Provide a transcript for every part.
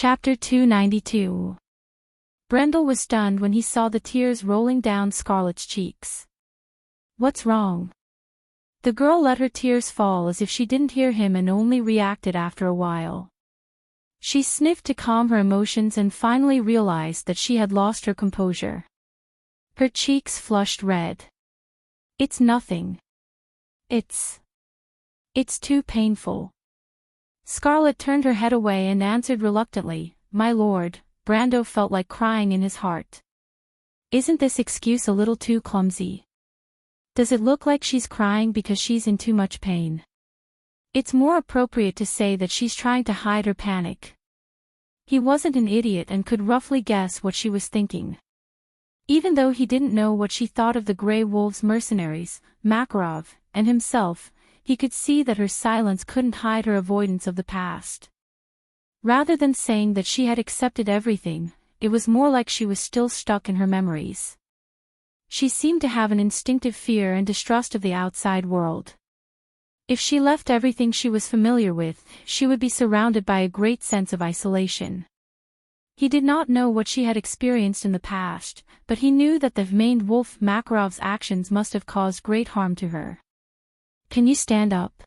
Chapter 292. Brendel was stunned when he saw the tears rolling down Scarlett's cheeks. "What's wrong?" The girl let her tears fall as if she didn't hear him and only reacted after a while. She sniffed to calm her emotions and finally realized that she had lost her composure. Her cheeks flushed red. "It's nothing. It's too painful." Scarlett turned her head away and answered reluctantly, "My lord." Brando felt like crying in his heart. Isn't this excuse a little too clumsy? Does it look like she's crying because she's in too much pain? It's more appropriate to say that she's trying to hide her panic. He wasn't an idiot and could roughly guess what she was thinking. Even though he didn't know what she thought of the Grey Wolves mercenaries, Makarov, and himself, he could see that her silence couldn't hide her avoidance of the past. Rather than saying that she had accepted everything, it was more like she was still stuck in her memories. She seemed to have an instinctive fear and distrust of the outside world. If she left everything she was familiar with, she would be surrounded by a great sense of isolation. He did not know what she had experienced in the past, but he knew that the maned wolf Makarov's actions must have caused great harm to her. "Can you stand up?"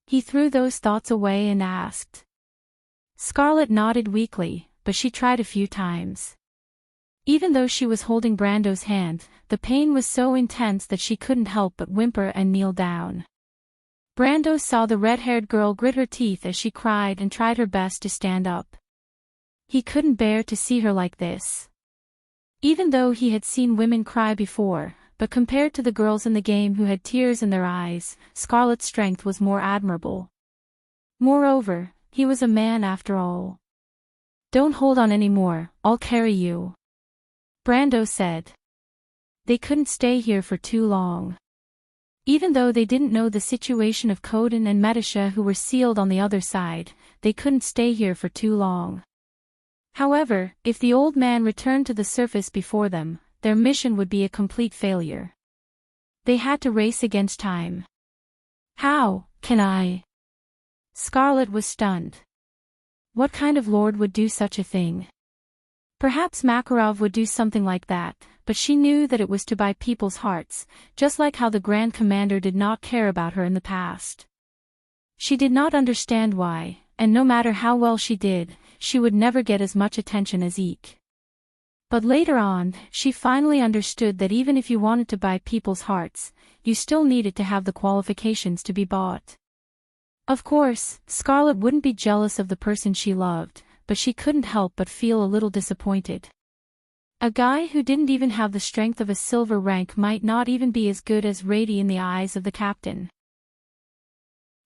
He threw those thoughts away and asked. Scarlett nodded weakly, but she tried a few times. Even though she was holding Brando's hand, the pain was so intense that she couldn't help but whimper and kneel down. Brando saw the red-haired girl grit her teeth as she cried and tried her best to stand up. He couldn't bear to see her like this. Even though he had seen women cry before, but compared to the girls in the game who had tears in their eyes, Scarlett's strength was more admirable. Moreover, he was a man after all. "Don't hold on anymore, I'll carry you," Brando said. They couldn't stay here for too long. Even though they didn't know the situation of Coden and Medisha who were sealed on the other side, they couldn't stay here for too long. However, if the old man returned to the surface before them, their mission would be a complete failure. They had to race against time. "How can I?" Scarlett was stunned. What kind of lord would do such a thing? Perhaps Makarov would do something like that, but she knew that it was to buy people's hearts, just like how the Grand Commander did not care about her in the past. She did not understand why, and no matter how well she did, she would never get as much attention as Eek. But later on, she finally understood that even if you wanted to buy people's hearts, you still needed to have the qualifications to be bought. Of course, Scarlett wouldn't be jealous of the person she loved, but she couldn't help but feel a little disappointed. A guy who didn't even have the strength of a silver rank might not even be as good as Rady in the eyes of the captain.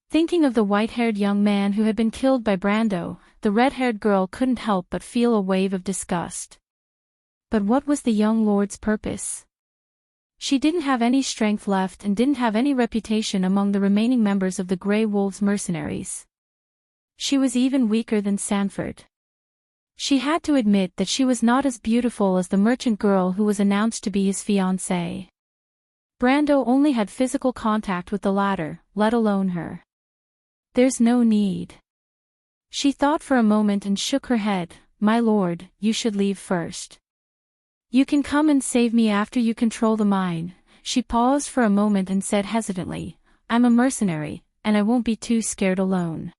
Thinking of the white-haired young man who had been killed by Brando, the red-haired girl couldn't help but feel a wave of disgust. But what was the young lord's purpose? She didn't have any strength left and didn't have any reputation among the remaining members of the Grey Wolves mercenaries. She was even weaker than Sanford. She had to admit that she was not as beautiful as the merchant girl who was announced to be his fiancée. Brando only had physical contact with the latter, let alone her. "There's no need." She thought for a moment and shook her head. "My lord, you should leave first. You can come and save me after you control the mine." She paused for a moment and said hesitantly, "I'm a mercenary, and I won't be too scared alone."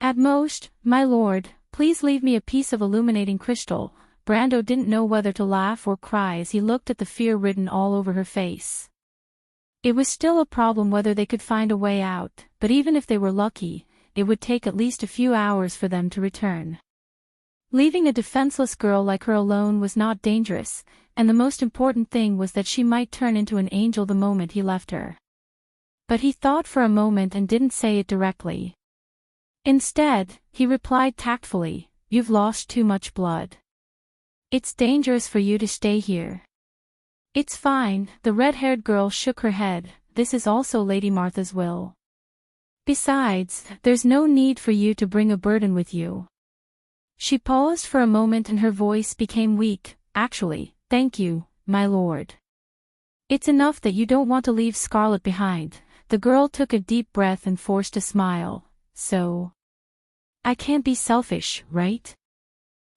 "At most, my lord, please leave me a piece of illuminating crystal." Brando didn't know whether to laugh or cry as he looked at the fear written all over her face. It was still a problem whether they could find a way out, but even if they were lucky, it would take at least a few hours for them to return. Leaving a defenseless girl like her alone was not dangerous, and the most important thing was that she might turn into an angel the moment he left her. But he thought for a moment and didn't say it directly. Instead, he replied tactfully, "You've lost too much blood. It's dangerous for you to stay here." "It's fine," the red-haired girl shook her head, "this is also Lady Martha's will. Besides, there's no need for you to bring a burden with you." She paused for a moment and her voice became weak. "Actually, thank you, my lord. It's enough that you don't want to leave Scarlett behind." The girl took a deep breath and forced a smile. "So I can't be selfish, right?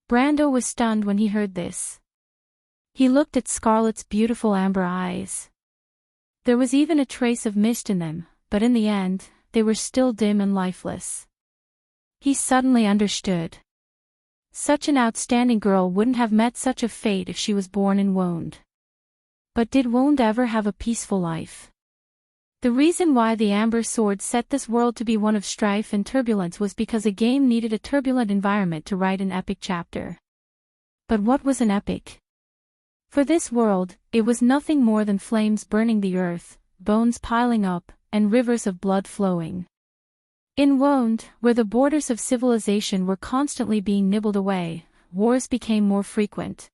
Brando was stunned when he heard this. He looked at Scarlet's beautiful amber eyes. There was even a trace of mist in them, but in the end, they were still dim and lifeless. He suddenly understood. Such an outstanding girl wouldn't have met such a fate if she was born in Wound. But did Wound ever have a peaceful life? The reason why the Amber Sword set this world to be one of strife and turbulence was because a game needed a turbulent environment to write an epic chapter. But what was an epic? For this world, it was nothing more than flames burning the earth, bones piling up, and rivers of blood flowing. In Wound, where the borders of civilization were constantly being nibbled away, wars became more frequent.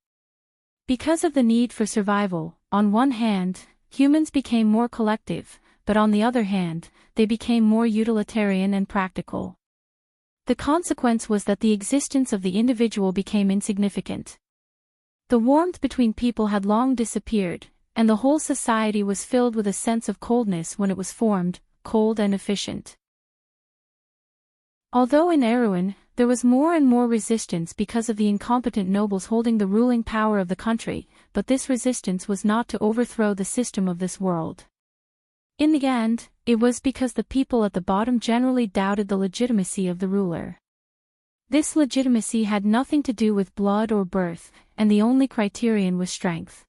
Because of the need for survival, on one hand, humans became more collective, but on the other hand, they became more utilitarian and practical. The consequence was that the existence of the individual became insignificant. The warmth between people had long disappeared, and the whole society was filled with a sense of coldness when it was formed, cold and efficient. Although in Erewhon, there was more and more resistance because of the incompetent nobles holding the ruling power of the country, but this resistance was not to overthrow the system of this world. In the end, it was because the people at the bottom generally doubted the legitimacy of the ruler. This legitimacy had nothing to do with blood or birth, and the only criterion was strength.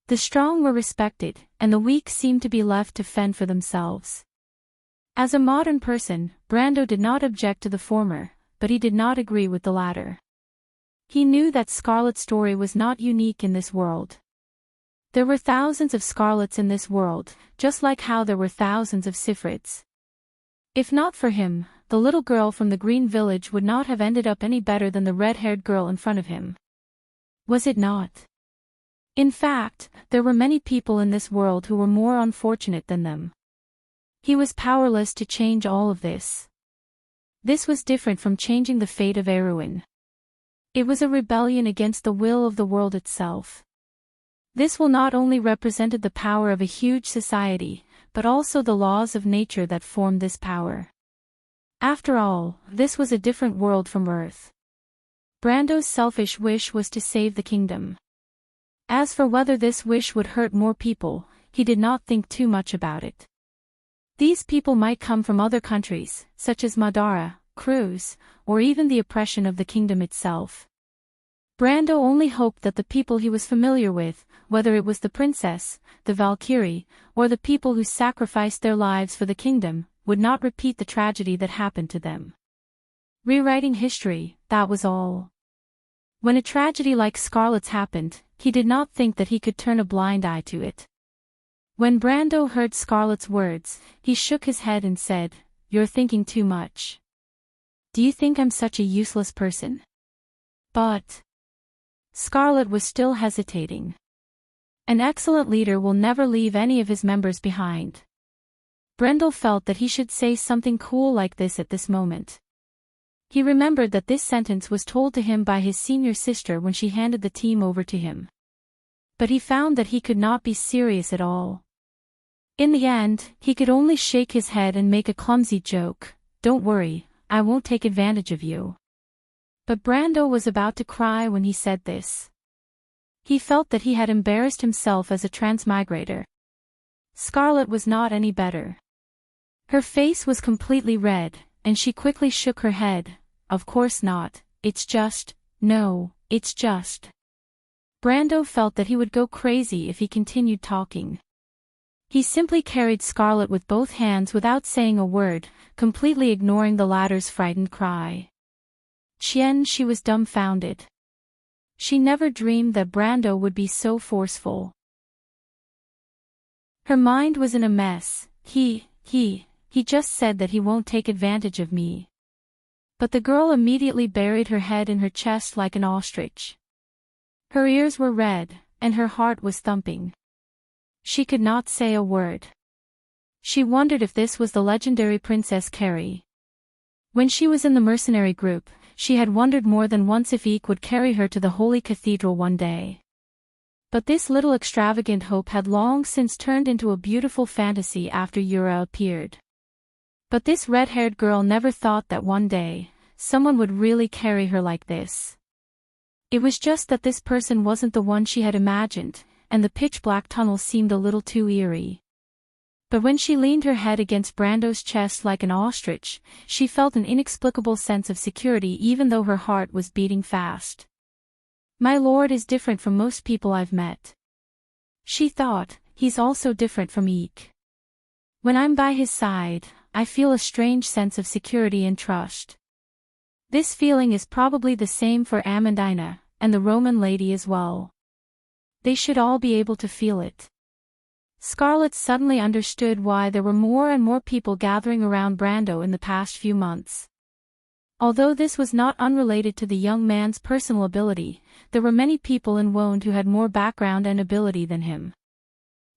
The strong were respected, and the weak seemed to be left to fend for themselves. As a modern person, Brando did not object to the former, but he did not agree with the latter. He knew that Scarlet's story was not unique in this world. There were thousands of Scarlets in this world, just like how there were thousands of Sifrids. If not for him, the little girl from the Green Village would not have ended up any better than the red-haired girl in front of him. Was it not? In fact, there were many people in this world who were more unfortunate than them. He was powerless to change all of this. This was different from changing the fate of Erewhon. It was a rebellion against the will of the world itself. This will not only represented the power of a huge society, but also the laws of nature that formed this power. After all, this was a different world from Earth. Brando's selfish wish was to save the kingdom. As for whether this wish would hurt more people, he did not think too much about it. These people might come from other countries, such as Madara, Cruz, or even the oppression of the kingdom itself. Brando only hoped that the people he was familiar with, whether it was the princess, the Valkyrie, or the people who sacrificed their lives for the kingdom, would not repeat the tragedy that happened to them. Rewriting history, that was all. When a tragedy like Scarlet's happened, he did not think that he could turn a blind eye to it. When Brando heard Scarlet's words, he shook his head and said, "You're thinking too much. Do you think I'm such a useless person?" But Scarlet was still hesitating. An excellent leader will never leave any of his members behind. Brando felt that he should say something cool like this at this moment. He remembered that this sentence was told to him by his senior sister when she handed the team over to him. But he found that he could not be serious at all. In the end, he could only shake his head and make a clumsy joke. "Don't worry, I won't take advantage of you." But Brando was about to cry when he said this. He felt that he had embarrassed himself as a transmigrator. Scarlet was not any better. Her face was completely red, and she quickly shook her head. "Of course not, it's just, no, it's just." Brando felt that he would go crazy if he continued talking. He simply carried Scarlet with both hands without saying a word, completely ignoring the latter's frightened cry. She was dumbfounded. She never dreamed that Brando would be so forceful. Her mind was in a mess. He just said that he won't take advantage of me. But the girl immediately buried her head in her chest like an ostrich. Her ears were red, and her heart was thumping. She could not say a word. She wondered if this was the legendary Princess Carrie. When she was in the mercenary group, she had wondered more than once if Eek would carry her to the Holy Cathedral one day. But this little extravagant hope had long since turned into a beautiful fantasy after Yura appeared. But this red-haired girl never thought that one day, someone would really carry her like this. It was just that this person wasn't the one she had imagined, and the pitch-black tunnel seemed a little too eerie. But when she leaned her head against Brando's chest like an ostrich, she felt an inexplicable sense of security even though her heart was beating fast. My lord is different from most people I've met. She thought, he's also different from Eek. When I'm by his side, I feel a strange sense of security and trust. This feeling is probably the same for Amandina, and the Roman lady as well. They should all be able to feel it. Scarlett suddenly understood why there were more and more people gathering around Brando in the past few months. Although this was not unrelated to the young man's personal ability, there were many people in Wonde who had more background and ability than him.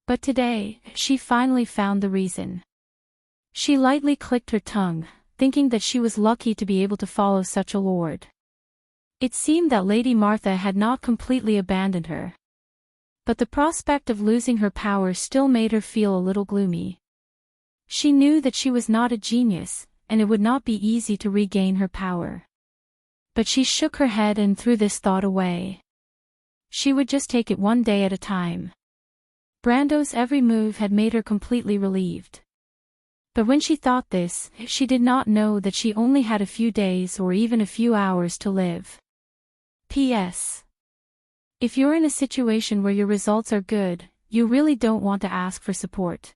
But today, she finally found the reason. She lightly clicked her tongue, thinking that she was lucky to be able to follow such a lord. It seemed that Lady Martha had not completely abandoned her. But the prospect of losing her power still made her feel a little gloomy. She knew that she was not a genius, and it would not be easy to regain her power. But she shook her head and threw this thought away. She would just take it one day at a time. Brando's every move had made her completely relieved. But when she thought this, she did not know that she only had a few days or even a few hours to live. P.S. If you're in a situation where your results are good, you really don't want to ask for support.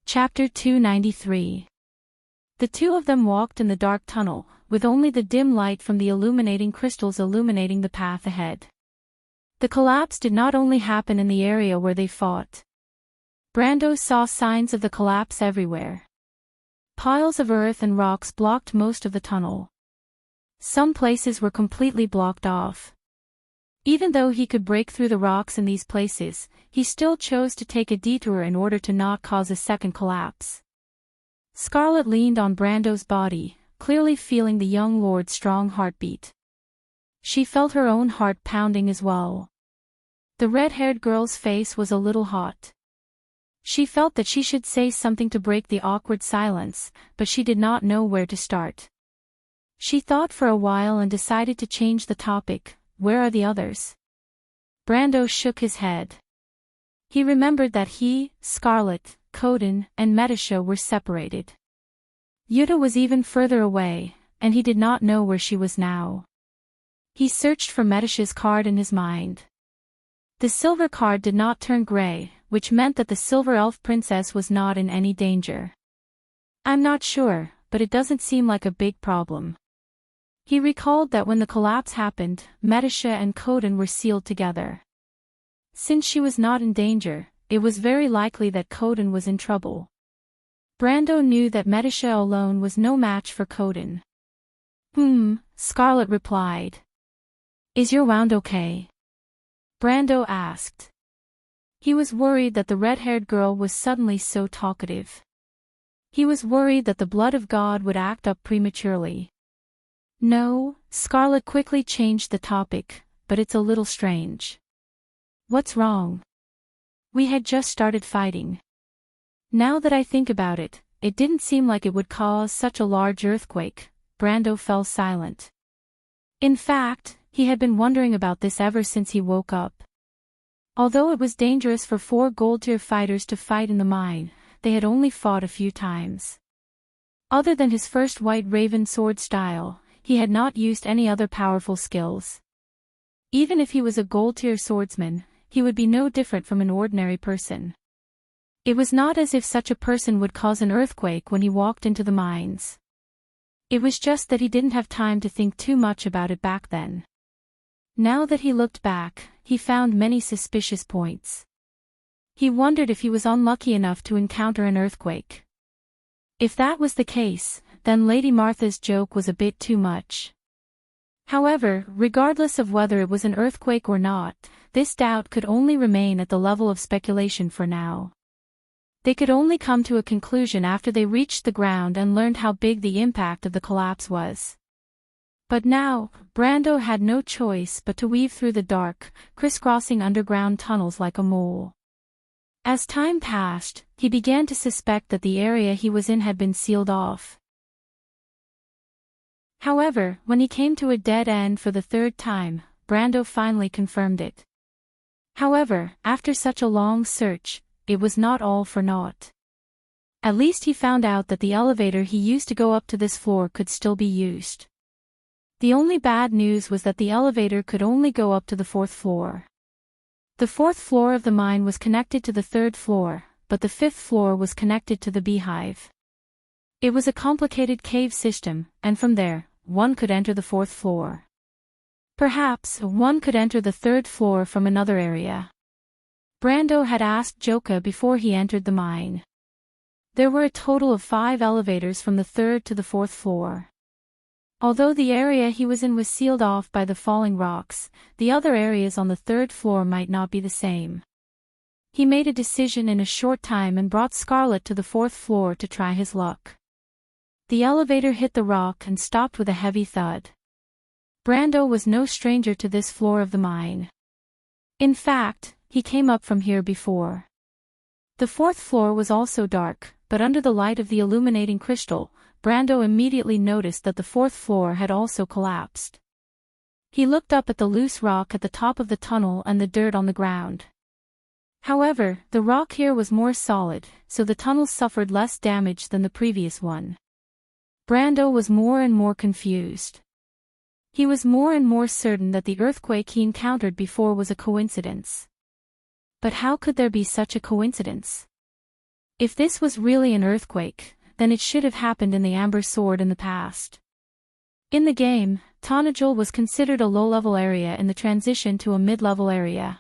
Chapter 293. The two of them walked in the dark tunnel, with only the dim light from the illuminating crystals illuminating the path ahead. The collapse did not only happen in the area where they fought. Brando saw signs of the collapse everywhere. Piles of earth and rocks blocked most of the tunnel. Some places were completely blocked off. Even though he could break through the rocks in these places, he still chose to take a detour in order to not cause a second collapse. Scarlett leaned on Brando's body, clearly feeling the young lord's strong heartbeat. She felt her own heart pounding as well. The red-haired girl's face was a little hot. She felt that she should say something to break the awkward silence, but she did not know where to start. She thought for a while and decided to change the topic. Where are the others? Brando shook his head. He remembered that he, Scarlett, Coden, and Metasha were separated. Yuta was even further away, and he did not know where she was now. He searched for Metasha's card in his mind. The silver card did not turn gray, which meant that the silver elf princess was not in any danger. I'm not sure, but it doesn't seem like a big problem. He recalled that when the collapse happened, Metasha and Coden were sealed together. Since she was not in danger, it was very likely that Coden was in trouble. Brando knew that Metasha alone was no match for Coden. Scarlett replied. Is your wound okay? Brando asked. He was worried that the red-haired girl was suddenly so talkative. He was worried that the blood of God would act up prematurely. No, Scarlett quickly changed the topic, but it's a little strange. What's wrong? We had just started fighting. Now that I think about it, it didn't seem like it would cause such a large earthquake. Brando fell silent. In fact, he had been wondering about this ever since he woke up. Although it was dangerous for 4 gold-tier fighters to fight in the mine, they had only fought a few times. Other than his first White Raven sword style, he had not used any other powerful skills. Even if he was a gold-tier swordsman, he would be no different from an ordinary person. It was not as if such a person would cause an earthquake when he walked into the mines. It was just that he didn't have time to think too much about it back then. Now that he looked back, he found many suspicious points. He wondered if he was unlucky enough to encounter an earthquake. If that was the case, then Lady Martha's joke was a bit too much. However, regardless of whether it was an earthquake or not, this doubt could only remain at the level of speculation for now. They could only come to a conclusion after they reached the ground and learned how big the impact of the collapse was. But now, Brando had no choice but to weave through the dark, crisscrossing underground tunnels like a mole. As time passed, he began to suspect that the area he was in had been sealed off. However, when he came to a dead end for the third time, Brando finally confirmed it. However, after such a long search, it was not all for naught. At least he found out that the elevator he used to go up to this floor could still be used. The only bad news was that the elevator could only go up to the 4th floor. The 4th floor of the mine was connected to the 3rd floor, but the 5th floor was connected to the beehive. It was a complicated cave system, and from there, one could enter the 4th floor. Perhaps, one could enter the 3rd floor from another area. Brando had asked Joka before he entered the mine. There were a total of 5 elevators from the 3rd to the 4th floor. Although the area he was in was sealed off by the falling rocks, the other areas on the 3rd floor might not be the same. He made a decision in a short time and brought Scarlet to the 4th floor to try his luck. The elevator hit the rock and stopped with a heavy thud. Brando was no stranger to this floor of the mine. In fact, he came up from here before. The 4th floor was also dark, but under the light of the illuminating crystal, Brando immediately noticed that the 4th floor had also collapsed. He looked up at the loose rock at the top of the tunnel and the dirt on the ground. However, the rock here was more solid, so the tunnel suffered less damage than the previous one. Brando was more and more confused. He was more and more certain that the earthquake he encountered before was a coincidence. But how could there be such a coincidence? If this was really an earthquake, then it should have happened in the Amber Sword in the past. In the game, Tonajul was considered a low-level area in the transition to a mid-level area.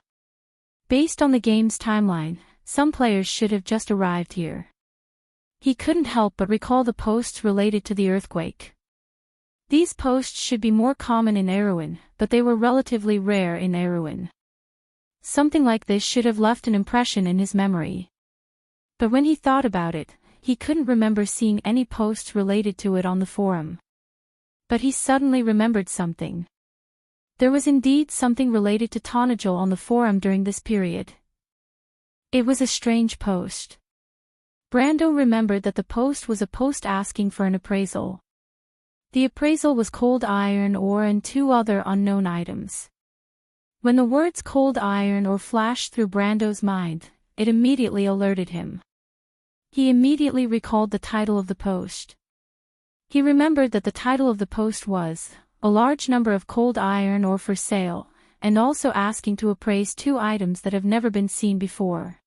Based on the game's timeline, some players should have just arrived here. He couldn't help but recall the posts related to the earthquake. These posts should be more common in Erewhon, but they were relatively rare in Erewhon. Something like this should have left an impression in his memory. But when he thought about it, he couldn't remember seeing any posts related to it on the forum. But he suddenly remembered something. There was indeed something related to Tonajul on the forum during this period. It was a strange post. Brando remembered that the post was a post asking for an appraisal. The appraisal was cold iron ore and 2 other unknown items. When the words cold iron ore flashed through Brando's mind, it immediately alerted him. He immediately recalled the title of the post. He remembered that the title of the post was, "A large number of cold iron ore for sale," and also asking to appraise 2 items that have never been seen before.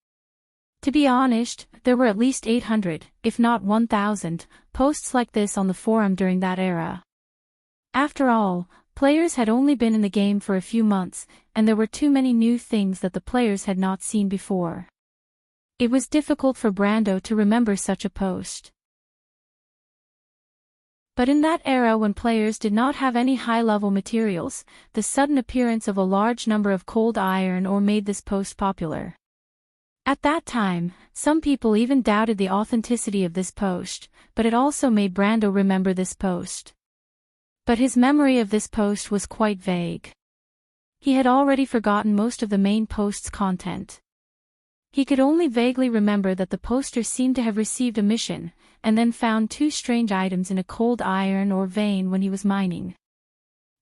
To be honest, there were at least 800, if not 1,000, posts like this on the forum during that era. After all, players had only been in the game for a few months, and there were too many new things that the players had not seen before. It was difficult for Brando to remember such a post. But in that era when players did not have any high-level materials, the sudden appearance of a large number of cold iron ore made this post popular. At that time, some people even doubted the authenticity of this post, but it also made Brando remember this post. But his memory of this post was quite vague. He had already forgotten most of the main post's content. He could only vaguely remember that the poster seemed to have received a mission, and then found 2 strange items in a cold iron ore vein when he was mining.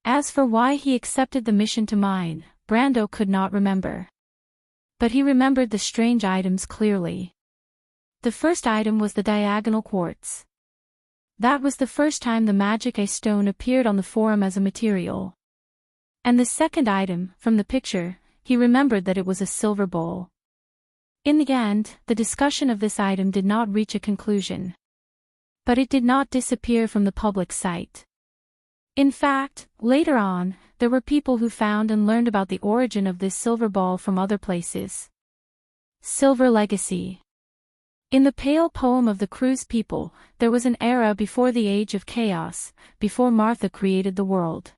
As for why he accepted the mission to mine, Brando could not remember. But he remembered the strange items clearly. The first item was the diagonal quartz. That was the first time the magic eye stone appeared on the forum as a material. And the second item, from the picture, he remembered that it was a silver bowl. In the end, the discussion of this item did not reach a conclusion. But it did not disappear from the public sight. In fact, later on, there were people who found and learned about the origin of this silver ball from other places. Silver Legacy. In the Pale poem of the Cruise people, there was an era before the Age of Chaos, before Martha created the world.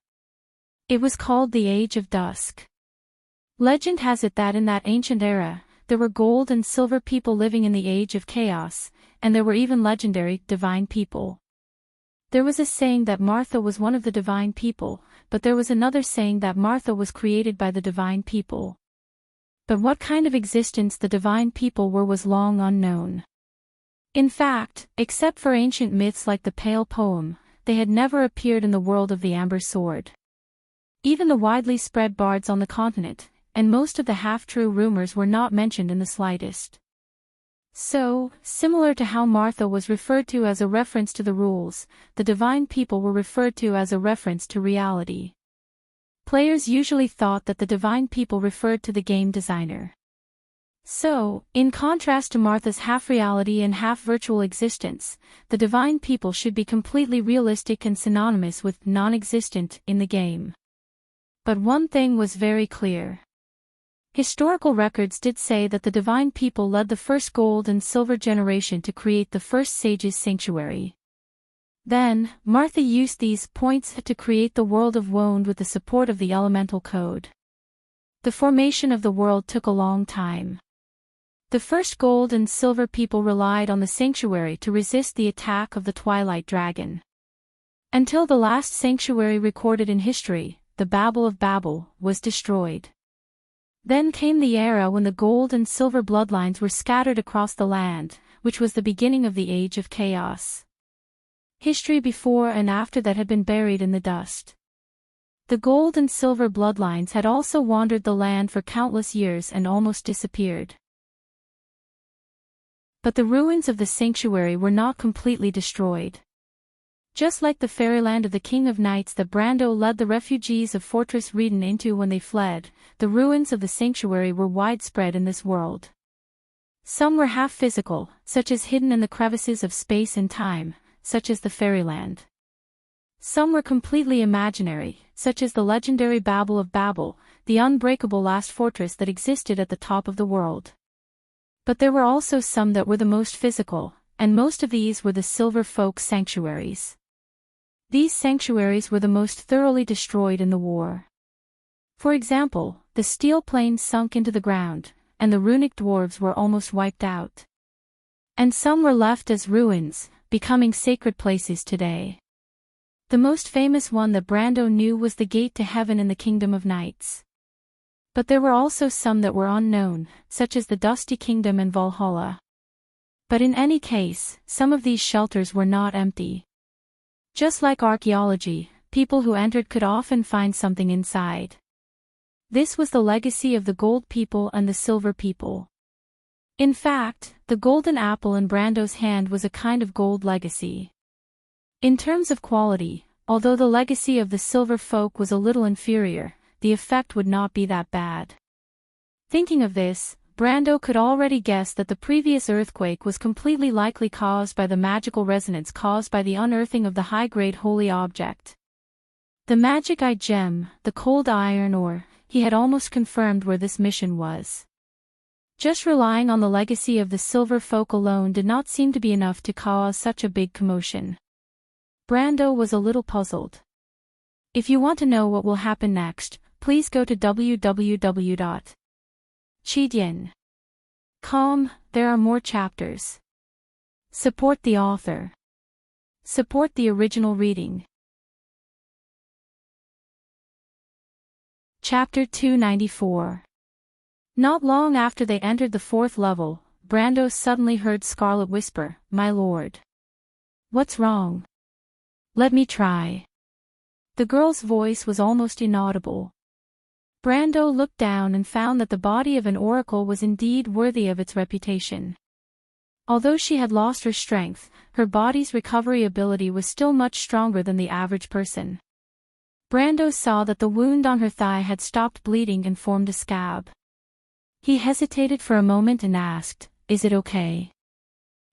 It was called the Age of Dusk. Legend has it that in that ancient era, there were gold and silver people living in the Age of Chaos, and there were even legendary, divine people. There was a saying that Martha was one of the divine people, but there was another saying that Martha was created by the divine people. But what kind of existence the divine people were was long unknown. In fact, except for ancient myths like the Pale Poem, they had never appeared in the world of the Amber Sword. Even the widely spread bards on the continent, and most of the half-true rumors were not mentioned in the slightest. So, similar to how Martha was referred to as a reference to the rules, the divine people were referred to as a reference to reality. Players usually thought that the divine people referred to the game designer. So, in contrast to Martha's half-reality and half-virtual existence, the divine people should be completely realistic and synonymous with non-existent in the game. But one thing was very clear. Historical records did say that the divine people led the first gold and silver generation to create the first sage's sanctuary. Then, Martha used these points to create the world of Woned with the support of the elemental code. The formation of the world took a long time. The first gold and silver people relied on the sanctuary to resist the attack of the Twilight Dragon. Until the last sanctuary recorded in history, the Babel of Babel, was destroyed. Then came the era when the gold and silver bloodlines were scattered across the land, which was the beginning of the Age of Chaos. History before and after that had been buried in the dust. The gold and silver bloodlines had also wandered the land for countless years and almost disappeared. But the ruins of the sanctuary were not completely destroyed. Just like the fairyland of the King of Knights that Brando led the refugees of Fortress Reden into when they fled, the ruins of the sanctuary were widespread in this world. Some were half-physical, such as hidden in the crevices of space and time, such as the fairyland. Some were completely imaginary, such as the legendary Babel of Babel, the unbreakable last fortress that existed at the top of the world. But there were also some that were the most physical, and most of these were the Silver Folk sanctuaries. These sanctuaries were the most thoroughly destroyed in the war. For example, the steel plains sunk into the ground, and the runic dwarves were almost wiped out. And some were left as ruins, becoming sacred places today. The most famous one that Brando knew was the Gate to Heaven in the Kingdom of Knights. But there were also some that were unknown, such as the Dusty Kingdom and Valhalla. But in any case, some of these shelters were not empty. Just like archaeology, people who entered could often find something inside. This was the legacy of the Gold People and the Silver People. In fact, the golden apple in Brando's hand was a kind of gold legacy. In terms of quality, although the legacy of the Silver Folk was a little inferior, the effect would not be that bad. Thinking of this, Brando could already guess that the previous earthquake was completely likely caused by the magical resonance caused by the unearthing of the high-grade holy object. The magic eye gem, the cold iron ore, he had almost confirmed where this mission was. Just relying on the legacy of the Silver Folk alone did not seem to be enough to cause such a big commotion. Brando was a little puzzled. If you want to know what will happen next, please go to www.chidien.com. There are more chapters. Support the author. Support the original reading. Chapter 294. Not long after they entered the 4th level, Brando suddenly heard Scarlet whisper, "My lord." "What's wrong?" "Let me try." The girl's voice was almost inaudible. Brando looked down and found that the body of an oracle was indeed worthy of its reputation. Although she had lost her strength, her body's recovery ability was still much stronger than the average person. Brando saw that the wound on her thigh had stopped bleeding and formed a scab. He hesitated for a moment and asked, "Is it okay?"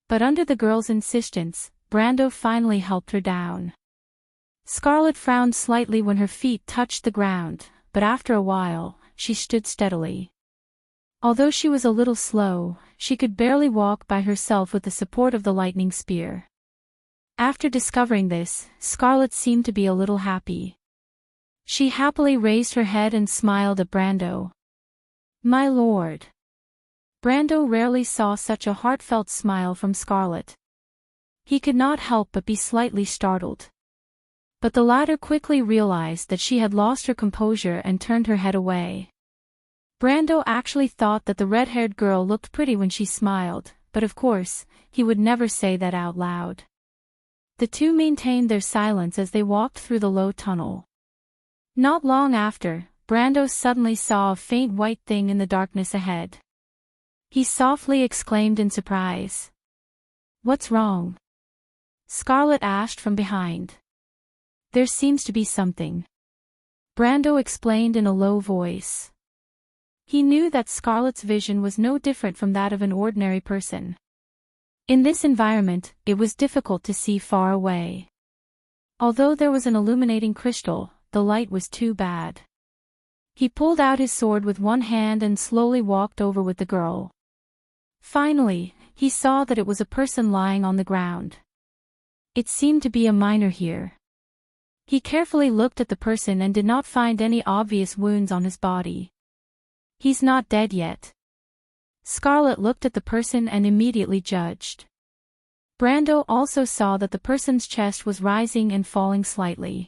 But under the girl's insistence, Brando finally helped her down. Scarlet frowned slightly when her feet touched the ground, but after a while, she stood steadily. Although she was a little slow, she could barely walk by herself with the support of the lightning spear. After discovering this, Scarlet seemed to be a little happy. She happily raised her head and smiled at Brando. "My lord." Brando rarely saw such a heartfelt smile from Scarlet. He could not help but be slightly startled. But the latter quickly realized that she had lost her composure and turned her head away. Brando actually thought that the red-haired girl looked pretty when she smiled, but of course, he would never say that out loud. The two maintained their silence as they walked through the low tunnel. Not long after, Brando suddenly saw a faint white thing in the darkness ahead. He softly exclaimed in surprise. "What's wrong?" Scarlet asked from behind. "There seems to be something," Brando explained in a low voice. He knew that Scarlet's vision was no different from that of an ordinary person. In this environment, it was difficult to see far away. Although there was an illuminating crystal, the light was too bad. He pulled out his sword with one hand and slowly walked over with the girl. Finally, he saw that it was a person lying on the ground. It seemed to be a miner here. He carefully looked at the person and did not find any obvious wounds on his body. "He's not dead yet." Scarlet looked at the person and immediately judged. Brando also saw that the person's chest was rising and falling slightly.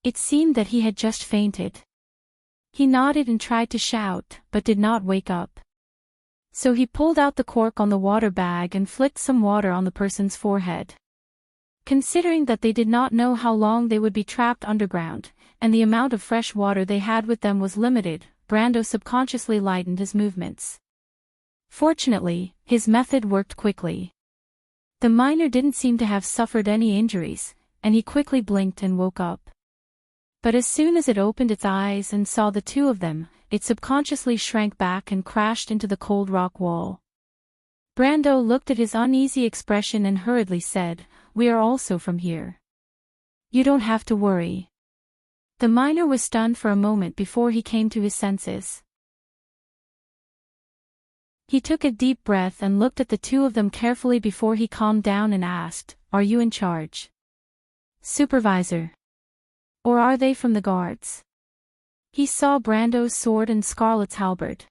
It seemed that he had just fainted. He nodded and tried to shout, but did not wake up. So he pulled out the cork on the water bag and flicked some water on the person's forehead. Considering that they did not know how long they would be trapped underground, and the amount of fresh water they had with them was limited, Brando subconsciously lightened his movements. Fortunately, his method worked quickly. The miner didn't seem to have suffered any injuries, and he quickly blinked and woke up. But as soon as it opened its eyes and saw the two of them, it subconsciously shrank back and crashed into the cold rock wall. Brando looked at his uneasy expression and hurriedly said, "We are also from here. You don't have to worry." The miner was stunned for a moment before he came to his senses. He took a deep breath and looked at the two of them carefully before he calmed down and asked, "Are you in charge, Supervisor? Or are they from the guards?" He saw Brando's sword and Scarlet's halberd.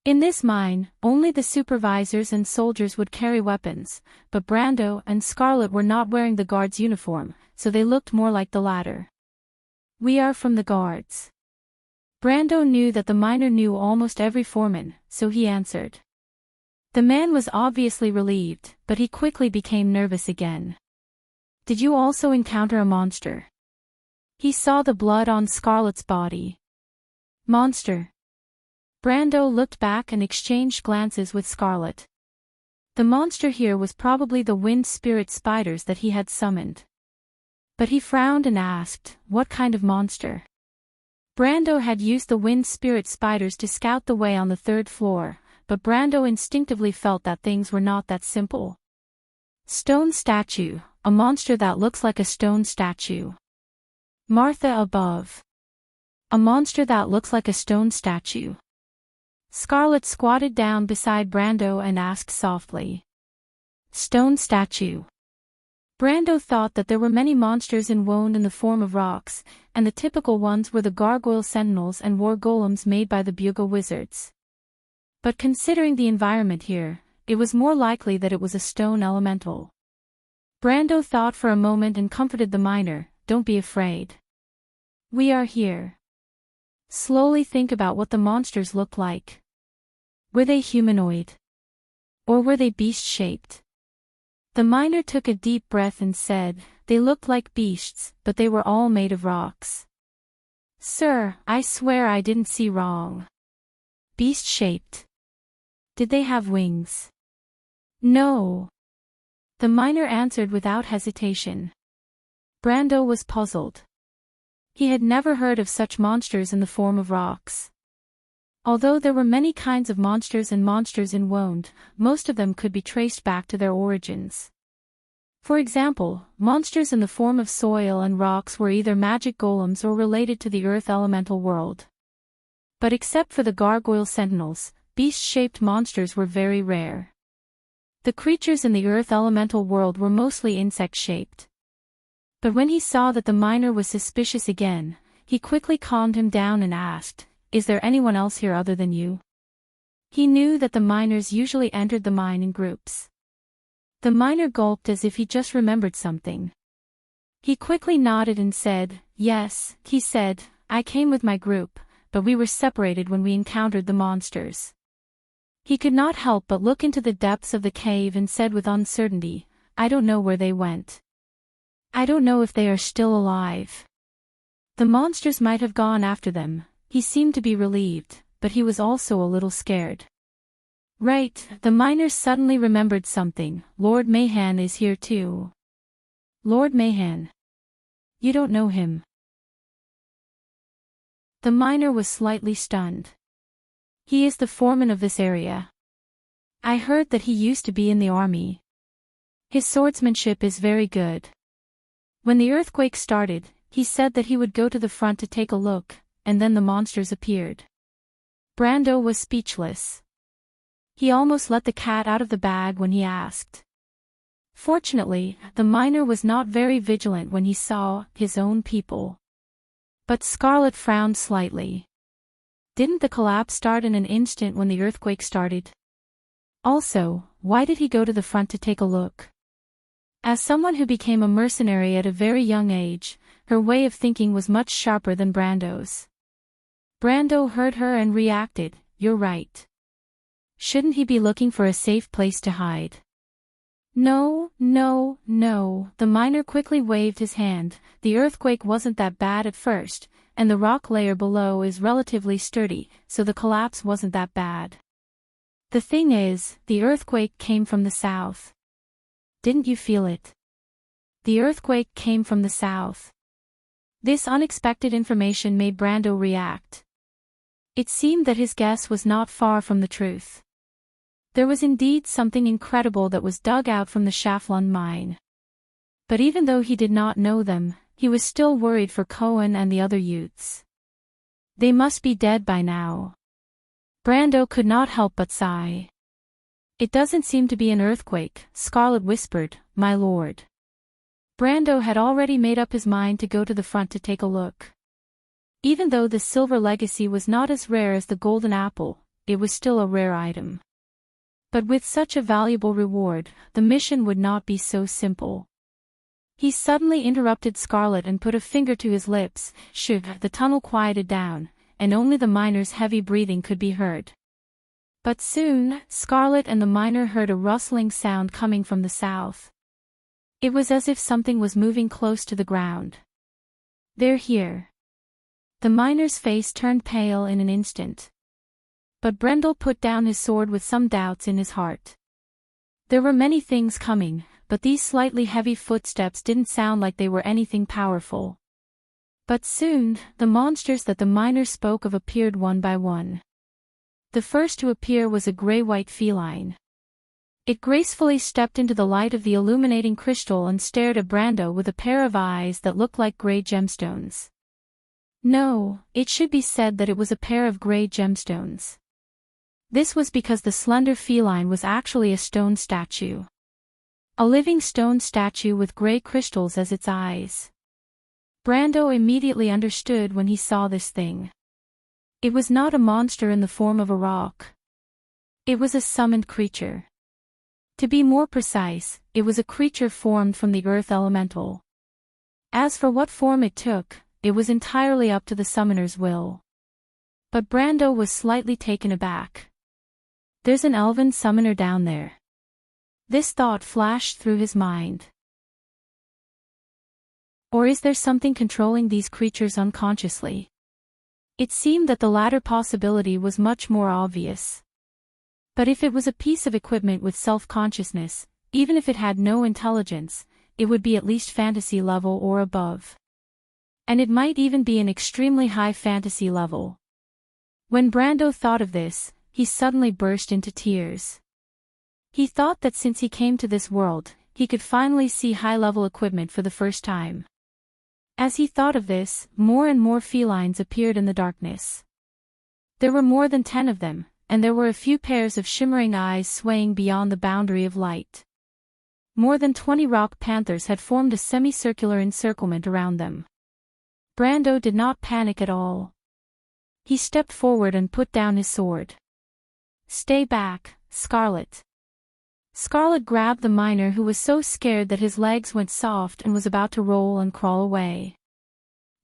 In this mine, only the supervisors and soldiers would carry weapons, but Brando and Scarlet were not wearing the guard's uniform, so they looked more like the latter. "We are from the guards." Brando knew that the miner knew almost every foreman, so he answered. The man was obviously relieved, but he quickly became nervous again. "Did you also encounter a monster?" He saw the blood on Scarlet's body. "Monster?" Brando looked back and exchanged glances with Scarlet. The monster here was probably the wind spirit spiders that he had summoned. But he frowned and asked, "What kind of monster?" Brando had used the wind spirit spiders to scout the way on the third floor, but Brando instinctively felt that things were not that simple. "Stone statue, a monster that looks like a stone statue." "Martha above. A monster that looks like a stone statue." Scarlet squatted down beside Brando and asked softly. "Stone statue." Brando thought that there were many monsters in Wone in the form of rocks, and the typical ones were the gargoyle sentinels and war golems made by the bugle wizards. But considering the environment here, it was more likely that it was a stone elemental. Brando thought for a moment and comforted the miner, "Don't be afraid. We are here. Slowly think about what the monsters look like. Were they humanoid? Or were they beast-shaped?" The miner took a deep breath and said, "They looked like beasts, but they were all made of rocks." "Sir, I swear I didn't see wrong. Beast-shaped. Did they have wings?" "No." The miner answered without hesitation. Brando was puzzled. He had never heard of such monsters in the form of rocks. Although there were many kinds of monsters and monsters in Wone, most of them could be traced back to their origins. For example, monsters in the form of soil and rocks were either magic golems or related to the earth elemental world. But except for the gargoyle sentinels, beast-shaped monsters were very rare. The creatures in the earth elemental world were mostly insect-shaped. But when he saw that the miner was suspicious again, he quickly calmed him down and asked, "Is there anyone else here other than you?" He knew that the miners usually entered the mine in groups. The miner gulped as if he just remembered something. He quickly nodded and said, "Yes," he said, "I came with my group, but we were separated when we encountered the monsters. He could not help but look into the depths of the cave and said with uncertainty, I don't know where they went. I don't know if they are still alive. The monsters might have gone after them. He seemed to be relieved, but he was also a little scared. Right, the miners suddenly remembered something. Lord Mahan is here too. Lord Mahan. You don't know him. The miner was slightly stunned. He is the foreman of this area. I heard that he used to be in the army. His swordsmanship is very good. When the earthquake started, he said that he would go to the front to take a look, and then the monsters appeared. Brando was speechless. He almost let the cat out of the bag when he asked. Fortunately, the miner was not very vigilant when he saw his own people. But Scarlet frowned slightly. Didn't the collapse start in an instant when the earthquake started? Also, why did he go to the front to take a look? As someone who became a mercenary at a very young age, her way of thinking was much sharper than Brando's. Brando heard her and reacted, you're right. Shouldn't he be looking for a safe place to hide? No, no, no, the miner quickly waved his hand. The earthquake wasn't that bad at first, and the rock layer below is relatively sturdy, so the collapse wasn't that bad. The thing is, the earthquake came from the south. Didn't you feel it? The earthquake came from the south. This unexpected information made Brando react. It seemed that his guess was not far from the truth. There was indeed something incredible that was dug out from the Shaflon mine. But even though he did not know them, he was still worried for Cohen and the other youths. They must be dead by now. Brando could not help but sigh. It doesn't seem to be an earthquake, Scarlet whispered, my lord. Brando had already made up his mind to go to the front to take a look. Even though the silver legacy was not as rare as the golden apple, it was still a rare item. But with such a valuable reward, the mission would not be so simple. He suddenly interrupted Scarlet and put a finger to his lips. Shh, the tunnel quieted down, and only the miner's heavy breathing could be heard. But soon, Scarlet and the miner heard a rustling sound coming from the south. It was as if something was moving close to the ground. They're here. The miner's face turned pale in an instant. But Brendel put down his sword with some doubts in his heart. There were many things coming, but these slightly heavy footsteps didn't sound like they were anything powerful. But soon, the monsters that the miner spoke of appeared one by one. The first to appear was a gray-white feline. It gracefully stepped into the light of the illuminating crystal and stared at Brando with a pair of eyes that looked like gray gemstones. No, it should be said that it was a pair of gray gemstones. This was because the slender feline was actually a stone statue. A living stone statue with gray crystals as its eyes. Brando immediately understood when he saw this thing. It was not a monster in the form of a rock. It was a summoned creature. To be more precise, it was a creature formed from the earth elemental. As for what form it took, it was entirely up to the summoner's will. But Brando was slightly taken aback. There's an elven summoner down there. This thought flashed through his mind. Or is there something controlling these creatures unconsciously? It seemed that the latter possibility was much more obvious. But if it was a piece of equipment with self-consciousness, even if it had no intelligence, it would be at least fantasy level or above. And it might even be an extremely high fantasy level. When Brando thought of this, he suddenly burst into tears. He thought that since he came to this world, he could finally see high-level equipment for the first time. As he thought of this, more and more felines appeared in the darkness. There were more than 10 of them, and there were a few pairs of shimmering eyes swaying beyond the boundary of light. More than 20 rock panthers had formed a semicircular encirclement around them. Brando did not panic at all. He stepped forward and put down his sword. Stay back, Scarlet. Scarlet grabbed the miner, who was so scared that his legs went soft and was about to roll and crawl away.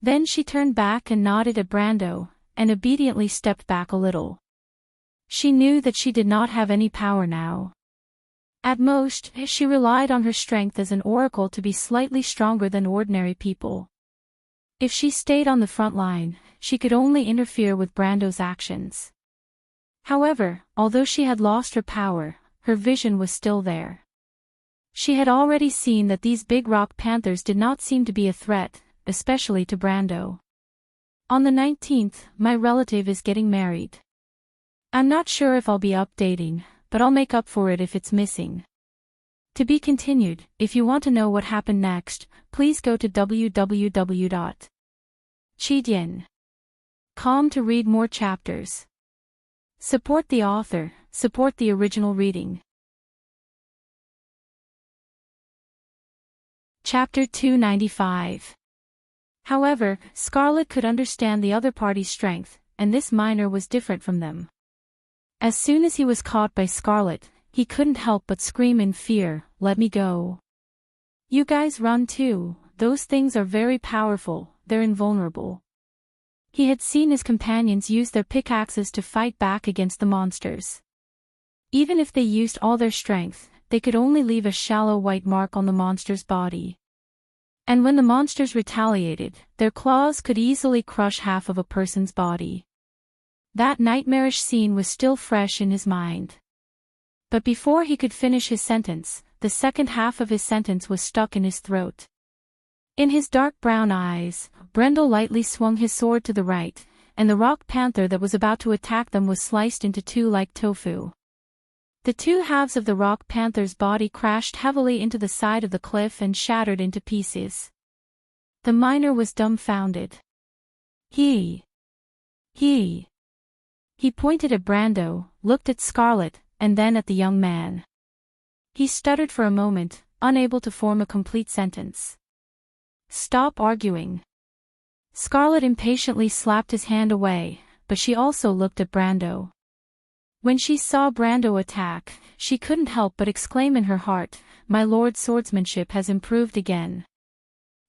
Then she turned back and nodded at Brando, and obediently stepped back a little. She knew that she did not have any power now. At most, she relied on her strength as an oracle to be slightly stronger than ordinary people. If she stayed on the front line, she could only interfere with Brando's actions. However, although she had lost her power, her vision was still there. She had already seen that these big rock panthers did not seem to be a threat, especially to Brando. On the 19th, my relative is getting married. I'm not sure if I'll be updating, but I'll make up for it if it's missing. To be continued. If you want to know what happened next, please go to www.chidian.com to read more chapters. Support the author, support the original reading. Chapter 295. However, Scarlet could understand the other party's strength, and this miner was different from them. As soon as he was caught by Scarlet, he couldn't help but scream in fear, "Let me go. You guys run too, those things are very powerful, they're invulnerable." He had seen his companions use their pickaxes to fight back against the monsters. Even if they used all their strength, they could only leave a shallow white mark on the monster's body. And when the monsters retaliated, their claws could easily crush half of a person's body. That nightmarish scene was still fresh in his mind. But before he could finish his sentence, the second half of his sentence was stuck in his throat. In his dark brown eyes, Brendel lightly swung his sword to the right, and the rock panther that was about to attack them was sliced into two like tofu. The two halves of the rock panther's body crashed heavily into the side of the cliff and shattered into pieces. The miner was dumbfounded. He pointed at Brando, looked at Scarlet, and then at the young man. He stuttered for a moment, unable to form a complete sentence. "Stop arguing." Scarlet impatiently slapped his hand away, but she also looked at Brando. When she saw Brando attack, she couldn't help but exclaim in her heart, "My lord's swordsmanship has improved again."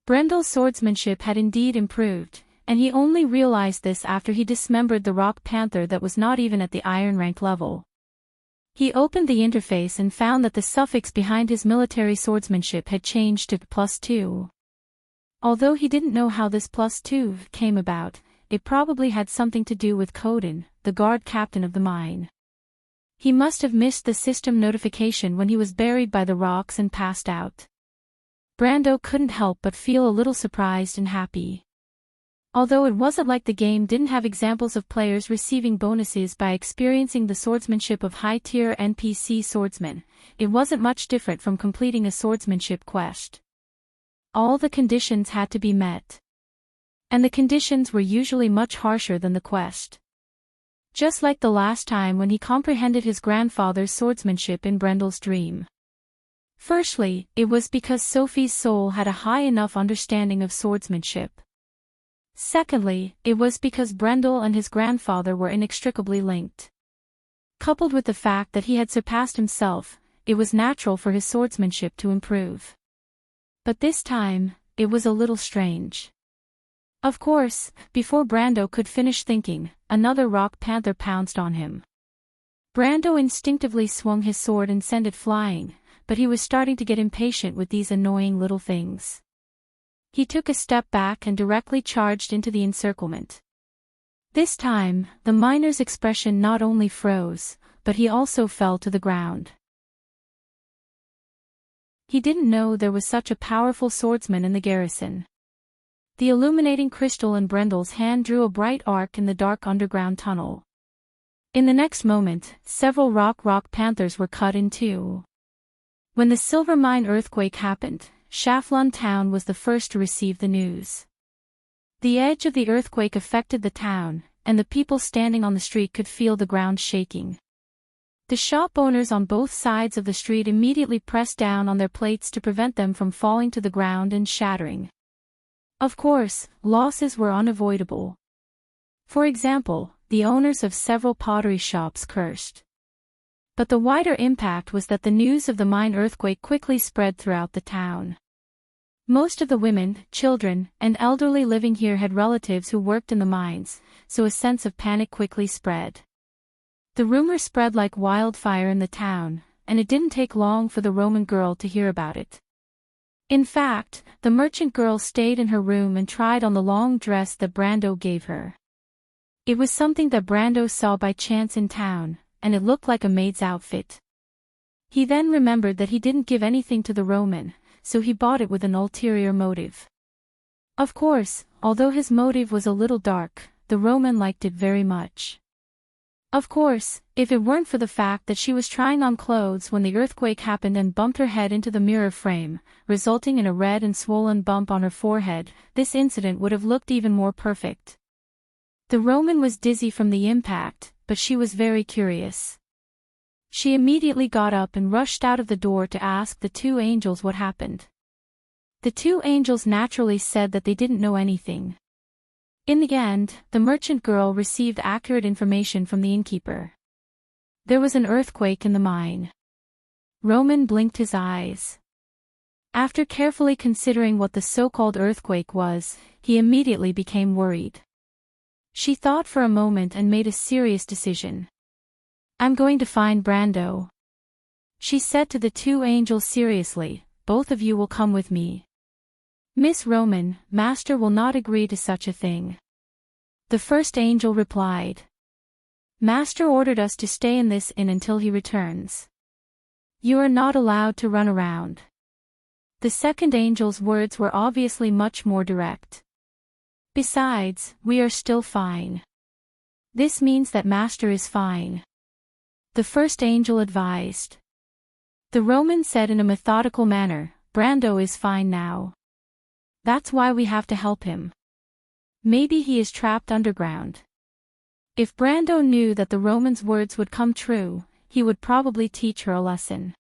Brendel's swordsmanship had indeed improved, and he only realized this after he dismembered the rock panther that was not even at the iron rank level. He opened the interface and found that the suffix behind his military swordsmanship had changed to +2. Although he didn't know how this +2 came about, it probably had something to do with Coden, the guard captain of the mine. He must have missed the system notification when he was buried by the rocks and passed out. Brando couldn't help but feel a little surprised and happy. Although it wasn't like the game didn't have examples of players receiving bonuses by experiencing the swordsmanship of high-tier NPC swordsmen, it wasn't much different from completing a swordsmanship quest. All the conditions had to be met. And the conditions were usually much harsher than the quest. Just like the last time when he comprehended his grandfather's swordsmanship in Brendel's dream. Firstly, it was because Sophie's soul had a high enough understanding of swordsmanship. Secondly, it was because Brendel and his grandfather were inextricably linked. Coupled with the fact that he had surpassed himself, it was natural for his swordsmanship to improve. But this time, it was a little strange. Of course, before Brando could finish thinking, another rock panther pounced on him. Brando instinctively swung his sword and sent it flying, but he was starting to get impatient with these annoying little things. He took a step back and directly charged into the encirclement. This time, the miner's expression not only froze, but he also fell to the ground. He didn't know there was such a powerful swordsman in the garrison. The illuminating crystal in Brendel's hand drew a bright arc in the dark underground tunnel. In the next moment, several rock panthers were cut in two. When the silver mine earthquake happened, Shaflun town was the first to receive the news. The edge of the earthquake affected the town, and the people standing on the street could feel the ground shaking. The shop owners on both sides of the street immediately pressed down on their plates to prevent them from falling to the ground and shattering. Of course, losses were unavoidable. For example, the owners of several pottery shops cursed. But the wider impact was that the news of the mine earthquake quickly spread throughout the town. Most of the women, children, and elderly living here had relatives who worked in the mines, so a sense of panic quickly spread. The rumor spread like wildfire in the town, and it didn't take long for the Roman girl to hear about it. In fact, the merchant girl stayed in her room and tried on the long dress that Brando gave her. It was something that Brando saw by chance in town, and it looked like a maid's outfit. He then remembered that he didn't give anything to the Roman, so he bought it with an ulterior motive. Of course, although his motive was a little dark, the Roman liked it very much. Of course, if it weren't for the fact that she was trying on clothes when the earthquake happened and bumped her head into the mirror frame, resulting in a red and swollen bump on her forehead, this incident would have looked even more perfect. The Roman was dizzy from the impact, but she was very curious. She immediately got up and rushed out of the door to ask the two angels what happened. The two angels naturally said that they didn't know anything. In the end, the merchant girl received accurate information from the innkeeper. There was an earthquake in the mine. Roman blinked his eyes. After carefully considering what the so-called earthquake was, he immediately became worried. She thought for a moment and made a serious decision. "I'm going to find Brando," she said to the two angels seriously. "Both of you will come with me." "Miss Roman, Master will not agree to such a thing," the first angel replied. "Master ordered us to stay in this inn until he returns. You are not allowed to run around." The second angel's words were obviously much more direct. "Besides, we are still fine. This means that Master is fine," the first angel advised. The Roman said in a methodical manner, "Brando is fine now. That's why we have to help him. Maybe he is trapped underground." If Brando knew that the Roman's words would come true, he would probably teach her a lesson.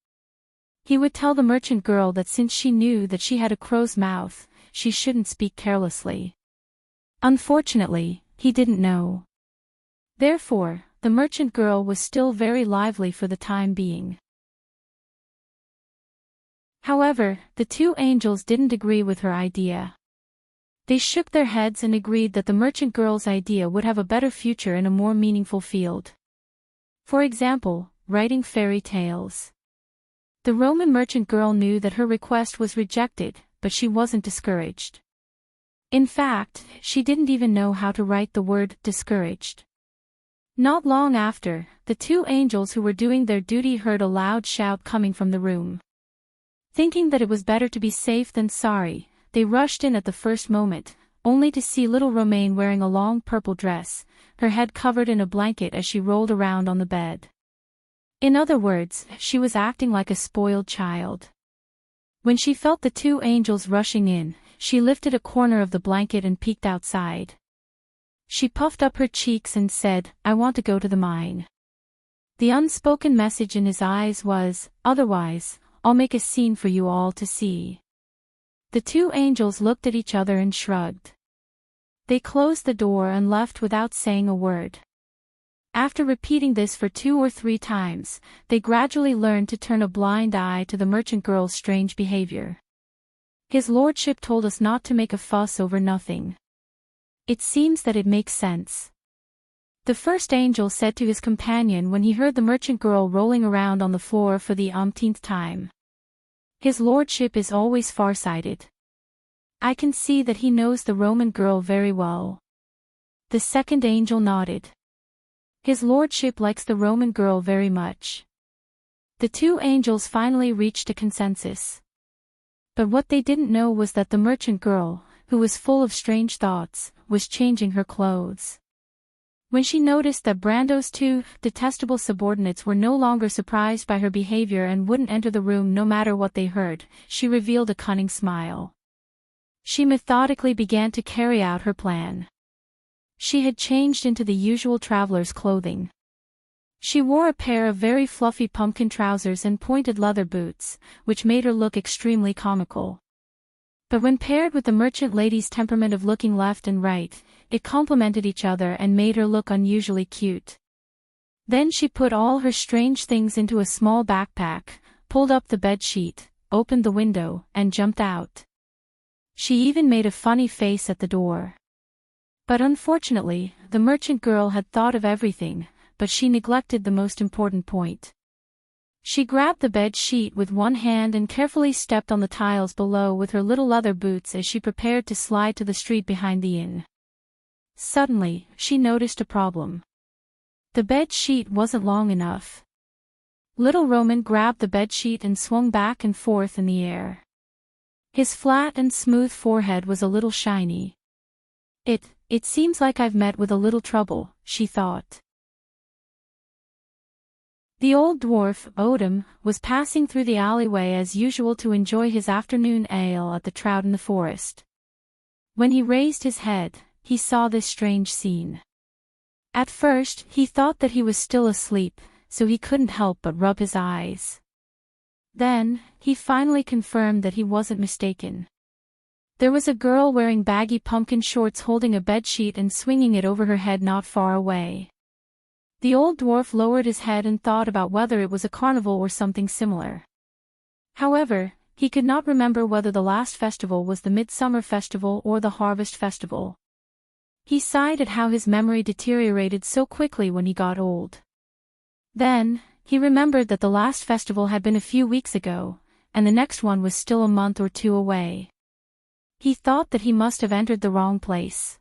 He would tell the merchant girl that since she knew that she had a crow's mouth, she shouldn't speak carelessly. Unfortunately, he didn't know. Therefore, the merchant girl was still very lively for the time being. However, the two angels didn't agree with her idea. They shook their heads and agreed that the merchant girl's idea would have a better future in a more meaningful field. For example, writing fairy tales. The Roman merchant girl knew that her request was rejected, but she wasn't discouraged. In fact, she didn't even know how to write the word discouraged. Not long after, the two angels who were doing their duty heard a loud shout coming from the room. Thinking that it was better to be safe than sorry, they rushed in at the first moment, only to see little Romaine wearing a long purple dress, her head covered in a blanket as she rolled around on the bed. In other words, she was acting like a spoiled child. When she felt the two angels rushing in, she lifted a corner of the blanket and peeked outside. She puffed up her cheeks and said, "I want to go to the mine." The unspoken message in his eyes was, "Otherwise, I'll make a scene for you all to see." The two angels looked at each other and shrugged. They closed the door and left without saying a word. After repeating this for 2 or 3 times, they gradually learned to turn a blind eye to the merchant girl's strange behavior. "His lordship told us not to make a fuss over nothing. It seems that it makes sense," the first angel said to his companion when he heard the merchant girl rolling around on the floor for the umpteenth time. "His lordship is always farsighted. I can see that he knows the Roman girl very well." The second angel nodded. "His lordship likes the Roman girl very much." The two angels finally reached a consensus. But what they didn't know was that the merchant girl, who was full of strange thoughts, was changing her clothes. When she noticed that Brando's 2 detestable subordinates were no longer surprised by her behavior and wouldn't enter the room no matter what they heard, she revealed a cunning smile. She methodically began to carry out her plan. She had changed into the usual traveler's clothing. She wore a pair of very fluffy pumpkin trousers and pointed leather boots, which made her look extremely comical. But when paired with the merchant lady's temperament of looking left and right, it complemented each other and made her look unusually cute. Then she put all her strange things into a small backpack, pulled up the bed sheet, opened the window, and jumped out. She even made a funny face at the door. But unfortunately, the merchant girl had thought of everything, but she neglected the most important point. She grabbed the bed sheet with one hand and carefully stepped on the tiles below with her little leather boots as she prepared to slide to the street behind the inn. Suddenly, she noticed a problem. The bed sheet wasn't long enough. Little Roman grabbed the bed sheet and swung back and forth in the air. His flat and smooth forehead was a little shiny. It seems like I've met with a little trouble, she thought. The old dwarf, Odin, was passing through the alleyway as usual to enjoy his afternoon ale at the Trout in the Forest. When he raised his head, he saw this strange scene. At first, he thought that he was still asleep, so he couldn't help but rub his eyes. Then, he finally confirmed that he wasn't mistaken. There was a girl wearing baggy pumpkin shorts holding a bedsheet and swinging it over her head not far away. The old dwarf lowered his head and thought about whether it was a carnival or something similar. However, he could not remember whether the last festival was the Midsummer Festival or the Harvest Festival. He sighed at how his memory deteriorated so quickly when he got old. Then, he remembered that the last festival had been a few weeks ago, and the next one was still a month or two away. He thought that he must have entered the wrong place.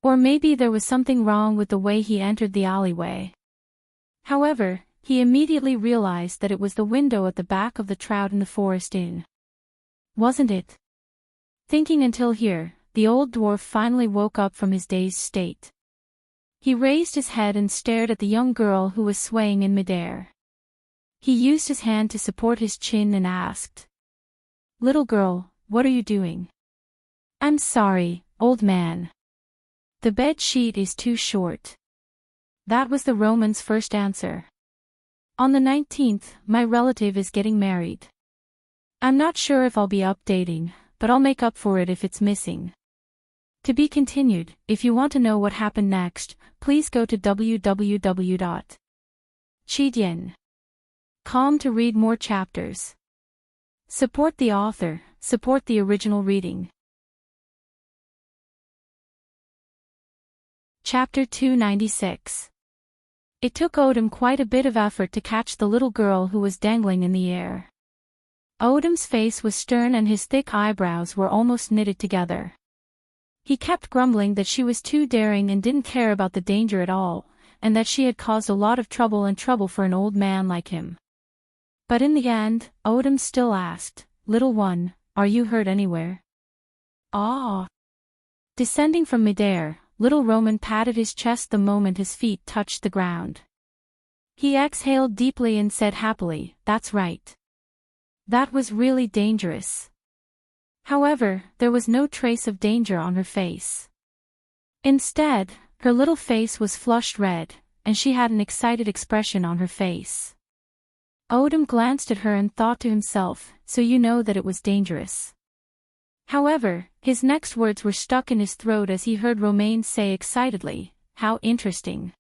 Or maybe there was something wrong with the way he entered the alleyway. However, he immediately realized that it was the window at the back of the Trout in the Forest Inn. Wasn't it? Thinking until here, the old dwarf finally woke up from his dazed state. He raised his head and stared at the young girl who was swaying in midair. He used his hand to support his chin and asked, "Little girl, what are you doing?" "I'm sorry, old man. The bed sheet is too short." That was the Roman's first answer. "On the 19th, my relative is getting married. I'm not sure if I'll be updating, but I'll make up for it if it's missing." To be continued. If you want to know what happened next, please go to www.chidian.com to read more chapters. Support the author, support the original reading. Chapter 296. It took Odin quite a bit of effort to catch the little girl who was dangling in the air. Odin's face was stern and his thick eyebrows were almost knitted together. He kept grumbling that she was too daring and didn't care about the danger at all, and that she had caused a lot of trouble for an old man like him. But in the end, Odin still asked, "Little one, are you hurt anywhere?" "Ah." Descending from midair, little Roman patted his chest the moment his feet touched the ground. He exhaled deeply and said happily, "That's right. That was really dangerous." However, there was no trace of danger on her face. Instead, her little face was flushed red, and she had an excited expression on her face. Odin glanced at her and thought to himself, "So you know that it was dangerous." However, his next words were stuck in his throat as he heard Romain say excitedly, "How interesting."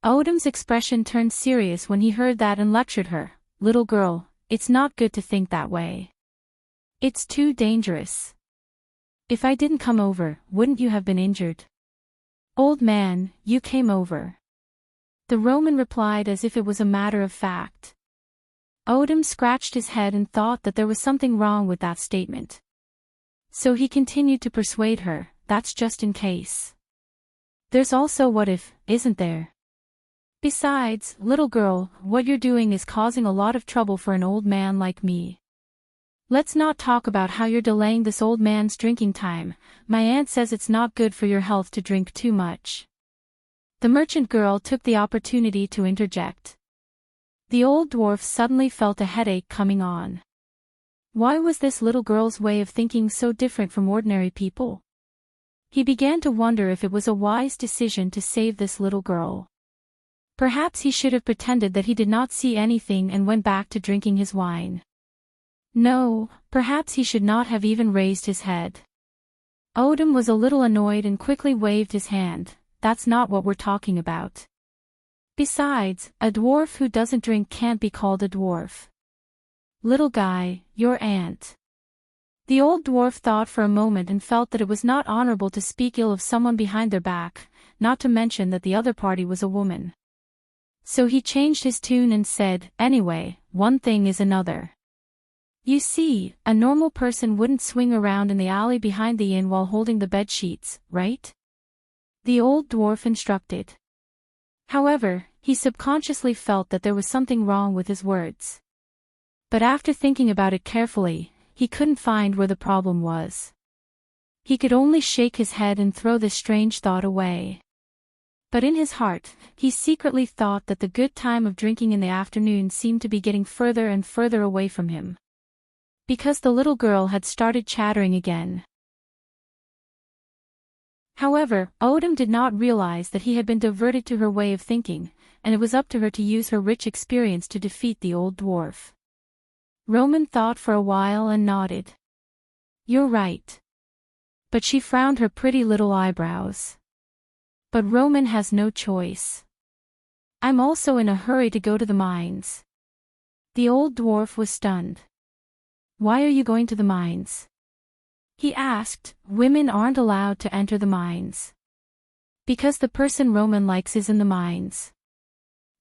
Odin's expression turned serious when he heard that and lectured her, "Little girl, it's not good to think that way. It's too dangerous. If I didn't come over, wouldn't you have been injured?" "Old man, you came over." The Roman replied as if it was a matter of fact. Odin scratched his head and thought that there was something wrong with that statement. So he continued to persuade her, "That's just in case. There's also what if, isn't there? Besides, little girl, what you're doing is causing a lot of trouble for an old man like me. Let's not talk about how you're delaying this old man's drinking time. My aunt says it's not good for your health to drink too much." The merchant girl took the opportunity to interject. The old dwarf suddenly felt a headache coming on. Why was this little girl's way of thinking so different from ordinary people? He began to wonder if it was a wise decision to save this little girl. Perhaps he should have pretended that he did not see anything and went back to drinking his wine. No, perhaps he should not have even raised his head. Odin was a little annoyed and quickly waved his hand. "That's not what we're talking about. Besides, a dwarf who doesn't drink can't be called a dwarf. Little guy, your aunt." The old dwarf thought for a moment and felt that it was not honorable to speak ill of someone behind their back, not to mention that the other party was a woman. So he changed his tune and said, "Anyway, one thing is another. You see, a normal person wouldn't swing around in the alley behind the inn while holding the bed sheets, right?" The old dwarf instructed. However, he subconsciously felt that there was something wrong with his words. But after thinking about it carefully, he couldn't find where the problem was. He could only shake his head and throw this strange thought away. But in his heart, he secretly thought that the good time of drinking in the afternoon seemed to be getting further and further away from him. Because the little girl had started chattering again. However, Autumn did not realize that he had been diverted to her way of thinking, and it was up to her to use her rich experience to defeat the old dwarf. Roman thought for a while and nodded. "You're right." But she frowned her pretty little eyebrows. "But Roman has no choice. I'm also in a hurry to go to the mines." The old dwarf was stunned. "Why are you going to the mines?" he asked. "Women aren't allowed to enter the mines." "Because the person Roman likes is in the mines.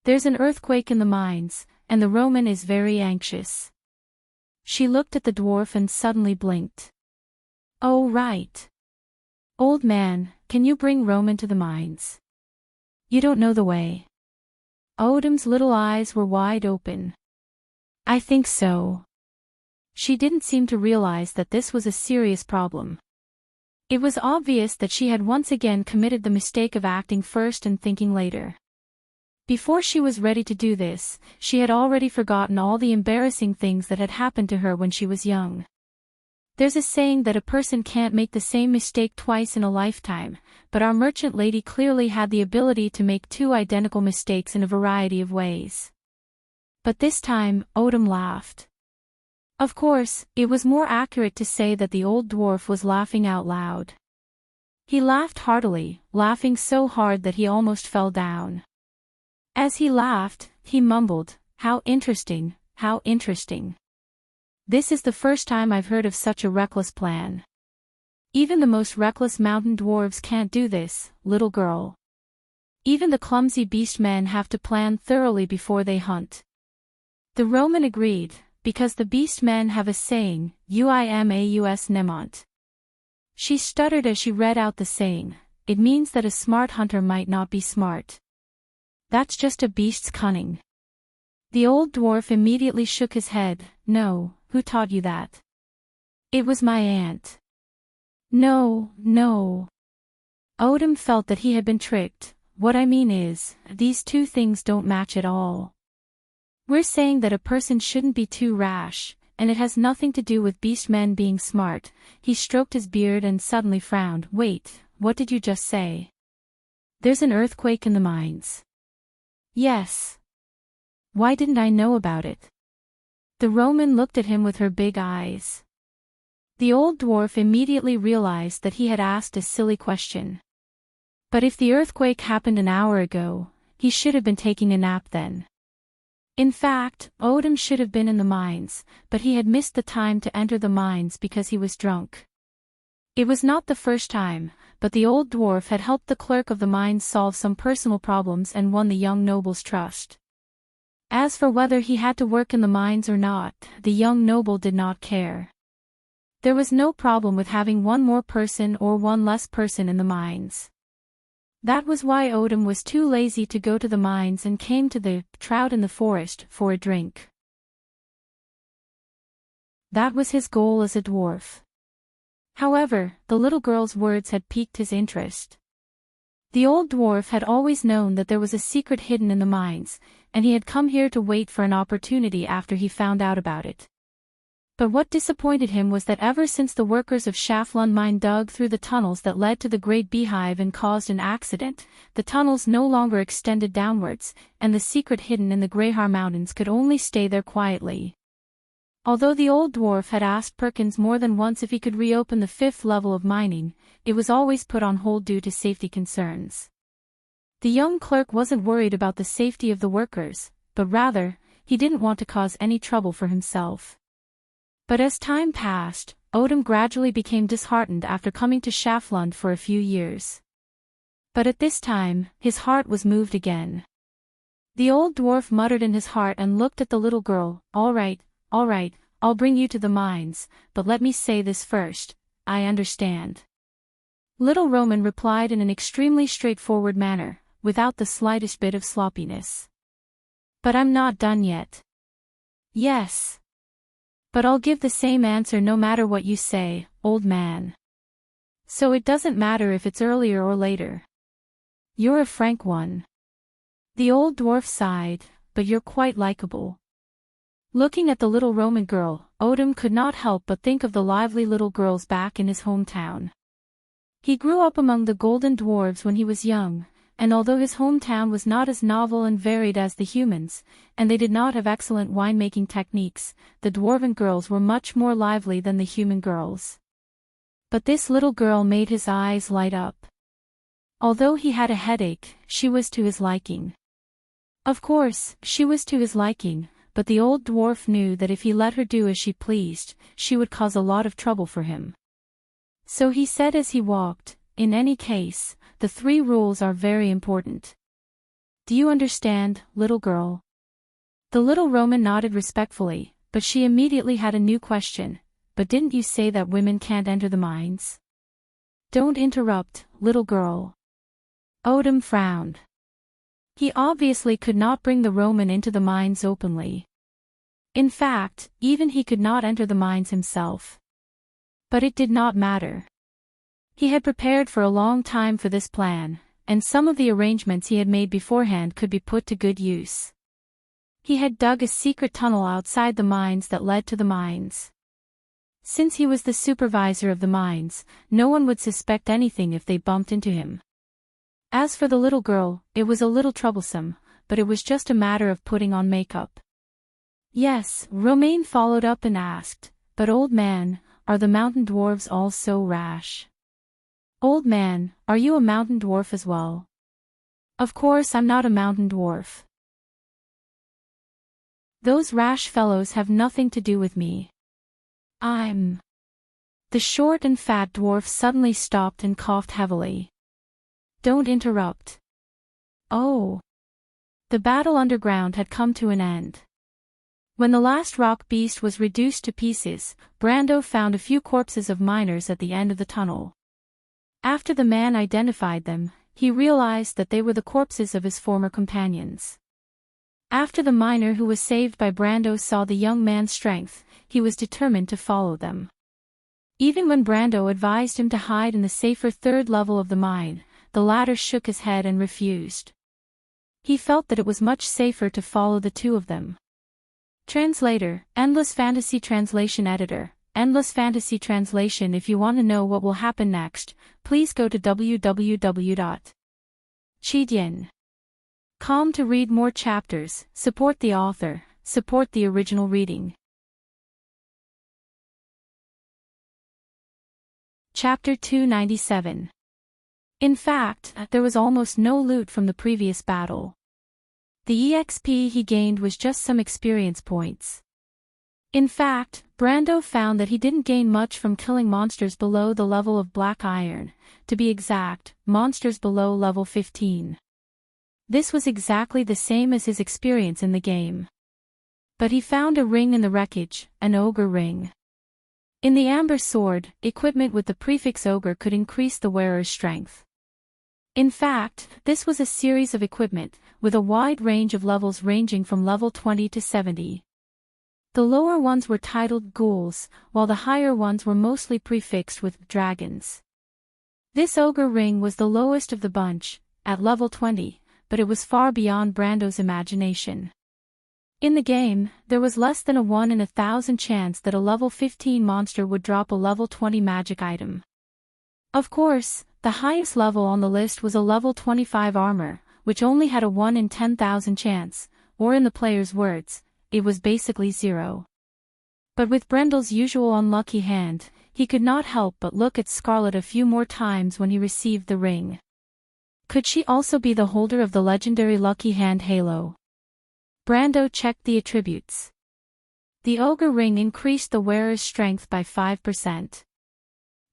There's an earthquake in the mines, and the Roman is very anxious." She looked at the dwarf and suddenly blinked. "Oh right. Old man, can you bring Roman to the mines? You don't know the way." Autumn's little eyes were wide open. "I think so." She didn't seem to realize that this was a serious problem. It was obvious that she had once again committed the mistake of acting first and thinking later. Before she was ready to do this, she had already forgotten all the embarrassing things that had happened to her when she was young. There's a saying that a person can't make the same mistake twice in a lifetime, but our merchant lady clearly had the ability to make two identical mistakes in a variety of ways. But this time, Autumn laughed. Of course, it was more accurate to say that the old dwarf was laughing out loud. He laughed heartily, laughing so hard that he almost fell down. As he laughed, he mumbled, "How interesting, how interesting. This is the first time I've heard of such a reckless plan. Even the most reckless mountain dwarves can't do this, little girl. Even the clumsy beast men have to plan thoroughly before they hunt." The Roman agreed, because the beast men have a saying, "Uimaus nemont." She stuttered as she read out the saying. It means that a smart hunter might not be smart. That's just a beast's cunning. The old dwarf immediately shook his head. "No, who taught you that?" "It was my aunt." "No, no." Autumn felt that he had been tricked. "What I mean is, these two things don't match at all. We're saying that a person shouldn't be too rash, and it has nothing to do with beast men being smart." He stroked his beard and suddenly frowned. "Wait, what did you just say?" "There's an earthquake in the mines." "Yes. Why didn't I know about it?" The Roman looked at him with her big eyes. The old dwarf immediately realized that he had asked a silly question. But if the earthquake happened an hour ago, he should have been taking a nap then. In fact, Autumn should have been in the mines, but he had missed the time to enter the mines because he was drunk. It was not the first time, but the old dwarf had helped the clerk of the mines solve some personal problems and won the young noble's trust. As for whether he had to work in the mines or not, the young noble did not care. There was no problem with having one more person or one less person in the mines. That was why Autumn was too lazy to go to the mines and came to the Trout in the Forest for a drink. That was his goal as a dwarf. However, the little girl's words had piqued his interest. The old dwarf had always known that there was a secret hidden in the mines, and he had come here to wait for an opportunity after he found out about it. But what disappointed him was that ever since the workers of Shaflund mine dug through the tunnels that led to the Great Beehive and caused an accident, the tunnels no longer extended downwards, and the secret hidden in the Greyhar Mountains could only stay there quietly. Although the old dwarf had asked Perkins more than once if he could reopen the 5th level of mining, it was always put on hold due to safety concerns. The young clerk wasn't worried about the safety of the workers, but rather, he didn't want to cause any trouble for himself. But as time passed, Odin gradually became disheartened after coming to Schaflund for a few years. But at this time, his heart was moved again. The old dwarf muttered in his heart and looked at the little girl. All right, I'll bring you to the mines, but let me say this first, I understand. Little Roman replied in an extremely straightforward manner, without the slightest bit of sloppiness. But I'm not done yet. Yes. But I'll give the same answer no matter what you say, old man. So it doesn't matter if it's earlier or later. You're a frank one. The old dwarf sighed, but you're quite likable. Looking at the little Roman girl, Odin could not help but think of the lively little girls back in his hometown. He grew up among the golden dwarves when he was young, and although his hometown was not as novel and varied as the humans, and they did not have excellent winemaking techniques, the dwarven girls were much more lively than the human girls. But this little girl made his eyes light up. Although he had a headache, she was to his liking. Of course, she was to his liking, but the old dwarf knew that if he let her do as she pleased, she would cause a lot of trouble for him. So he said as he walked, in any case, the 3 rules are very important. Do you understand, little girl? The little Roman nodded respectfully, but she immediately had a new question. But didn't you say that women can't enter the mines? Don't interrupt, little girl. Odin frowned. He obviously could not bring the Roman into the mines openly. In fact, even he could not enter the mines himself. But it did not matter. He had prepared for a long time for this plan, and some of the arrangements he had made beforehand could be put to good use. He had dug a secret tunnel outside the mines that led to the mines. Since he was the supervisor of the mines, no one would suspect anything if they bumped into him. As for the little girl, it was a little troublesome, but it was just a matter of putting on makeup. Yes, Romain followed up and asked, but old man, are the mountain dwarves all so rash? Old man, are you a mountain dwarf as well? Of course I'm not a mountain dwarf. Those rash fellows have nothing to do with me. I'm... The short and fat dwarf suddenly stopped and coughed heavily. Don't interrupt. Oh. The battle underground had come to an end. When the last rock beast was reduced to pieces, Brando found a few corpses of miners at the end of the tunnel. After the man identified them, he realized that they were the corpses of his former companions. After the miner who was saved by Brando saw the young man's strength, he was determined to follow them. Even when Brando advised him to hide in the safer 3rd level of the mine, the latter shook his head and refused. He felt that it was much safer to follow the 2 of them. Translator, Endless Fantasy Translation Editor, Endless Fantasy Translation. If you want to know what will happen next, please go to www.chidien.com to read more chapters, support the author, support the original reading. Chapter 297. In fact, there was almost no loot from the previous battle. The EXP he gained was just some experience points. In fact, Brando found that he didn't gain much from killing monsters below the level of Black Iron, to be exact, monsters below level 15. This was exactly the same as his experience in the game. But he found a ring in the wreckage, an ogre ring. In the amber sword, equipment with the prefix ogre could increase the wearer's strength. In fact, this was a series of equipment, with a wide range of levels ranging from level 20 to 70. The lower ones were titled ghouls, while the higher ones were mostly prefixed with dragons. This ogre ring was the lowest of the bunch, at level 20, but it was far beyond Brando's imagination. In the game, there was less than a 1 in 1,000 chance that a level 15 monster would drop a level 20 magic item. Of course, the highest level on the list was a level 25 armor, which only had a 1 in 10,000 chance, or in the player's words, it was basically 0. But with Brendel's usual unlucky hand, he could not help but look at Scarlet a few more times when he received the ring. Could she also be the holder of the legendary Lucky Hand halo? Brando checked the attributes. The ogre ring increased the wearer's strength by 5%.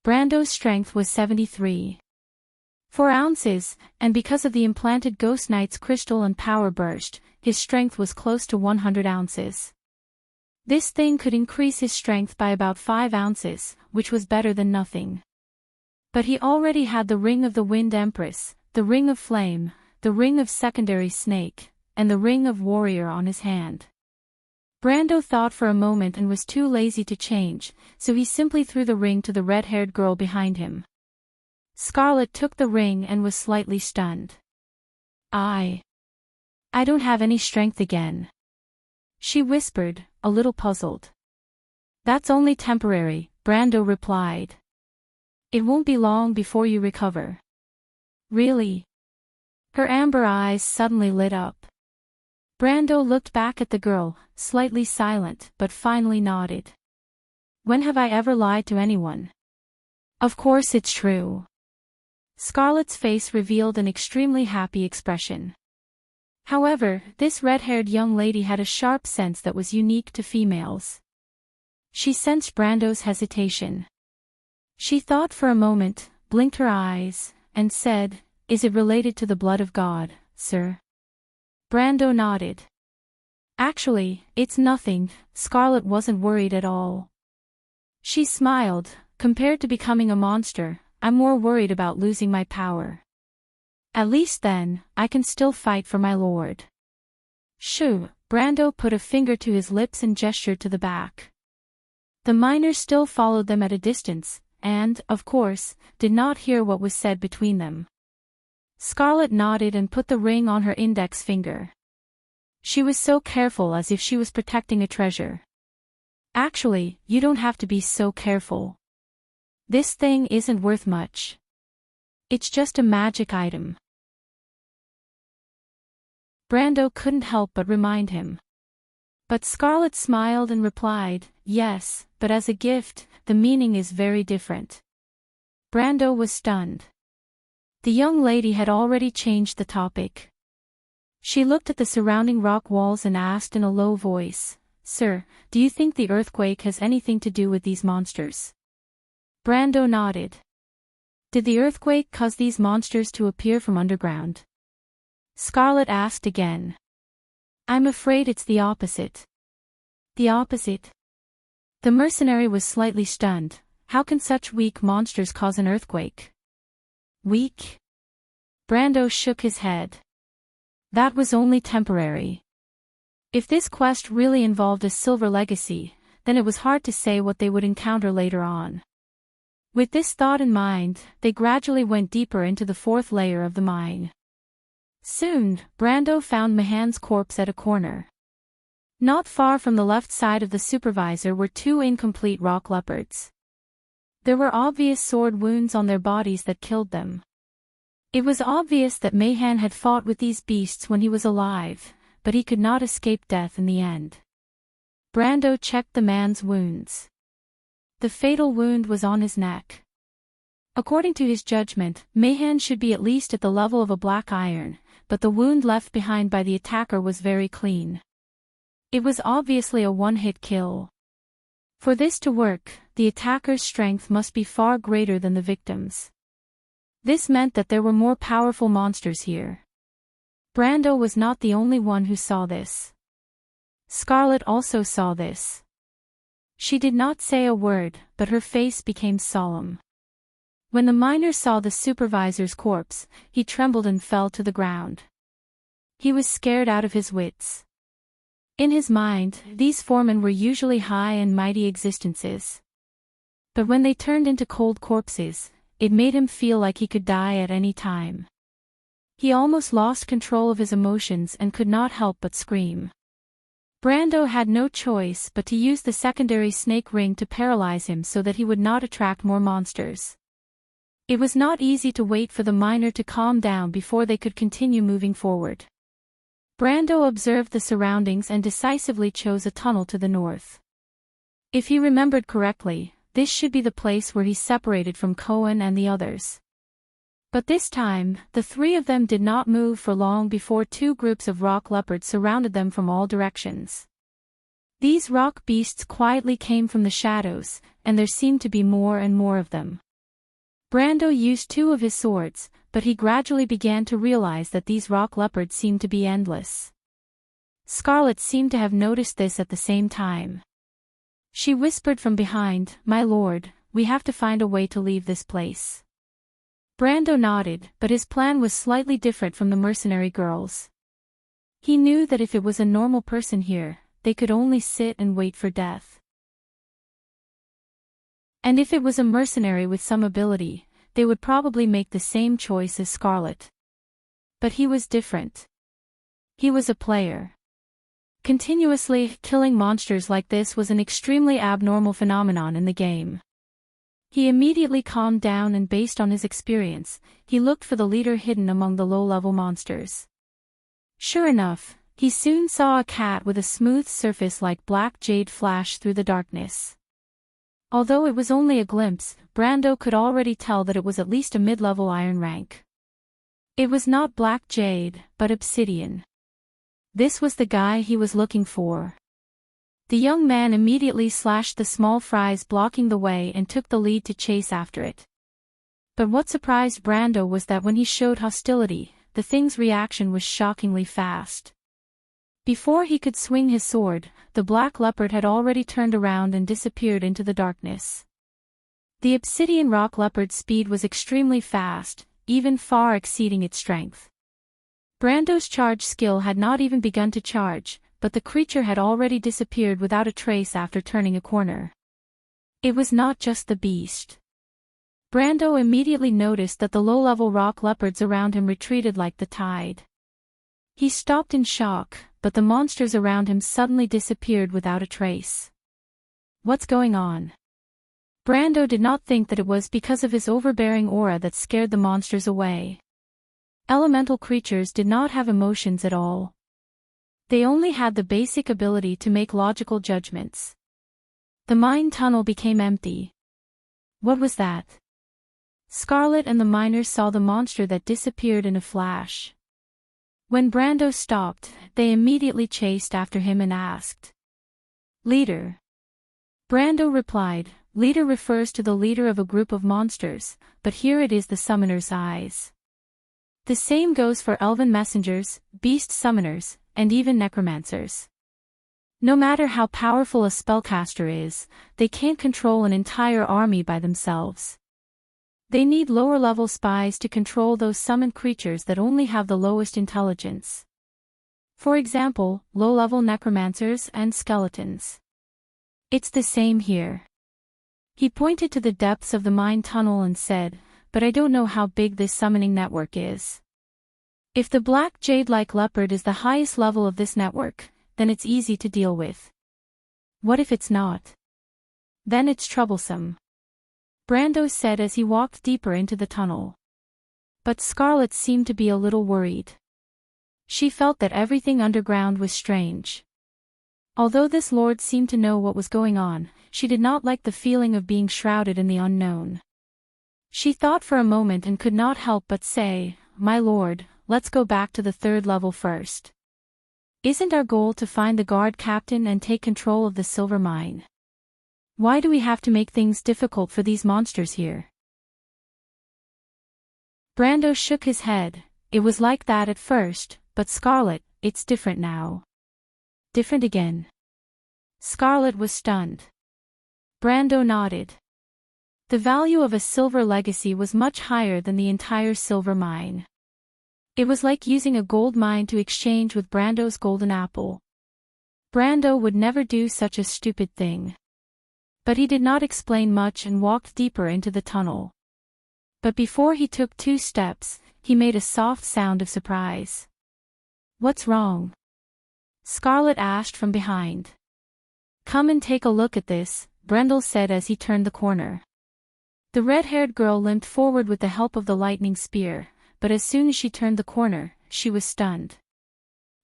Brando's strength was 73. 4 ounces, and because of the implanted Ghost Knight's crystal and power burst, his strength was close to 100 ounces. This thing could increase his strength by about 5 ounces, which was better than nothing. But he already had the Ring of the Wind Empress, the Ring of Flame, the Ring of Secondary Snake, and the Ring of Warrior on his hand. Brando thought for a moment and was too lazy to change, so he simply threw the ring to the red-haired girl behind him. Scarlet took the ring and was slightly stunned. I don't have any strength again," she whispered, a little puzzled. "That's only temporary," Brando replied. "It won't be long before you recover." "Really?" Her amber eyes suddenly lit up. Brando looked back at the girl, slightly silent, but finally nodded. "When have I ever lied to anyone? Of course it's true." Scarlet's face revealed an extremely happy expression. However, this red-haired young lady had a sharp sense that was unique to females. She sensed Brando's hesitation. She thought for a moment, blinked her eyes, and said, "Is it related to the blood of God, sir?" Brando nodded. "Actually, it's nothing." Scarlet wasn't worried at all. She smiled. "Compared to becoming a monster, I'm more worried about losing my power. At least then, I can still fight for my lord." "Shoo!" Brando put a finger to his lips and gestured to the back. The miners still followed them at a distance, and, of course, did not hear what was said between them. Scarlet nodded and put the ring on her index finger. She was so careful, as if she was protecting a treasure. "Actually, you don't have to be so careful. This thing isn't worth much. It's just a magic item." Brando couldn't help but remind him. But Scarlet smiled and replied, "Yes, but as a gift, the meaning is very different." Brando was stunned. The young lady had already changed the topic. She looked at the surrounding rock walls and asked in a low voice, "Sir, do you think the earthquake has anything to do with these monsters?" Brando nodded. "Did the earthquake cause these monsters to appear from underground?" Scarlet asked again. "I'm afraid it's the opposite." "The opposite?" The mercenary was slightly stunned. How can such weak monsters cause an earthquake? Weak? Brando shook his head. That was only temporary. If this quest really involved a silver legacy, then it was hard to say what they would encounter later on. With this thought in mind, they gradually went deeper into the 4th layer of the mine. Soon, Brando found Mahan's corpse at a corner. Not far from the left side of the supervisor were 2 incomplete rock leopards. There were obvious sword wounds on their bodies that killed them. It was obvious that Mahan had fought with these beasts when he was alive, but he could not escape death in the end. Brando checked the man's wounds. The fatal wound was on his neck. According to his judgment, Mahan should be at least at the level of a black iron, but the wound left behind by the attacker was very clean. It was obviously a one-hit kill. For this to work, the attacker's strength must be far greater than the victim's. This meant that there were more powerful monsters here. Brando was not the only one who saw this. Scarlet also saw this. She did not say a word, but her face became solemn. When the miner saw the supervisor's corpse, he trembled and fell to the ground. He was scared out of his wits. In his mind, these foremen were usually high and mighty existences. But when they turned into cold corpses, it made him feel like he could die at any time. He almost lost control of his emotions and could not help but scream. Brando had no choice but to use the secondary snake ring to paralyze him so that he would not attract more monsters. It was not easy to wait for the miner to calm down before they could continue moving forward. Brando observed the surroundings and decisively chose a tunnel to the north. If he remembered correctly, this should be the place where he separated from Cohen and the others. But this time, the 3 of them did not move for long before 2 groups of rock leopards surrounded them from all directions. These rock beasts quietly came from the shadows, and there seemed to be more and more of them. Brando used 2 of his swords, but he gradually began to realize that these rock leopards seemed to be endless. Scarlet seemed to have noticed this at the same time. She whispered from behind, "My lord, we have to find a way to leave this place." Brando nodded, but his plan was slightly different from the mercenary girls. He knew that if it was a normal person here, they could only sit and wait for death. And if it was a mercenary with some ability, they would probably make the same choice as Scarlet. But he was different. He was a player. Continuously killing monsters like this was an extremely abnormal phenomenon in the game. He immediately calmed down and based on his experience, he looked for the leader hidden among the low-level monsters. Sure enough, he soon saw a cat with a smooth surface like black jade flash through the darkness. Although it was only a glimpse, Brando could already tell that it was at least a mid-level iron rank. It was not black jade, but obsidian. This was the guy he was looking for. The young man immediately slashed the small fries blocking the way and took the lead to chase after it. But what surprised Brando was that when he showed hostility, the thing's reaction was shockingly fast. Before he could swing his sword, the black leopard had already turned around and disappeared into the darkness. The obsidian rock leopard's speed was extremely fast, even far exceeding its strength. Brando's charge skill had not even begun to charge, but the creature had already disappeared without a trace after turning a corner. It was not just the beast. Brando immediately noticed that the low-level rock leopards around him retreated like the tide. He stopped in shock, but the monsters around him suddenly disappeared without a trace. What's going on? Brando did not think that it was because of his overbearing aura that scared the monsters away. Elemental creatures did not have emotions at all. They only had the basic ability to make logical judgments. The mine tunnel became empty. What was that? Scarlet and the miners saw the monster that disappeared in a flash. When Brando stopped, they immediately chased after him and asked, "Leader?" Brando replied, "Leader refers to the leader of a group of monsters, but here it is the summoner's eyes." The same goes for elven messengers, beast summoners, and even necromancers. No matter how powerful a spellcaster is, they can't control an entire army by themselves. They need lower-level spies to control those summoned creatures that only have the lowest intelligence. For example, low-level necromancers and skeletons. It's the same here. He pointed to the depths of the mine tunnel and said, "But I don't know how big this summoning network is. If the black jade-like leopard is the highest level of this network, then it's easy to deal with. What if it's not? Then it's troublesome," Brando said as he walked deeper into the tunnel. But Scarlet seemed to be a little worried. She felt that everything underground was strange. Although this lord seemed to know what was going on, she did not like the feeling of being shrouded in the unknown. She thought for a moment and could not help but say, "My lord, let's go back to the 3rd level first. Isn't our goal to find the guard captain and take control of the silver mine? Why do we have to make things difficult for these monsters here?" Brando shook his head. "It was like that at first, but Scarlet, it's different now." "Different again?" Scarlet was stunned. Brando nodded. The value of a silver legacy was much higher than the entire silver mine. It was like using a gold mine to exchange with Brando's golden apple. Brando would never do such a stupid thing. But he did not explain much and walked deeper into the tunnel. But before he took 2 steps, he made a soft sound of surprise. "What's wrong?" Scarlet asked from behind. "Come and take a look at this," Brendel said as he turned the corner. The red-haired girl limped forward with the help of the lightning spear, but as soon as she turned the corner, she was stunned.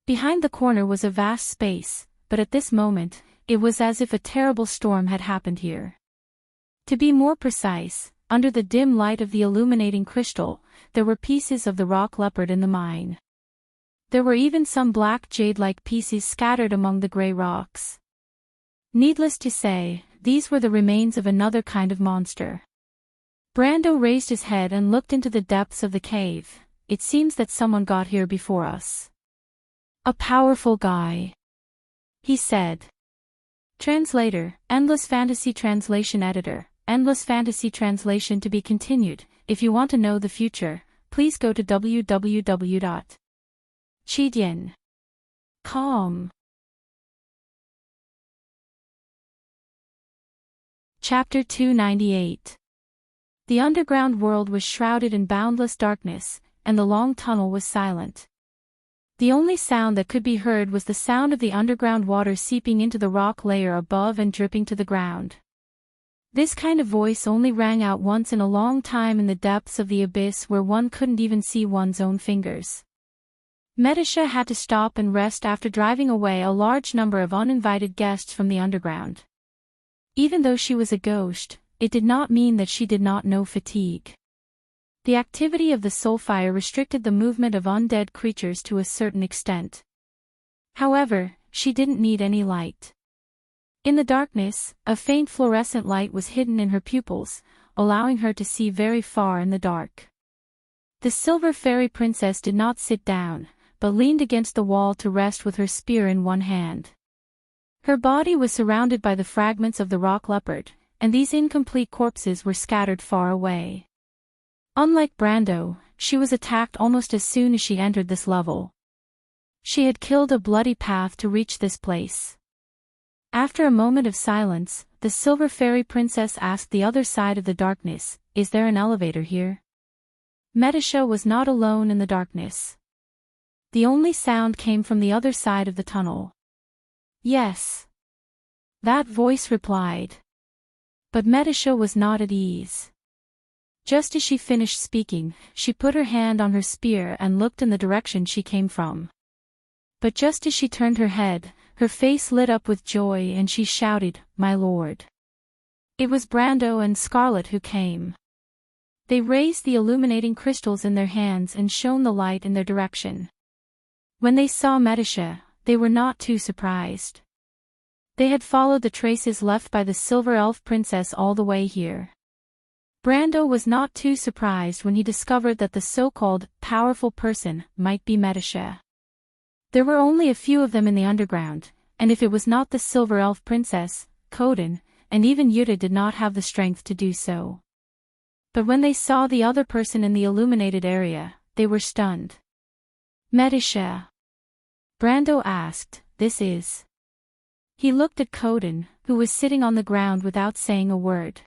Behind the corner was a vast space, but at this moment, it was as if a terrible storm had happened here. To be more precise, under the dim light of the illuminating crystal, there were pieces of the rock leopard in the mine. There were even some black jade-like pieces scattered among the gray rocks. Needless to say, these were the remains of another kind of monster. Brando raised his head and looked into the depths of the cave. It seems that someone got here before us. A powerful guy, he said. Translator, Endless Fantasy Translation Editor, Endless Fantasy Translation to be continued. If you want to know the future, please go to www.chidian.com. Chapter 298. The underground world was shrouded in boundless darkness, and the long tunnel was silent. The only sound that could be heard was the sound of the underground water seeping into the rock layer above and dripping to the ground. This kind of voice only rang out once in a long time in the depths of the abyss where one couldn't even see one's own fingers. Medisha had to stop and rest after driving away a large number of uninvited guests from the underground. Even though she was a ghost, it did not mean that she did not know fatigue. The activity of the soulfire restricted the movement of undead creatures to a certain extent. However, she didn't need any light. In the darkness, a faint fluorescent light was hidden in her pupils, allowing her to see very far in the dark. The silver fairy princess did not sit down, but leaned against the wall to rest with her spear in one hand. Her body was surrounded by the fragments of the rock leopard, and these incomplete corpses were scattered far away. Unlike Brando, she was attacked almost as soon as she entered this level. She had killed a bloody path to reach this place. After a moment of silence, the silver fairy princess asked the other side of the darkness, "Is there an elevator here?" Medisha was not alone in the darkness. The only sound came from the other side of the tunnel. "Yes." That voice replied. But Medisha was not at ease. Just as she finished speaking, she put her hand on her spear and looked in the direction she came from. But just as she turned her head, her face lit up with joy and she shouted, "My lord!" It was Brando and Scarlet who came. They raised the illuminating crystals in their hands and shone the light in their direction. When they saw Medisha, they were not too surprised. They had followed the traces left by the silver elf princess all the way here. Brando was not too surprised when he discovered that the so-called powerful person might be Medisha. There were only a few of them in the underground, and if it was not the silver elf princess, Coden, and even Yuta did not have the strength to do so. But when they saw the other person in the illuminated area, they were stunned. "Medisha?" Brando asked, "This is?" He looked at Coden, who was sitting on the ground without saying a word.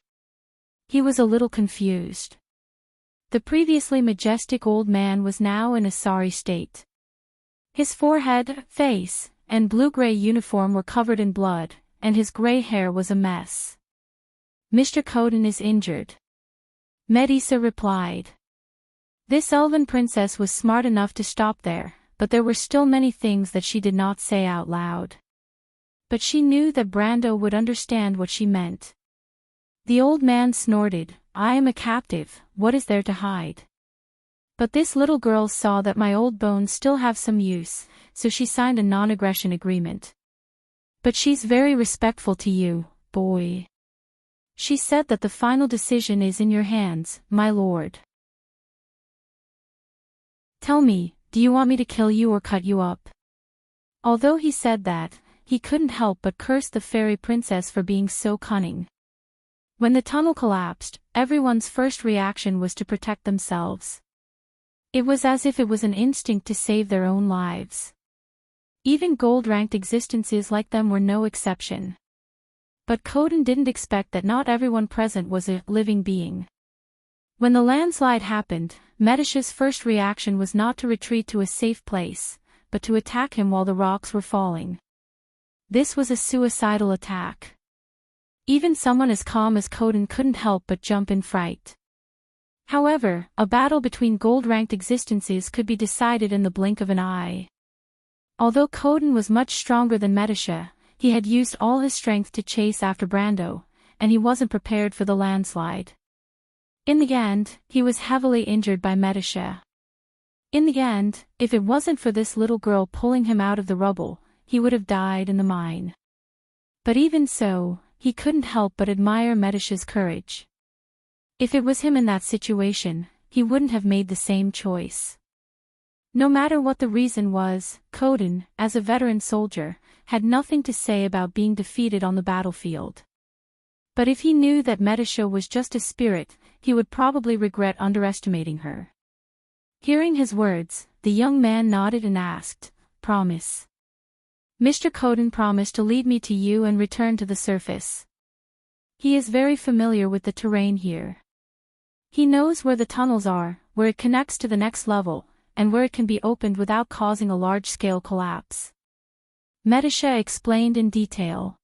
He was a little confused. The previously majestic old man was now in a sorry state. His forehead, face, and blue-gray uniform were covered in blood, and his gray hair was a mess. "Mr. Coden is injured," Medisha replied. This elven princess was smart enough to stop there, but there were still many things that she did not say out loud. But she knew that Brando would understand what she meant. The old man snorted, "I am a captive, what is there to hide?" But this little girl saw that my old bones still have some use, so she signed a non-aggression agreement. "But she's very respectful to you, boy. She said that the final decision is in your hands, my lord. Tell me, do you want me to kill you or cut you up?" Although he said that, he couldn't help but curse the fairy princess for being so cunning. When the tunnel collapsed, everyone's first reaction was to protect themselves. It was as if it was an instinct to save their own lives. Even gold-ranked existences like them were no exception. But Coden didn't expect that not everyone present was a living being. When the landslide happened, Medisha's first reaction was not to retreat to a safe place, but to attack him while the rocks were falling. This was a suicidal attack. Even someone as calm as Coden couldn't help but jump in fright. However, a battle between gold-ranked existences could be decided in the blink of an eye. Although Coden was much stronger than Medisha, he had used all his strength to chase after Brando, and he wasn't prepared for the landslide. In the end, he was heavily injured by Medisha. In the end, if it wasn't for this little girl pulling him out of the rubble, he would have died in the mine. But even so, he couldn't help but admire Medicia's courage. If it was him in that situation, he wouldn't have made the same choice. No matter what the reason was, Coden, as a veteran soldier, had nothing to say about being defeated on the battlefield. But if he knew that Medicia was just a spirit, he would probably regret underestimating her. Hearing his words, the young man nodded and asked, "Promise?" Mr. Coden promised to lead me to you and return to the surface. He is very familiar with the terrain here. He knows where the tunnels are, where it connects to the next level, and where it can be opened without causing a large-scale collapse. Medicia explained in detail.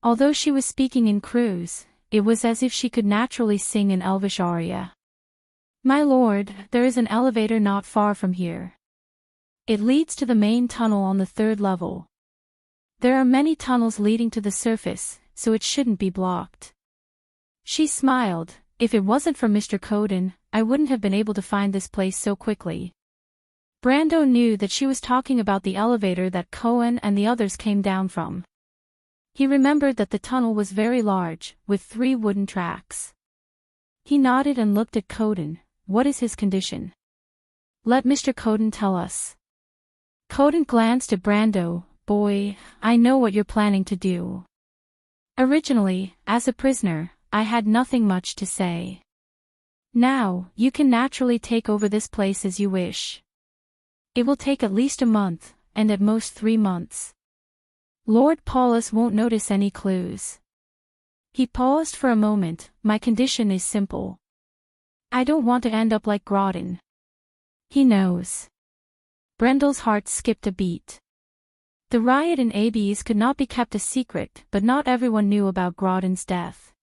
Although she was speaking in Cruz, it was as if she could naturally sing an Elvish aria. "My lord, there is an elevator not far from here. It leads to the main tunnel on the 3rd level. There are many tunnels leading to the surface, so it shouldn't be blocked." She smiled. "If it wasn't for Mr. Coden, I wouldn't have been able to find this place so quickly." Brando knew that she was talking about the elevator that Cohen and the others came down from. He remembered that the tunnel was very large, with 3 wooden tracks. He nodded and looked at Coden. "What is his condition?" "Let Mr. Coden tell us." Coden glanced at Brando. "Boy, I know what you're planning to do. Originally, as a prisoner, I had nothing much to say. Now, you can naturally take over this place as you wish. It will take at least a month, and at most 3 months. Lord Paulus won't notice any clues." He paused for a moment. "My condition is simple. I don't want to end up like Groton." "He knows." Brendel's heart skipped a beat. The riot in Abes could not be kept a secret, but not everyone knew about Groton's death.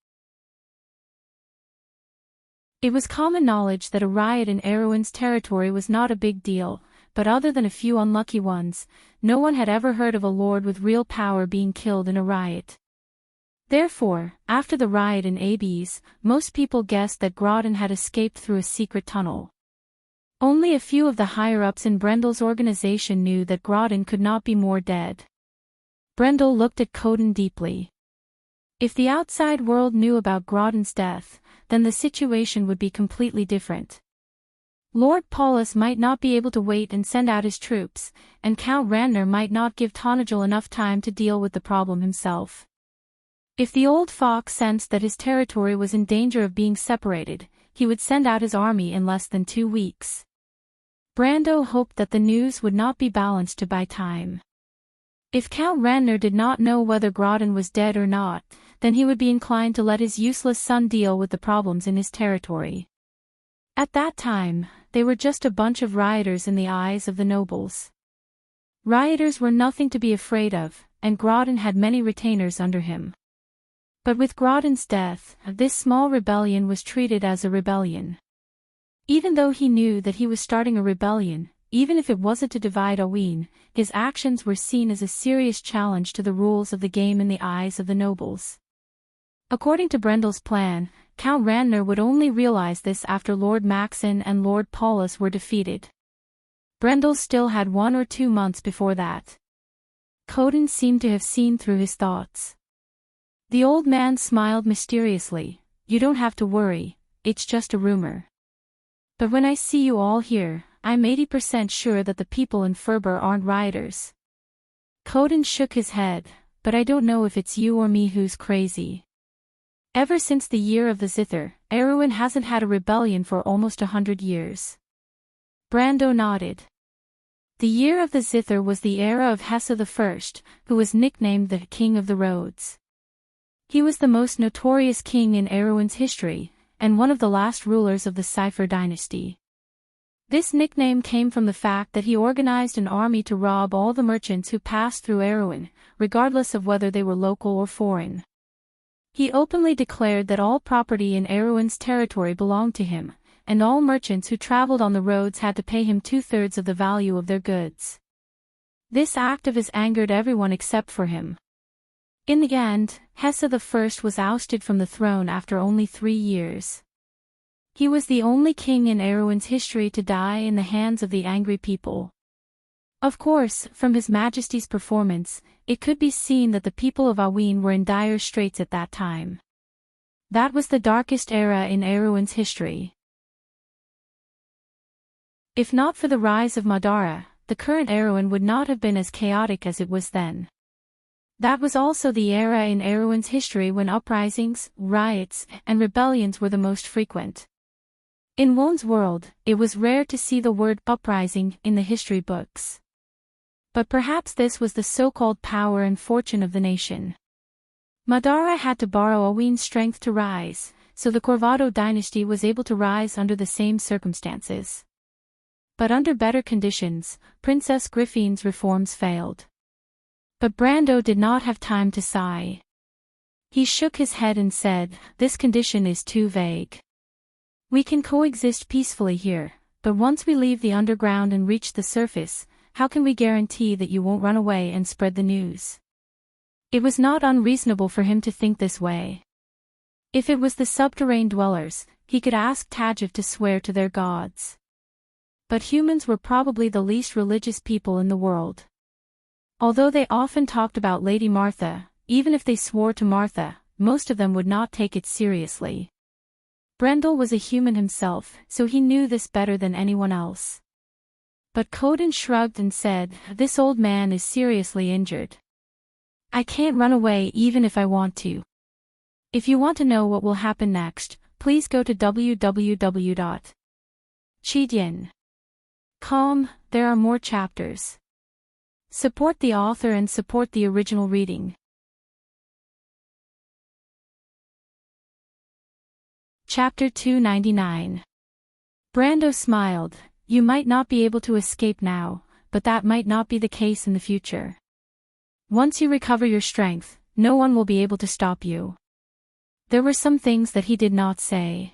It was common knowledge that a riot in Erewhon's territory was not a big deal, but other than a few unlucky ones, no one had ever heard of a lord with real power being killed in a riot. Therefore, after the riot in Abes, most people guessed that Groton had escaped through a secret tunnel. Only a few of the higher-ups in Brendel's organization knew that Groton could not be more dead. Brendel looked at Coden deeply. If the outside world knew about Groton's death, then the situation would be completely different. Lord Paulus might not be able to wait and send out his troops, and Count Randner might not give Tonagel enough time to deal with the problem himself. If the old fox sensed that his territory was in danger of being separated, he would send out his army in less than 2 weeks. Brando hoped that the news would not be balanced to buy time. If Count Randner did not know whether Groton was dead or not, then he would be inclined to let his useless son deal with the problems in his territory. At that time, they were just a bunch of rioters in the eyes of the nobles. Rioters were nothing to be afraid of, and Groton had many retainers under him. But with Groton's death, this small rebellion was treated as a rebellion. Even though he knew that he was starting a rebellion, even if it wasn't to divide Owen, his actions were seen as a serious challenge to the rules of the game in the eyes of the nobles. According to Brendel's plan, Count Randner would only realize this after Lord Maxon and Lord Paulus were defeated. Brendel still had 1 or 2 months before that. Coden seemed to have seen through his thoughts. The old man smiled mysteriously. "You don't have to worry, it's just a rumor. But when I see you all here, I'm 80% sure that the people in Ferber aren't rioters." Coden shook his head. "But I don't know if it's you or me who's crazy. Ever since the year of the Zither, Erewhon hasn't had a rebellion for almost 100 years. Brando nodded. The year of the Zither was the era of Hesse I, who was nicknamed the King of the Roads. He was the most notorious king in Erewhon's history, and one of the last rulers of the Cipher dynasty. This nickname came from the fact that he organized an army to rob all the merchants who passed through Erewhon, regardless of whether they were local or foreign. He openly declared that all property in Erewhon's territory belonged to him, and all merchants who traveled on the roads had to pay him 2/3 of the value of their goods. This act of his angered everyone except for him. In the end, Hesse I was ousted from the throne after only 3 years. He was the only king in Erewhon's history to die in the hands of the angry people. Of course, from His Majesty's performance, it could be seen that the people of Aween were in dire straits at that time. That was the darkest era in Erewhon's history. If not for the rise of Madara, the current Erewhon would not have been as chaotic as it was then. That was also the era in Erewhon's history when uprisings, riots, and rebellions were the most frequent. In Won's world, it was rare to see the word uprising in the history books. But perhaps this was the so-called power and fortune of the nation. Madara had to borrow Aween's strength to rise, so the Corvado dynasty was able to rise under the same circumstances. But under better conditions, Princess Griffin's reforms failed. But Brando did not have time to sigh. He shook his head and said, "This condition is too vague. We can coexist peacefully here, but once we leave the underground and reach the surface, how can we guarantee that you won't run away and spread the news?" It was not unreasonable for him to think this way. If it was the subterranean dwellers, he could ask Tajif to swear to their gods. But humans were probably the least religious people in the world. Although they often talked about Lady Martha, even if they swore to Martha, most of them would not take it seriously. Brendel was a human himself, so he knew this better than anyone else. But Coden shrugged and said, "This old man is seriously injured. I can't run away even if I want to. If you want to know what will happen next, please go to www.cheatyin.com. There are more chapters. Support the author and support the original reading. Chapter 299. Brando smiled. You might not be able to escape now, but that might not be the case in the future. Once you recover your strength, no one will be able to stop you. There were some things that he did not say.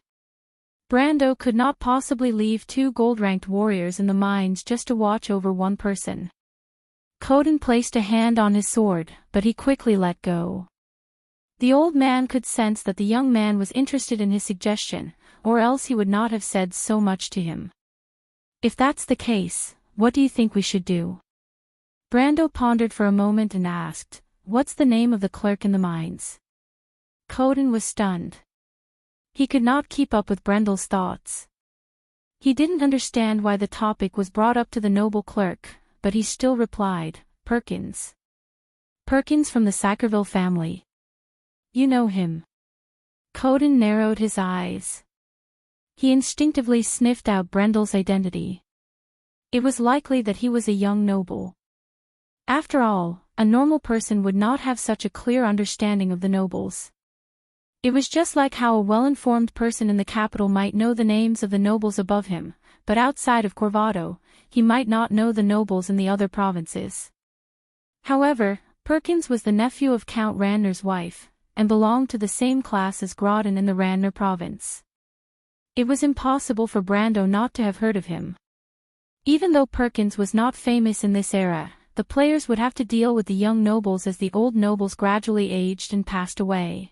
Brando could not possibly leave 2 gold-ranked warriors in the mines just to watch over one person. Coden placed a hand on his sword, but he quickly let go. The old man could sense that the young man was interested in his suggestion, or else he would not have said so much to him. If that's the case, what do you think we should do? Brando pondered for a moment and asked, "What's the name of the clerk in the mines?" Coden was stunned. He could not keep up with Brendel's thoughts. He didn't understand why the topic was brought up to the noble clerk, but he still replied, "Perkins. Perkins from the Sackerville family. You know him." Coden narrowed his eyes. He instinctively sniffed out Brendel's identity. It was likely that he was a young noble. After all, a normal person would not have such a clear understanding of the nobles. It was just like how a well-informed person in the capital might know the names of the nobles above him, but outside of Corvado, he might not know the nobles in the other provinces. However, Perkins was the nephew of Count Ranner's wife, and belonged to the same class as Grodin in the Ranner province. It was impossible for Brando not to have heard of him. Even though Perkins was not famous in this era, the players would have to deal with the young nobles as the old nobles gradually aged and passed away.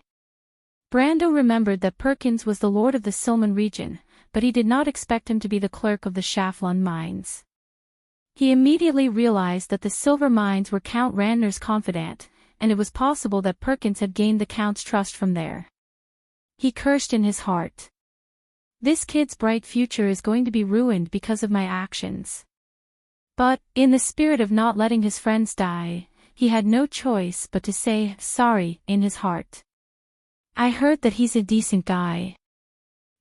Brando remembered that Perkins was the lord of the Silman region, but he did not expect him to be the clerk of the Shaflun mines. He immediately realized that the silver mines were Count Ranner's confidant, and it was possible that Perkins had gained the Count's trust from there. He cursed in his heart. This kid's bright future is going to be ruined because of my actions. But, in the spirit of not letting his friends die, he had no choice but to say sorry in his heart. "I heard that he's a decent guy?"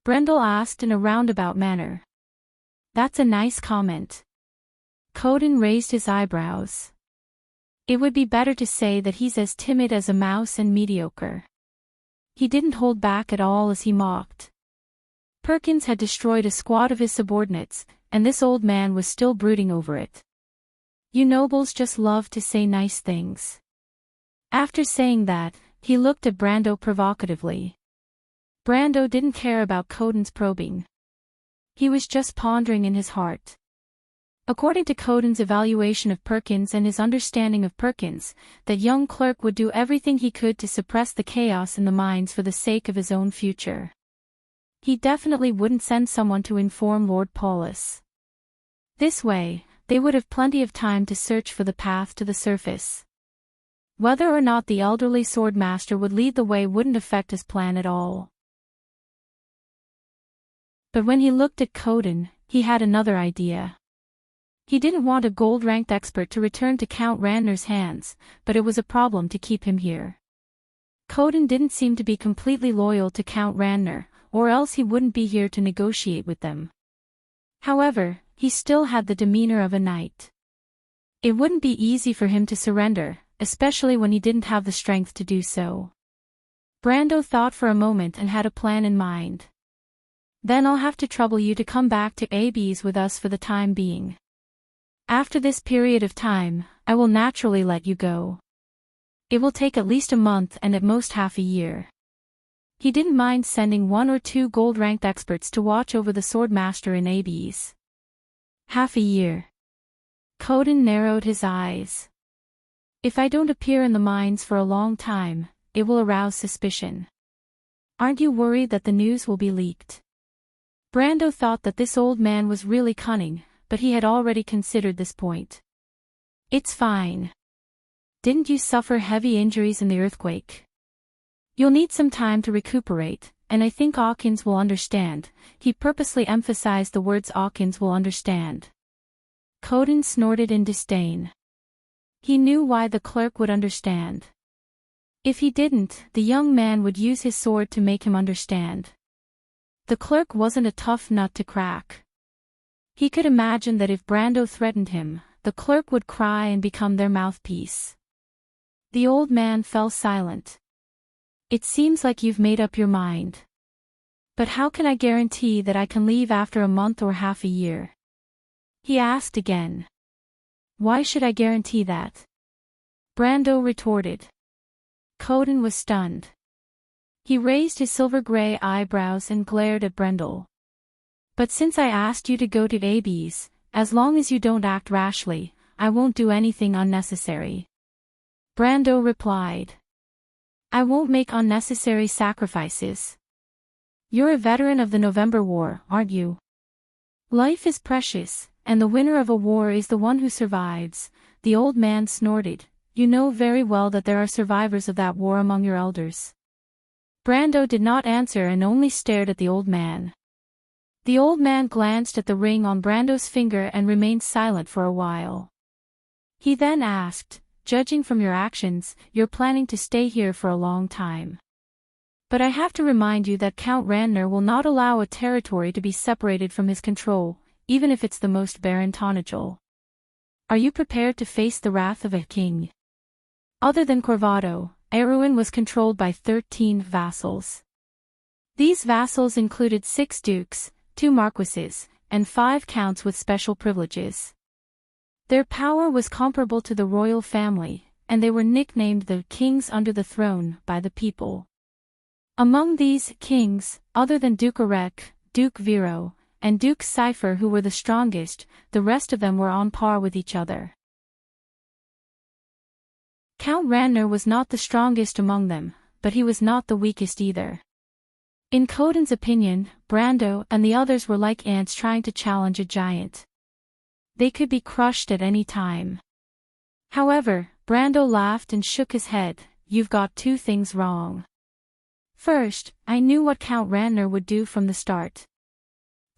Brendel asked in a roundabout manner. "That's a nice comment." Coden raised his eyebrows. "It would be better to say that he's as timid as a mouse and mediocre." He didn't hold back at all as he mocked. Perkins had destroyed a squad of his subordinates, and this old man was still brooding over it. You nobles just love to say nice things. After saying that, he looked at Brando provocatively. Brando didn't care about Coden's probing. He was just pondering in his heart. According to Coden's evaluation of Perkins and his understanding of Perkins, that young clerk would do everything he could to suppress the chaos in the mines for the sake of his own future. He definitely wouldn't send someone to inform Lord Paulus. This way, they would have plenty of time to search for the path to the surface. Whether or not the elderly swordmaster would lead the way wouldn't affect his plan at all. But when he looked at Coden, he had another idea. He didn't want a gold-ranked expert to return to Count Randner's hands, but it was a problem to keep him here. Coden didn't seem to be completely loyal to Count Randner, or else he wouldn't be here to negotiate with them. However, he still had the demeanor of a knight. It wouldn't be easy for him to surrender, especially when he didn't have the strength to do so. Brando thought for a moment and had a plan in mind. Then I'll have to trouble you to come back to AB's with us for the time being. After this period of time, I will naturally let you go. It will take at least a month and at most half a year. He didn't mind sending 1 or 2 gold-ranked experts to watch over the swordmaster in AB's. Half a year. Coden narrowed his eyes. If I don't appear in the mines for a long time, it will arouse suspicion. Aren't you worried that the news will be leaked? Brando thought that this old man was really cunning, but he had already considered this point. It's fine. Didn't you suffer heavy injuries in the earthquake? You'll need some time to recuperate, and I think Hawkins will understand. He purposely emphasized the words Hawkins will understand. Coden snorted in disdain. He knew why the clerk would understand. If he didn't, the young man would use his sword to make him understand. The clerk wasn't a tough nut to crack. He could imagine that if Brando threatened him, the clerk would cry and become their mouthpiece. The old man fell silent. It seems like you've made up your mind. But how can I guarantee that I can leave after a month or half a year? He asked again. Why should I guarantee that? Brando retorted. Coden was stunned. He raised his silver-gray eyebrows and glared at Brendel. But since I asked you to go to AB's, as long as you don't act rashly, I won't do anything unnecessary. Brando replied. I won't make unnecessary sacrifices. You're a veteran of the November War, aren't you? Life is precious, and the winner of a war is the one who survives. The old man snorted. You know very well that there are survivors of that war among your elders. Brando did not answer and only stared at the old man. The old man glanced at the ring on Brando's finger and remained silent for a while. He then asked, judging from your actions, you're planning to stay here for a long time. But I have to remind you that Count Randner will not allow a territory to be separated from his control, even if it's the most barren Tonajol. Are you prepared to face the wrath of a king? Other than Corvado, Erwin was controlled by 13 vassals. These vassals included 6 dukes, 2 marquises, and 5 counts with special privileges. Their power was comparable to the royal family, and they were nicknamed the kings under the throne by the people. Among these kings, other than Duke Arek, Duke Vero, and Duke Cypher who were the strongest, the rest of them were on par with each other. Count Randner was not the strongest among them, but he was not the weakest either. In Coden's opinion, Brando and the others were like ants trying to challenge a giant. They could be crushed at any time. However, Brando laughed and shook his head. You've got 2 things wrong. First, I knew what Count Randner would do from the start.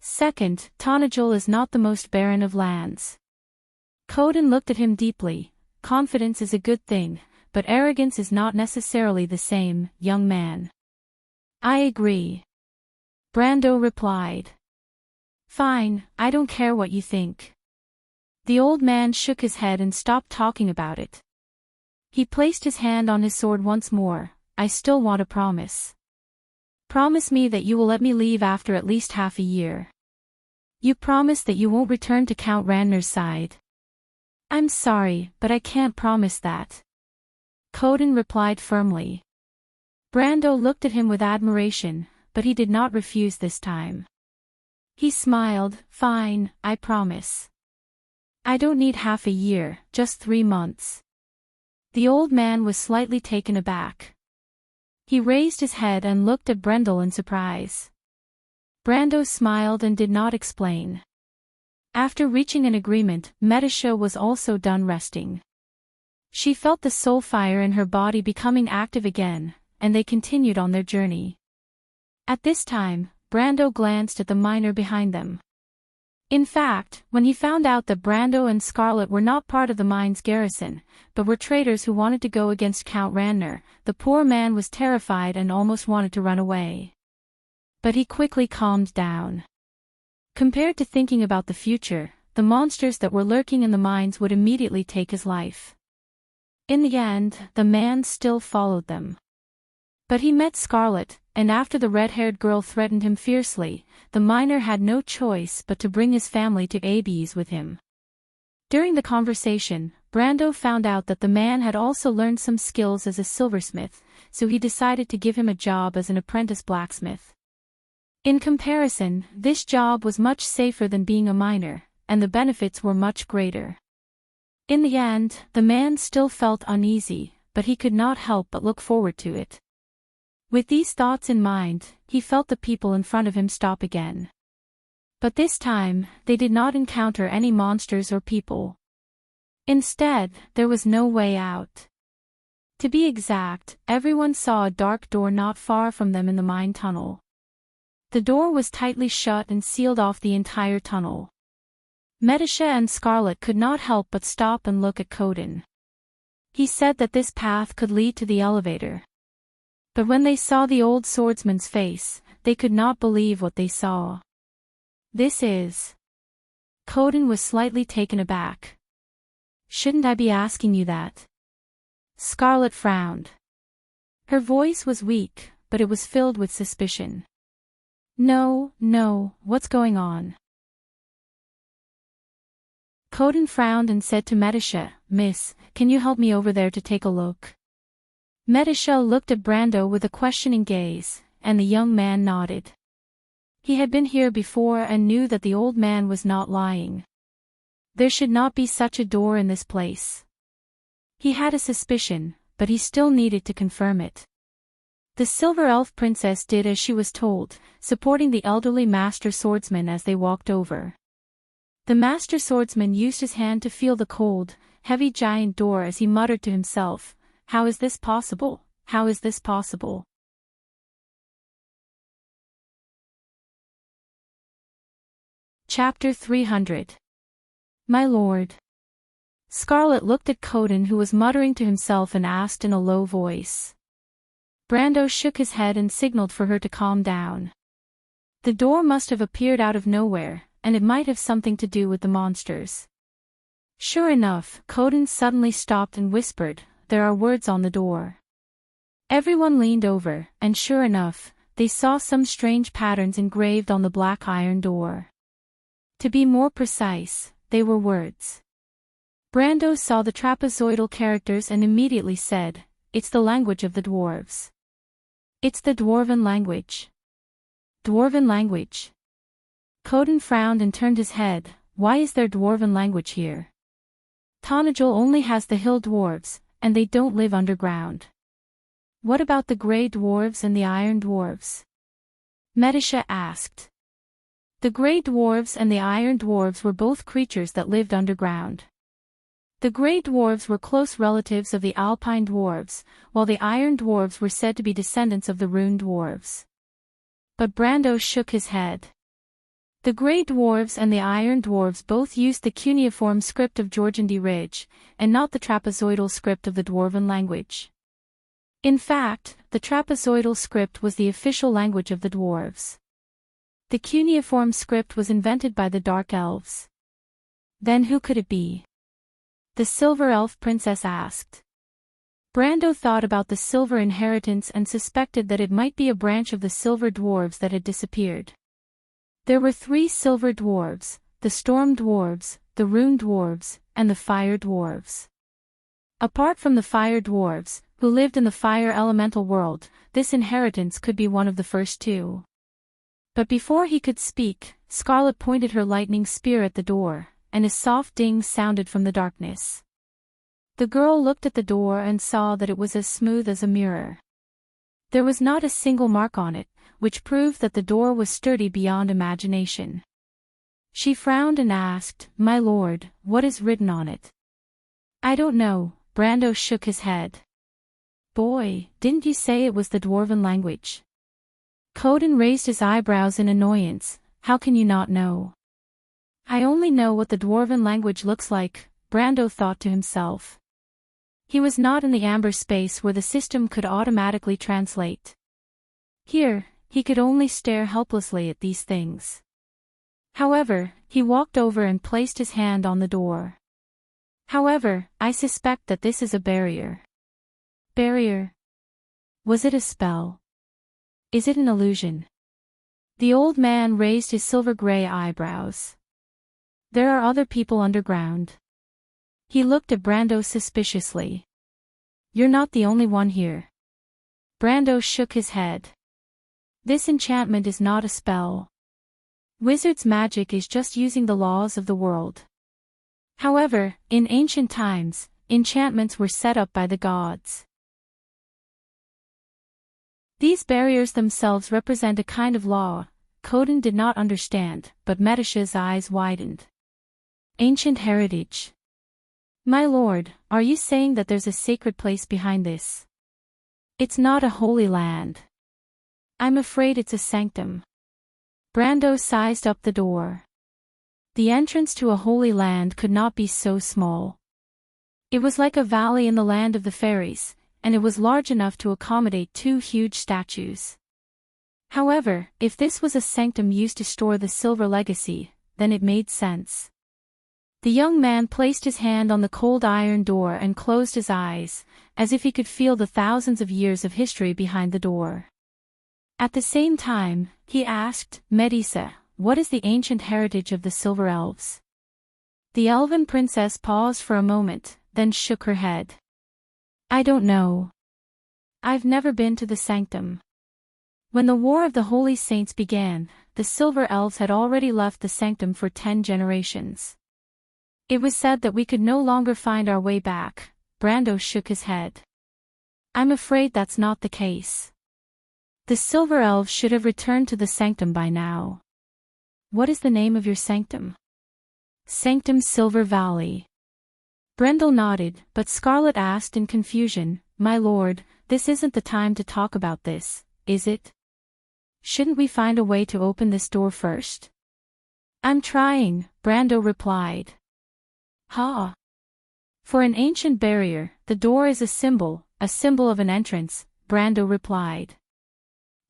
Second, Tonajol is not the most barren of lands. Coden looked at him deeply. Confidence is a good thing, but arrogance is not necessarily the same, young man. I agree. Brando replied. Fine, I don't care what you think. The old man shook his head and stopped talking about it. He placed his hand on his sword once more. I still want a promise. Promise me that you will let me leave after at least half a year. You promise that you won't return to Count Randner's side. I'm sorry, but I can't promise that. Coden replied firmly. Brando looked at him with admiration, but he did not refuse this time. He smiled. Fine, I promise. I don't need half a year, just 3 months. The old man was slightly taken aback. He raised his head and looked at Brendel in surprise. Brando smiled and did not explain. After reaching an agreement, Medisha was also done resting. She felt the soul fire in her body becoming active again, and they continued on their journey. At this time, Brando glanced at the miner behind them. In fact, when he found out that Brando and Scarlet were not part of the mine's garrison, but were traitors who wanted to go against Count Ranner, the poor man was terrified and almost wanted to run away. But he quickly calmed down. Compared to thinking about the future, the monsters that were lurking in the mines would immediately take his life. In the end, the man still followed them. But he met Scarlet, and after the red-haired girl threatened him fiercely, the miner had no choice but to bring his family to Abes with him. During the conversation, Brando found out that the man had also learned some skills as a silversmith, so he decided to give him a job as an apprentice blacksmith. In comparison, this job was much safer than being a miner, and the benefits were much greater. In the end, the man still felt uneasy, but he could not help but look forward to it. With these thoughts in mind, he felt the people in front of him stop again. But this time, they did not encounter any monsters or people. Instead, there was no way out. To be exact, everyone saw a dark door not far from them in the mine tunnel. The door was tightly shut and sealed off the entire tunnel. Medisha and Scarlet could not help but stop and look at Coden. He said that this path could lead to the elevator. But when they saw the old swordsman's face, they could not believe what they saw. This is... Coden was slightly taken aback. Shouldn't I be asking you that? Scarlet frowned. Her voice was weak, but it was filled with suspicion. No, what's going on? Coden frowned and said to Medisha, Miss, can you help me over there to take a look? Medisha looked at Brando with a questioning gaze, and the young man nodded. He had been here before and knew that the old man was not lying. There should not be such a door in this place. He had a suspicion, but he still needed to confirm it. The Silver Elf Princess did as she was told, supporting the elderly Master Swordsman as they walked over. The Master Swordsman used his hand to feel the cold, heavy giant door as he muttered to himself, How is this possible? How is this possible? Chapter 300. My lord. Scarlet looked at Coden, who was muttering to himself, and asked in a low voice. Brando shook his head and signaled for her to calm down. The door must have appeared out of nowhere, and it might have something to do with the monsters. Sure enough, Coden suddenly stopped and whispered, There are words on the door. Everyone leaned over, and sure enough, they saw some strange patterns engraved on the black iron door. To be more precise, they were words. Brando saw the trapezoidal characters and immediately said, It's the language of the dwarves. It's the dwarven language. Dwarven language. Coden frowned and turned his head. Why is there dwarven language here? Tonajul only has the hill dwarves, and they don't live underground. What about the grey dwarves and the iron dwarves? Medisha asked. The grey dwarves and the iron dwarves were both creatures that lived underground. The grey dwarves were close relatives of the alpine dwarves, while the iron dwarves were said to be descendants of the rune dwarves. But Brando shook his head. The grey dwarves and the iron dwarves both used the cuneiform script of Jorgendi Ridge, and not the trapezoidal script of the dwarven language. In fact, the trapezoidal script was the official language of the dwarves. The cuneiform script was invented by the Dark Elves. Then who could it be? The Silver Elf Princess asked. Brando thought about the silver inheritance and suspected that it might be a branch of the silver dwarves that had disappeared. There were 3 silver dwarves, the storm dwarves, the rune dwarves, and the fire dwarves. Apart from the fire dwarves, who lived in the fire elemental world, this inheritance could be one of the first 2. But before he could speak, Scarlet pointed her lightning spear at the door, and a soft ding sounded from the darkness. The girl looked at the door and saw that it was as smooth as a mirror. There was not a single mark on it, which proved that the door was sturdy beyond imagination. She frowned and asked, "My lord, what is written on it?" "I don't know," Brando shook his head. "Boy, didn't you say it was the Dwarven language?" Coden raised his eyebrows in annoyance. "How can you not know?" "I only know what the Dwarven language looks like," Brando thought to himself. He was not in the amber space where the system could automatically translate. Here, he could only stare helplessly at these things. However, he walked over and placed his hand on the door. "However, I suspect that this is a barrier." "Barrier? Was it a spell? Is it an illusion?" The old man raised his silver-gray eyebrows. "There are other people underground." He looked at Brando suspiciously. "You're not the only one here." Brando shook his head. "This enchantment is not a spell. Wizard's magic is just using the laws of the world. However, in ancient times, enchantments were set up by the gods. These barriers themselves represent a kind of law." Coden did not understand, but Medicia's eyes widened. "Ancient heritage. My lord, are you saying that there's a sacred place behind this?" "It's not a holy land. I'm afraid it's a sanctum." Brando sized up the door. The entrance to a holy land could not be so small. It was like a valley in the land of the fairies, and it was large enough to accommodate 2 huge statues. However, if this was a sanctum used to store the Silver Legacy, then it made sense. The young man placed his hand on the cold iron door and closed his eyes, as if he could feel the thousands of years of history behind the door. At the same time, he asked, "Medusa, what is the ancient heritage of the Silver Elves?" The elven princess paused for a moment, then shook her head. "I don't know. I've never been to the sanctum." When the War of the Holy Saints began, the Silver Elves had already left the sanctum for 10 generations. It was said that we could no longer find our way back. Brando shook his head. "I'm afraid that's not the case. The Silver Elves should have returned to the sanctum by now." "What is the name of your sanctum?" "Sanctum Silver Valley." Brendel nodded, but Scarlet asked in confusion, "My lord, this isn't the time to talk about this, is it? Shouldn't we find a way to open this door first?" "I'm trying," Brando replied. "Ha! For an ancient barrier, the door is a symbol of an entrance," Brando replied.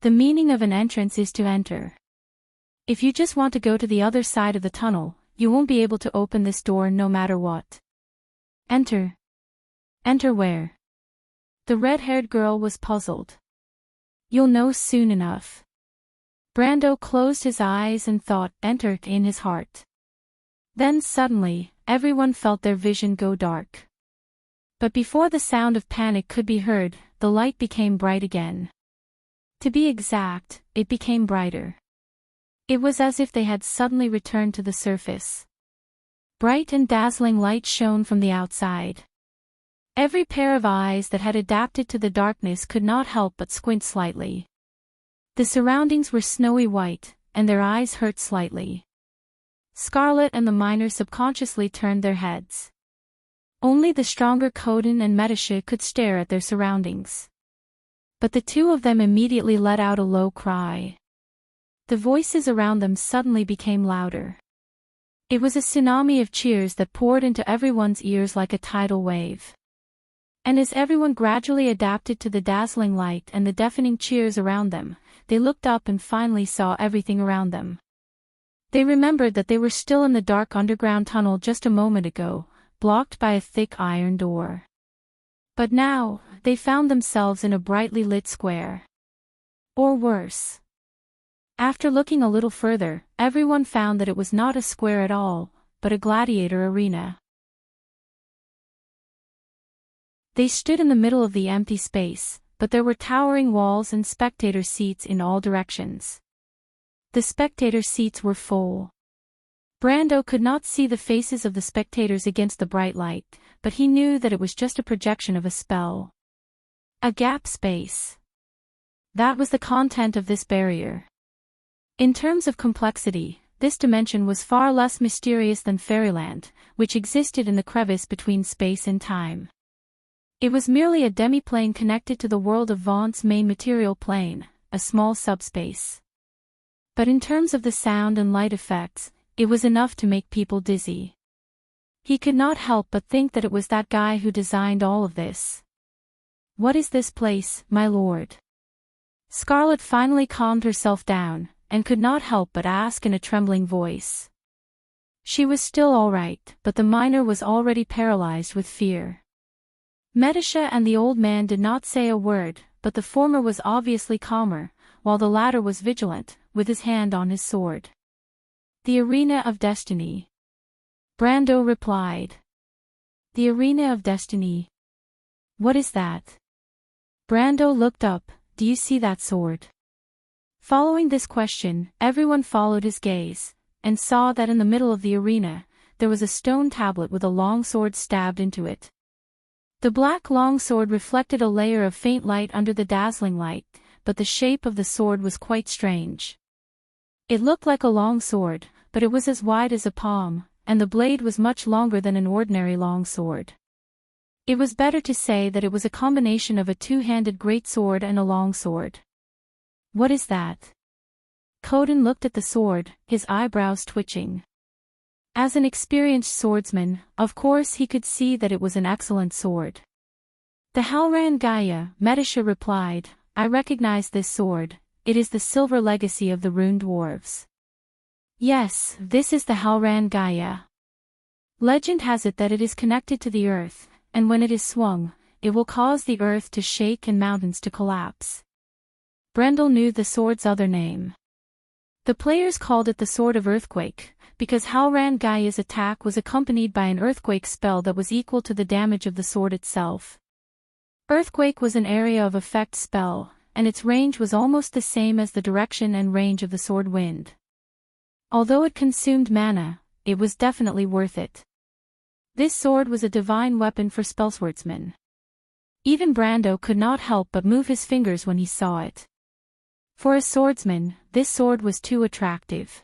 "The meaning of an entrance is to enter. If you just want to go to the other side of the tunnel, you won't be able to open this door no matter what." "Enter? Enter where?" The red-haired girl was puzzled. "You'll know soon enough." Brando closed his eyes and thought "enter" in his heart. Then suddenly, everyone felt their vision go dark. But before the sound of panic could be heard, the light became bright again. To be exact, it became brighter. It was as if they had suddenly returned to the surface. Bright and dazzling light shone from the outside. Every pair of eyes that had adapted to the darkness could not help but squint slightly. The surroundings were snowy white, and their eyes hurt slightly. Scarlet and the miner subconsciously turned their heads. Only the stronger Coden and Medusa could stare at their surroundings. But the 2 of them immediately let out a low cry. The voices around them suddenly became louder. It was a tsunami of cheers that poured into everyone's ears like a tidal wave. And as everyone gradually adapted to the dazzling light and the deafening cheers around them, they looked up and finally saw everything around them. They remembered that they were still in the dark underground tunnel just a moment ago, blocked by a thick iron door. But now, they found themselves in a brightly lit square. Or worse. After looking a little further, everyone found that it was not a square at all, but a gladiator arena. They stood in the middle of the empty space, but there were towering walls and spectator seats in all directions. The spectator seats were full. Brando could not see the faces of the spectators against the bright light, but he knew that it was just a projection of a spell. A gap space. That was the content of this barrier. In terms of complexity, this dimension was far less mysterious than fairyland, which existed in the crevice between space and time. It was merely a demi-plane connected to the world of Vaughn's main material plane, a small subspace. But in terms of the sound and light effects, it was enough to make people dizzy. He could not help but think that it was that guy who designed all of this. "What is this place, my lord?" Scarlet finally calmed herself down, and could not help but ask in a trembling voice. She was still all right, but the miner was already paralyzed with fear. Medisha and the old man did not say a word, but the former was obviously calmer, while the latter was vigilant, with his hand on his sword. "The Arena of Destiny," Brando replied. "The Arena of Destiny? What is that?" Brando looked up. "Do you see that sword?" Following this question, everyone followed his gaze, and saw that in the middle of the arena, there was a stone tablet with a long sword stabbed into it. The black long sword reflected a layer of faint light under the dazzling light, but the shape of the sword was quite strange. It looked like a long sword, but it was as wide as a palm, and the blade was much longer than an ordinary long sword. It was better to say that it was a combination of a two-handed greatsword and a long sword. "What is that?" Coden looked at the sword, his eyebrows twitching. As an experienced swordsman, of course he could see that it was an excellent sword. "The Halran Gaia," Medisha replied. "I recognize this sword, it is the silver legacy of the Rune Dwarves." "Yes, this is the Halran Gaia. Legend has it that it is connected to the earth, and when it is swung, it will cause the earth to shake and mountains to collapse." Brendel knew the sword's other name. The players called it the Sword of Earthquake, because Halran Gaia's attack was accompanied by an earthquake spell that was equal to the damage of the sword itself. Earthquake was an area of effect spell, and its range was almost the same as the direction and range of the sword wind. Although it consumed mana, it was definitely worth it. This sword was a divine weapon for spellswordsmen. Even Brando could not help but move his fingers when he saw it. For a swordsman, this sword was too attractive.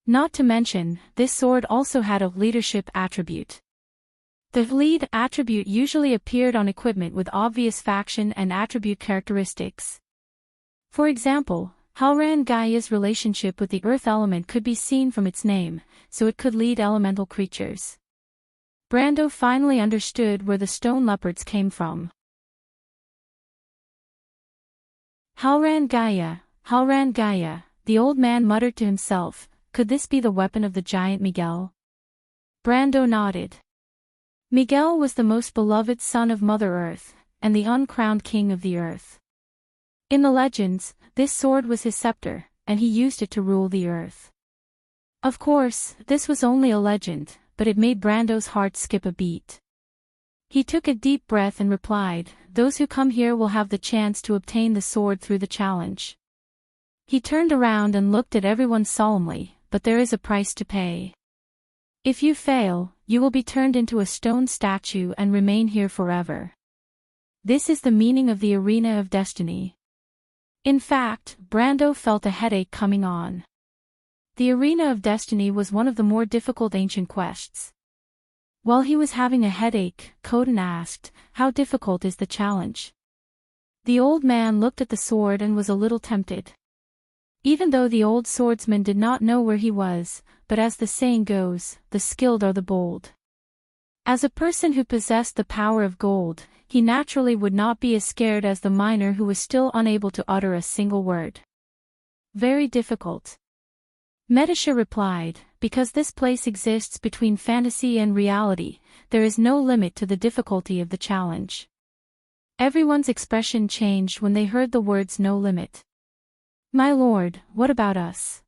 Not to mention, this sword also had a leadership attribute. The lead attribute usually appeared on equipment with obvious faction and attribute characteristics. For example, Halran Gaia's relationship with the earth element could be seen from its name, so it could lead elemental creatures. Brando finally understood where the stone leopards came from. Halran Gaia, the old man muttered to himself. Could this be the weapon of the giant Miguel? Brando nodded. Miguel was the most beloved son of Mother Earth, and the uncrowned king of the earth. In the legends, this sword was his scepter, and he used it to rule the earth. Of course, this was only a legend, but it made Brando's heart skip a beat. He took a deep breath and replied, "Those who come here will have the chance to obtain the sword through the challenge." He turned around and looked at everyone solemnly, "But there is a price to pay. If you fail, you will be turned into a stone statue and remain here forever. This is the meaning of the Arena of Destiny." In fact, Brando felt a headache coming on. The Arena of Destiny was one of the more difficult ancient quests. While he was having a headache, Coden asked, "How difficult is the challenge?" The old man looked at the sword and was a little tempted. Even though the old swordsman did not know where he was, but as the saying goes, the skilled are the bold. As a person who possessed the power of gold, he naturally would not be as scared as the miner who was still unable to utter a single word. "Very difficult," Medisha replied, "because this place exists between fantasy and reality, there is no limit to the difficulty of the challenge." Everyone's expression changed when they heard the words "no limit." "My lord, what about us?"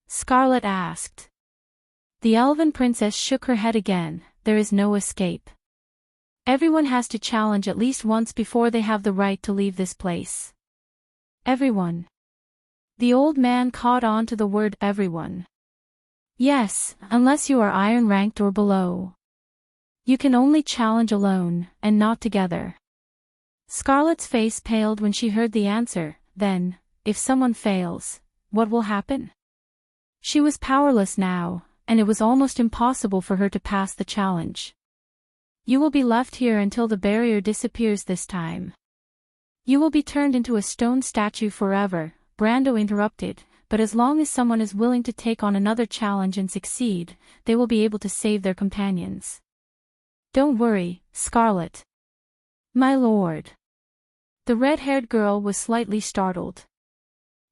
Scarlet asked. The elven princess shook her head again. "There is no escape. Everyone has to challenge at least once before they have the right to leave this place." "Everyone." The old man caught on to the word everyone. "Yes, unless you are iron ranked or below. You can only challenge alone, and not together." Scarlet's face paled when she heard the answer. "Then, if someone fails, what will happen?" She was powerless now, and it was almost impossible for her to pass the challenge. You will be left here until the barrier disappears this time. You will be turned into a stone statue forever, Brando interrupted, but as long as someone is willing to take on another challenge and succeed, they will be able to save their companions. Don't worry, Scarlet. My lord. The red-haired girl was slightly startled.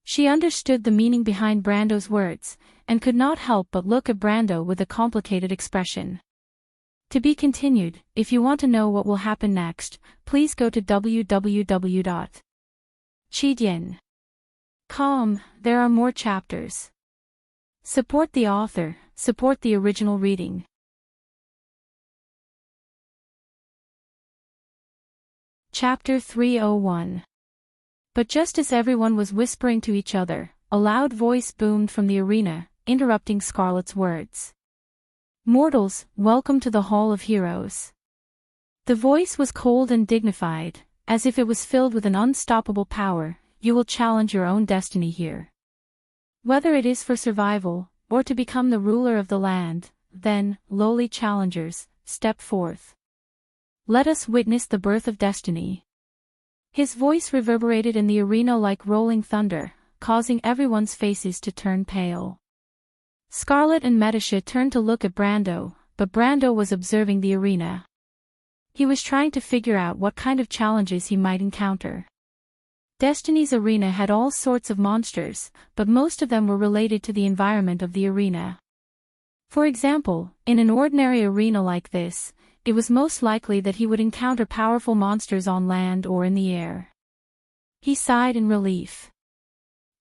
She understood the meaning behind Brando's words, and could not help but look at Brando with a complicated expression. To be continued. If you want to know what will happen next, please go to www.cheedian.com. There are more chapters. Support the author, support the original reading. Chapter 301. But just as everyone was whispering to each other, a loud voice boomed from the arena, interrupting Scarlet's words. Mortals, welcome to the Hall of Heroes. The voice was cold and dignified, as if it was filled with an unstoppable power. You will challenge your own destiny here. Whether it is for survival, or to become the ruler of the land, then, lowly challengers, step forth. Let us witness the birth of destiny. His voice reverberated in the arena like rolling thunder, causing everyone's faces to turn pale. Scarlet and Medisha turned to look at Brando, but Brando was observing the arena. He was trying to figure out what kind of challenges he might encounter. Destiny's arena had all sorts of monsters, but most of them were related to the environment of the arena. For example, in an ordinary arena like this, it was most likely that he would encounter powerful monsters on land or in the air. He sighed in relief.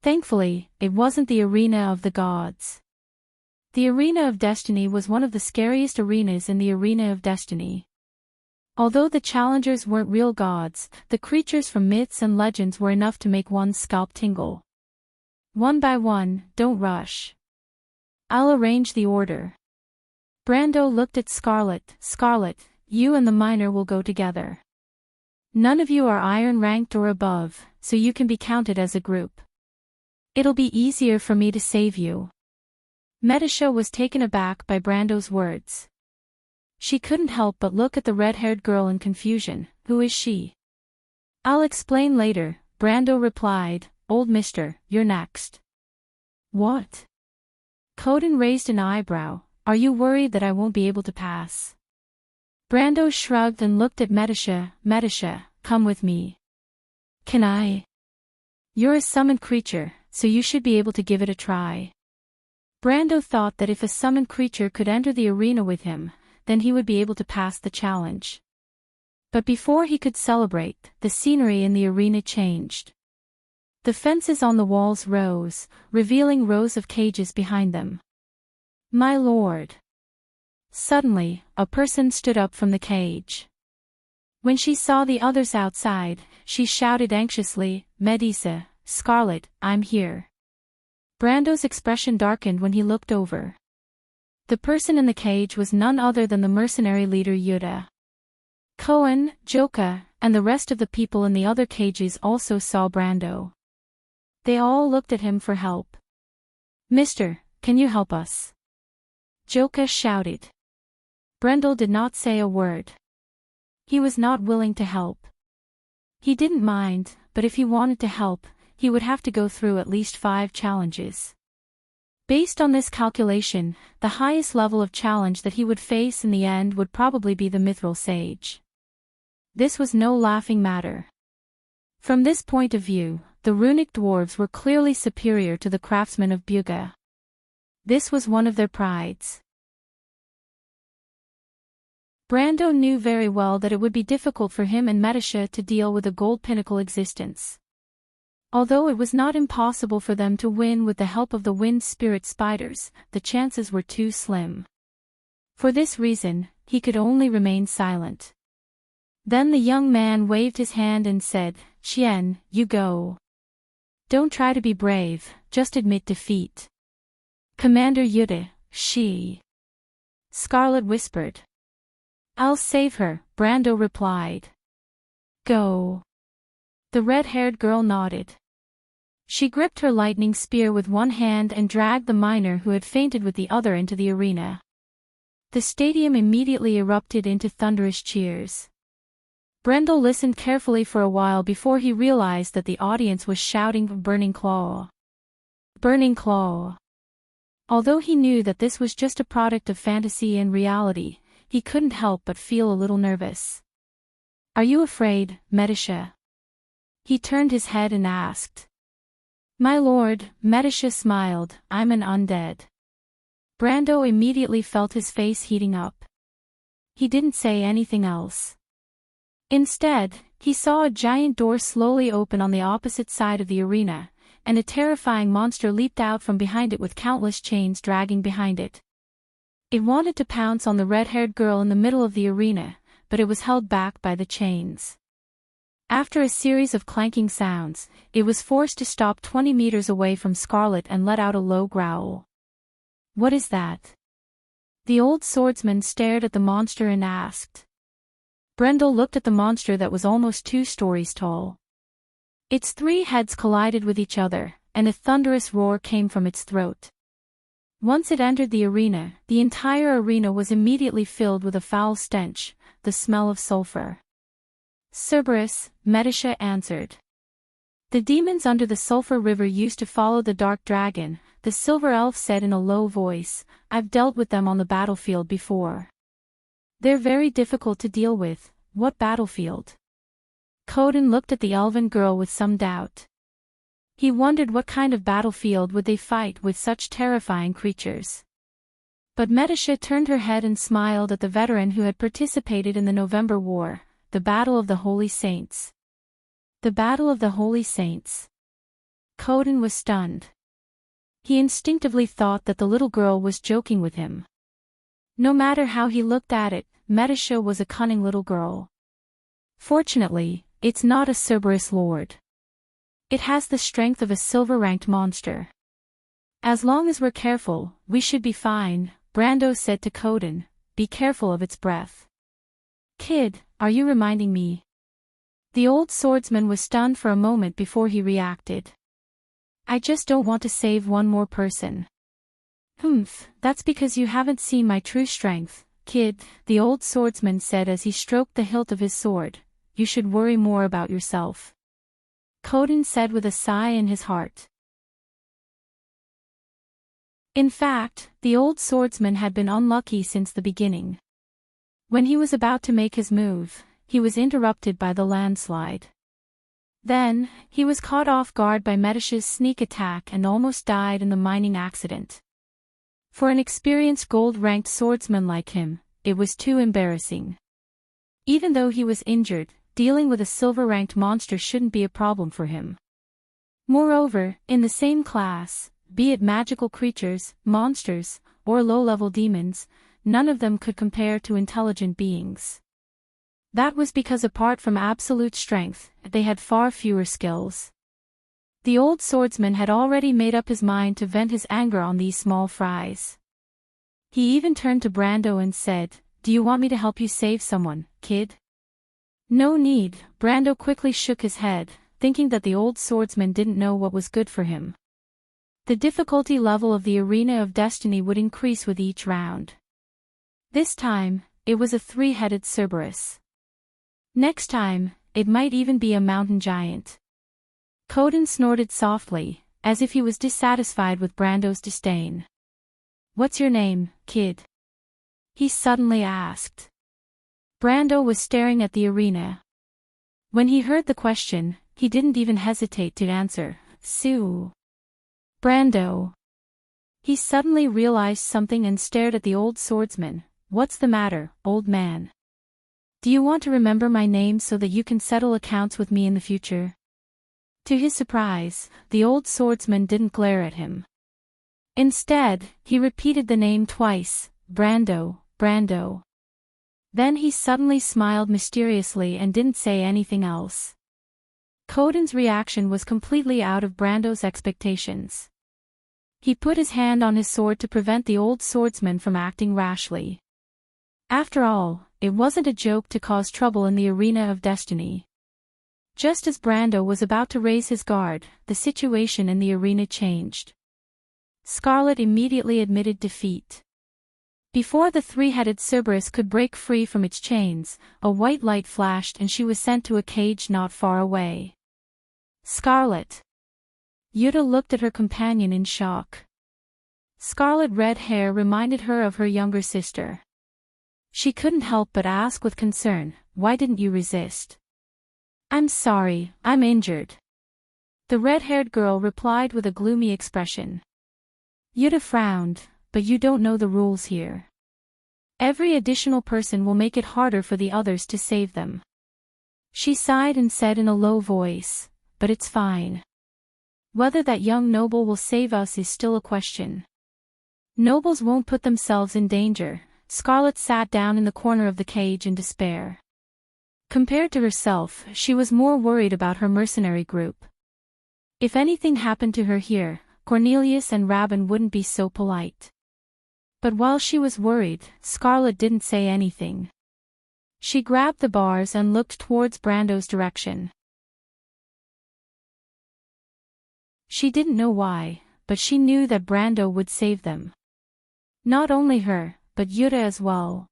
Thankfully, it wasn't the arena of the gods. The arena of destiny was one of the scariest arenas in the arena of destiny. Although the challengers weren't real gods, the creatures from myths and legends were enough to make one's scalp tingle. One by one, don't rush. I'll arrange the order. Brando looked at Scarlet. Scarlet, you and the miner will go together. None of you are iron ranked or above, so you can be counted as a group. It'll be easier for me to save you. Medisha was taken aback by Brando's words. She couldn't help but look at the red-haired girl in confusion. Who is she? I'll explain later, Brando replied. Old mister, you're next. What? Coden raised an eyebrow. Are you worried that I won't be able to pass? Brando shrugged and looked at Medisha. Medisha, come with me. Can I? You're a summoned creature, so you should be able to give it a try. Brando thought that if a summoned creature could enter the arena with him, then he would be able to pass the challenge. But before he could celebrate, the scenery in the arena changed. The fences on the walls rose, revealing rows of cages behind them. My lord. Suddenly, a person stood up from the cage. When she saw the others outside, she shouted anxiously, Medisa, Scarlet, I'm here. Brando's expression darkened when he looked over. The person in the cage was none other than the mercenary leader Yuta. Koen, Joka, and the rest of the people in the other cages also saw Brando. They all looked at him for help. Mister, can you help us? Joka shouted. Brando did not say a word. He was not willing to help. He didn't mind, but if he wanted to help, he would have to go through at least 5 challenges. Based on this calculation, the highest level of challenge that he would face in the end would probably be the Mithril Sage. This was no laughing matter. From this point of view, the runic dwarves were clearly superior to the craftsmen of Buga. This was one of their prides. Brando knew very well that it would be difficult for him and Medisha to deal with a gold pinnacle existence. Although it was not impossible for them to win with the help of the wind spirit spiders, the chances were too slim. For this reason, he could only remain silent. Then the young man waved his hand and said, Qian, you go. Don't try to be brave, just admit defeat. Commander Yuta, she. Scarlet whispered. I'll save her, Brando replied. Go. The red-haired girl nodded. She gripped her lightning spear with one hand and dragged the miner who had fainted with the other into the arena. The stadium immediately erupted into thunderous cheers. Brendel listened carefully for a while before he realized that the audience was shouting "Burning Claw! Burning Claw!" Although he knew that this was just a product of fantasy and reality, he couldn't help but feel a little nervous. "Are you afraid, Medisha?" He turned his head and asked. "My lord," Medisha smiled, "I'm an undead." Brando immediately felt his face heating up. He didn't say anything else. Instead, he saw a giant door slowly open on the opposite side of the arena, and a terrifying monster leaped out from behind it with countless chains dragging behind it. It wanted to pounce on the red-haired girl in the middle of the arena, but it was held back by the chains. After a series of clanking sounds, it was forced to stop 20 meters away from Scarlet and let out a low growl. "What is that?" The old swordsman stared at the monster and asked. Brendel looked at the monster that was almost 2 stories tall. Its 3 heads collided with each other, and a thunderous roar came from its throat. Once it entered the arena, the entire arena was immediately filled with a foul stench, the smell of sulfur. "Cerberus," Medisha answered. "The demons under the sulfur river used to follow the dark dragon," the silver elf said in a low voice. "I've dealt with them on the battlefield before. They're very difficult to deal with." "What battlefield?" Coden looked at the elven girl with some doubt. He wondered what kind of battlefield would they fight with such terrifying creatures. But Medisha turned her head and smiled at the veteran who had participated in the November War, the Battle of the Holy Saints. The Battle of the Holy Saints. Coden was stunned. He instinctively thought that the little girl was joking with him. No matter how he looked at it, Medisha was a cunning little girl. Fortunately, it's not a Cerberus lord. It has the strength of a silver-ranked monster. "As long as we're careful, we should be fine," Brando said to Coden. "Be careful of its breath." "Kid, are you reminding me?" The old swordsman was stunned for a moment before he reacted. "I just don't want to save one more person." "Humph, that's because you haven't seen my true strength, kid," the old swordsman said as he stroked the hilt of his sword. "You should worry more about yourself." Coden said with a sigh in his heart. In fact, the old swordsman had been unlucky since the beginning. When he was about to make his move, he was interrupted by the landslide. Then, he was caught off guard by Medisha's sneak attack and almost died in the mining accident. For an experienced gold-ranked swordsman like him, it was too embarrassing. Even though he was injured, dealing with a silver-ranked monster shouldn't be a problem for him. Moreover, in the same class, be it magical creatures, monsters, or low-level demons, none of them could compare to intelligent beings. That was because apart from absolute strength, they had far fewer skills. The old swordsman had already made up his mind to vent his anger on these small fries. He even turned to Brando and said, "Do you want me to help you save someone, kid?" "No need," Brando quickly shook his head, thinking that the old swordsman didn't know what was good for him. The difficulty level of the Arena of Destiny would increase with each round. This time, it was a 3-headed Cerberus. Next time, it might even be a mountain giant. Coden snorted softly, as if he was dissatisfied with Brando's disdain. "What's your name, kid?" he suddenly asked. Brando was staring at the arena. When he heard the question, he didn't even hesitate to answer, "Sue." "Brando." He suddenly realized something and stared at the old swordsman. "What's the matter, old man? Do you want to remember my name so that you can settle accounts with me in the future?" To his surprise, the old swordsman didn't glare at him. Instead, he repeated the name twice, "Brando, Brando." Then he suddenly smiled mysteriously and didn't say anything else. Coden's reaction was completely out of Brando's expectations. He put his hand on his sword to prevent the old swordsman from acting rashly. After all, it wasn't a joke to cause trouble in the Arena of Destiny. Just as Brando was about to raise his guard, the situation in the arena changed. Scarlet immediately admitted defeat. Before the three-headed Cerberus could break free from its chains, a white light flashed and she was sent to a cage not far away. Scarlet. Yuta looked at her companion in shock. Scarlet red hair reminded her of her younger sister. She couldn't help but ask with concern, "Why didn't you resist?" "I'm sorry, I'm injured," the red-haired girl replied with a gloomy expression. Yuta frowned, "But you don't know the rules here. Every additional person will make it harder for the others to save them." She sighed and said in a low voice, "But it's fine. Whether that young noble will save us is still a question." "Nobles won't put themselves in danger." Scarlet sat down in the corner of the cage in despair. Compared to herself, she was more worried about her mercenary group. If anything happened to her here, Cornelius and Rabin wouldn't be so polite. But while she was worried, Scarlet didn't say anything. She grabbed the bars and looked towards Brando's direction. She didn't know why, but she knew that Brando would save them. Not only her, but Yuta as well.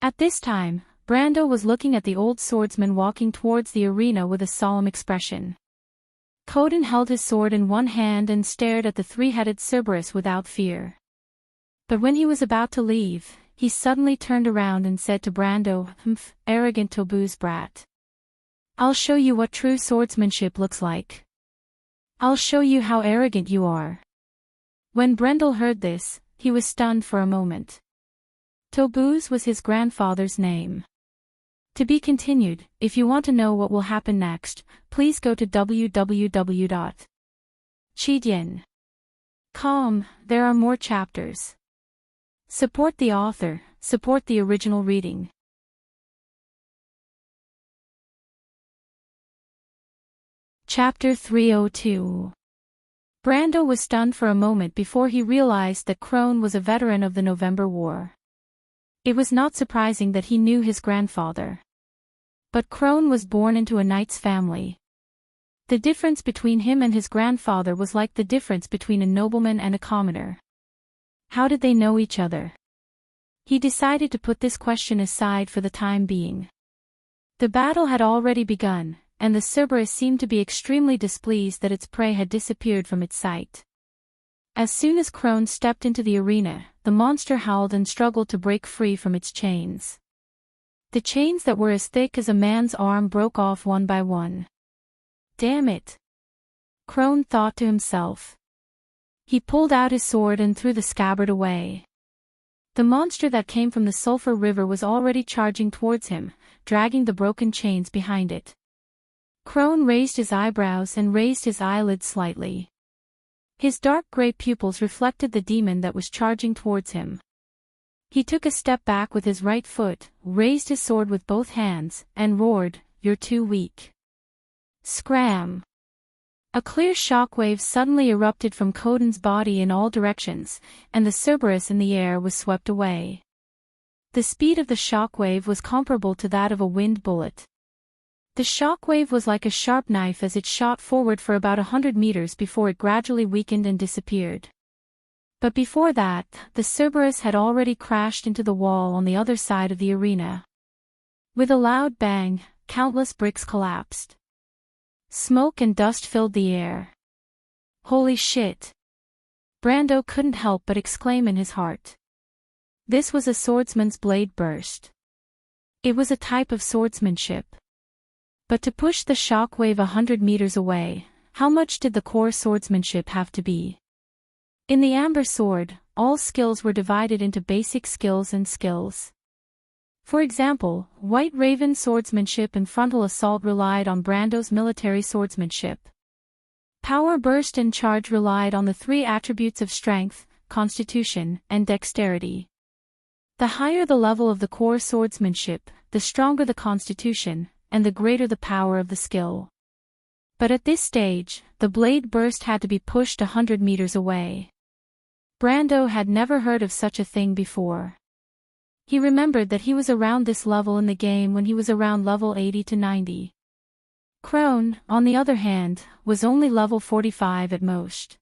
At this time, Brando was looking at the old swordsman walking towards the arena with a solemn expression. Coden held his sword in one hand and stared at the three-headed Cerberus without fear. But when he was about to leave, he suddenly turned around and said to Brando, "Humph, arrogant Tobu's brat. I'll show you what true swordsmanship looks like. I'll show you how arrogant you are." When Brendel heard this, he was stunned for a moment. Tobuz was his grandfather's name. To be continued. If you want to know what will happen next, please go to www.chidian.com. There are more chapters. Support the author, support the original reading. Chapter 302. Brando was stunned for a moment before he realized that Crone was a veteran of the November War. It was not surprising that he knew his grandfather. But Crone was born into a knight's family. The difference between him and his grandfather was like the difference between a nobleman and a commoner. How did they know each other? He decided to put this question aside for the time being. The battle had already begun, and the Cerberus seemed to be extremely displeased that its prey had disappeared from its sight. As soon as Crone stepped into the arena, the monster howled and struggled to break free from its chains. The chains that were as thick as a man's arm broke off one by one. "Damn it!" Crone thought to himself. He pulled out his sword and threw the scabbard away. The monster that came from the Sulphur River was already charging towards him, dragging the broken chains behind it. Crone raised his eyebrows and raised his eyelids slightly. His dark gray pupils reflected the demon that was charging towards him. He took a step back with his right foot, raised his sword with both hands, and roared, "You're too weak." Scram! A clear shockwave suddenly erupted from Coden's body in all directions, and the Cerberus in the air was swept away. The speed of the shockwave was comparable to that of a winged bullet. The shockwave was like a sharp knife as it shot forward for about 100 meters before it gradually weakened and disappeared. But before that, the Cerberus had already crashed into the wall on the other side of the arena. With a loud bang, countless bricks collapsed. Smoke and dust filled the air. Holy shit! Brando couldn't help but exclaim in his heart. This was a swordsman's blade burst. It was a type of swordsmanship. But to push the shockwave 100 meters away, how much did the core swordsmanship have to be? In the Amber Sword, all skills were divided into basic skills and skills. For example, White Raven swordsmanship and frontal assault relied on Brando's military swordsmanship. Power Burst and Charge relied on the three attributes of strength, constitution, and dexterity. The higher the level of the core swordsmanship, the stronger the constitution, and the greater the power of the skill. But at this stage, the blade burst had to be pushed 100 meters away. Brando had never heard of such a thing before. He remembered that he was around this level in the game when he was around level 80 to 90. Crone, on the other hand, was only level 45 at most.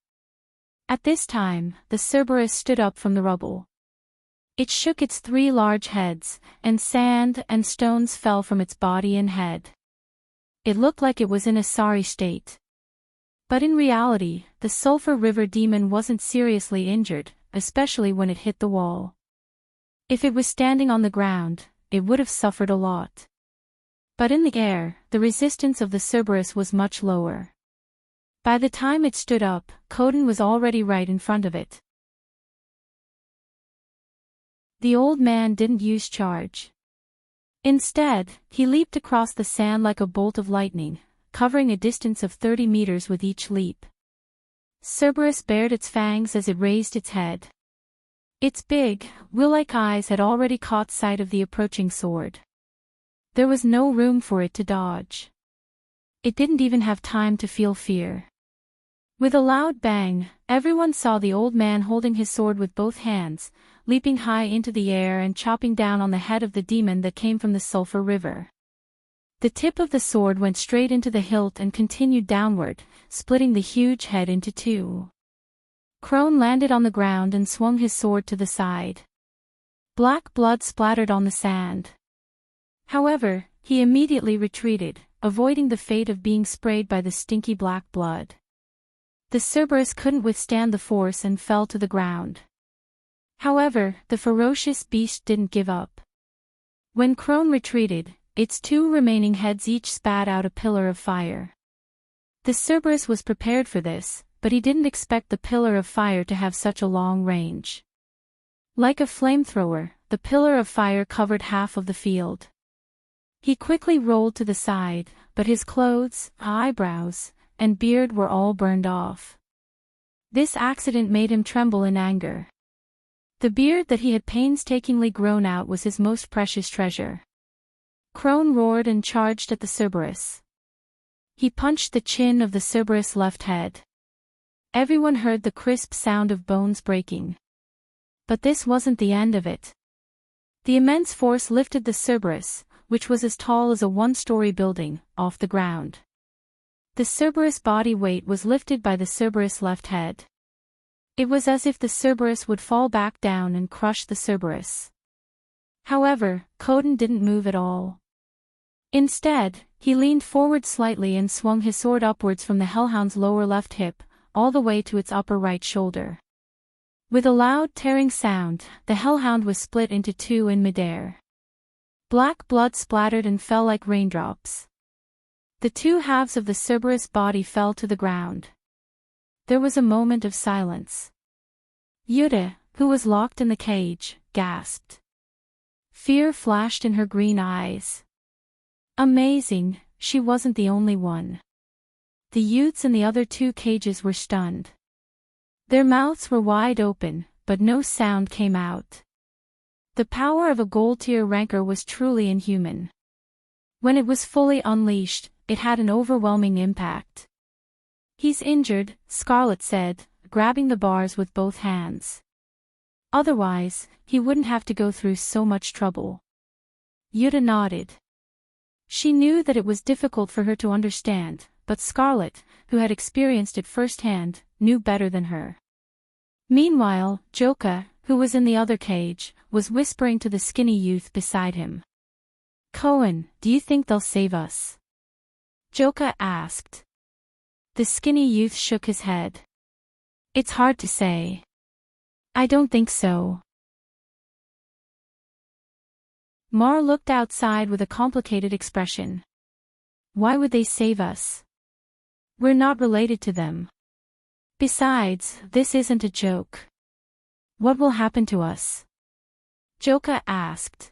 At this time, the Cerberus stood up from the rubble. It shook its 3 large heads, and sand and stones fell from its body and head. It looked like it was in a sorry state. But in reality, the Sulphur River demon wasn't seriously injured, especially when it hit the wall. If it was standing on the ground, it would have suffered a lot. But in the air, the resistance of the Cerberus was much lower. By the time it stood up, Coden was already right in front of it. The old man didn't use charge. Instead, he leaped across the sand like a bolt of lightning, covering a distance of 30 meters with each leap. Cerberus bared its fangs as it raised its head. Its big, wheel-like eyes had already caught sight of the approaching sword. There was no room for it to dodge. It didn't even have time to feel fear. With a loud bang, everyone saw the old man holding his sword with both hands, leaping high into the air and chopping down on the head of the demon that came from the Sulphur River. The tip of the sword went straight into the hilt and continued downward, splitting the huge head into 2. Crone landed on the ground and swung his sword to the side. Black blood splattered on the sand. However, he immediately retreated, avoiding the fate of being sprayed by the stinky black blood. The Cerberus couldn't withstand the force and fell to the ground. However, the ferocious beast didn't give up. When Crone retreated, its 2 remaining heads each spat out a pillar of fire. The Cerberus was prepared for this, but he didn't expect the pillar of fire to have such a long range. Like a flamethrower, the pillar of fire covered half of the field. He quickly rolled to the side, but his clothes, eyebrows, and beard were all burned off. This accident made him tremble in anger. The beard that he had painstakingly grown out was his most precious treasure. Crone roared and charged at the Cerberus. He punched the chin of the Cerberus' left head. Everyone heard the crisp sound of bones breaking. But this wasn't the end of it. The immense force lifted the Cerberus, which was as tall as a 1-story building, off the ground. The Cerberus' body weight was lifted by the Cerberus' left head. It was as if the Cerberus would fall back down and crush the Cerberus. However, Coden didn't move at all. Instead, he leaned forward slightly and swung his sword upwards from the hellhound's lower left hip, all the way to its upper right shoulder. With a loud tearing sound, the hellhound was split into 2 in midair. Black blood splattered and fell like raindrops. The 2 halves of the Cerberus' body fell to the ground. There was a moment of silence. Yuta, who was locked in the cage, gasped. Fear flashed in her green eyes. Amazing, she wasn't the only one. The youths in the other 2 cages were stunned. Their mouths were wide open, but no sound came out. The power of a gold-tier ranker was truly inhuman. When it was fully unleashed, it had an overwhelming impact. He's injured, Scarlet said, grabbing the bars with both hands. Otherwise, he wouldn't have to go through so much trouble. Yuta nodded. She knew that it was difficult for her to understand, but Scarlet, who had experienced it firsthand, knew better than her. Meanwhile, Joka, who was in the other cage, was whispering to the skinny youth beside him. Cohen, do you think they'll save us? Joka asked. The skinny youth shook his head. It's hard to say. I don't think so. Mar looked outside with a complicated expression. Why would they save us? We're not related to them. Besides, this isn't a joke. What will happen to us? Joka asked.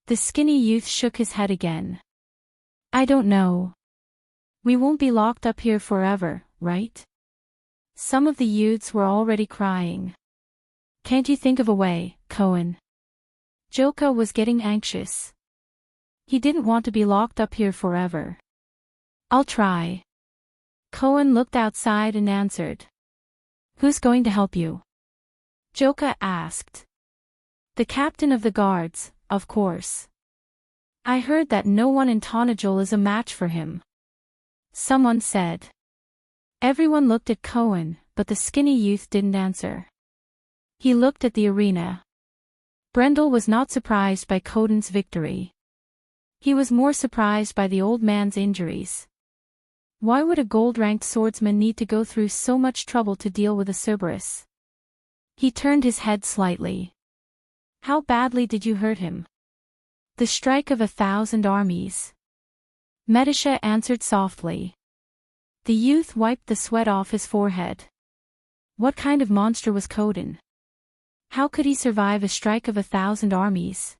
The skinny youth shook his head again. I don't know. We won't be locked up here forever, right? Some of the youths were already crying. Can't you think of a way, Cohen? Joka was getting anxious. He didn't want to be locked up here forever. I'll try. Cohen looked outside and answered. Who's going to help you? Joka asked. The captain of the guards, of course. I heard that no one in Tonajul is a match for him. someone said. Everyone looked at Cohen, but the skinny youth didn't answer. He looked at the arena. Brendel was not surprised by Coden's victory. He was more surprised by the old man's injuries. Why would a gold-ranked swordsman need to go through so much trouble to deal with a Cerberus? He turned his head slightly. How badly did you hurt him? The strike of 1,000 armies. Medisha answered softly. The youth wiped the sweat off his forehead. What kind of monster was Coden? How could he survive a strike of 1,000 armies?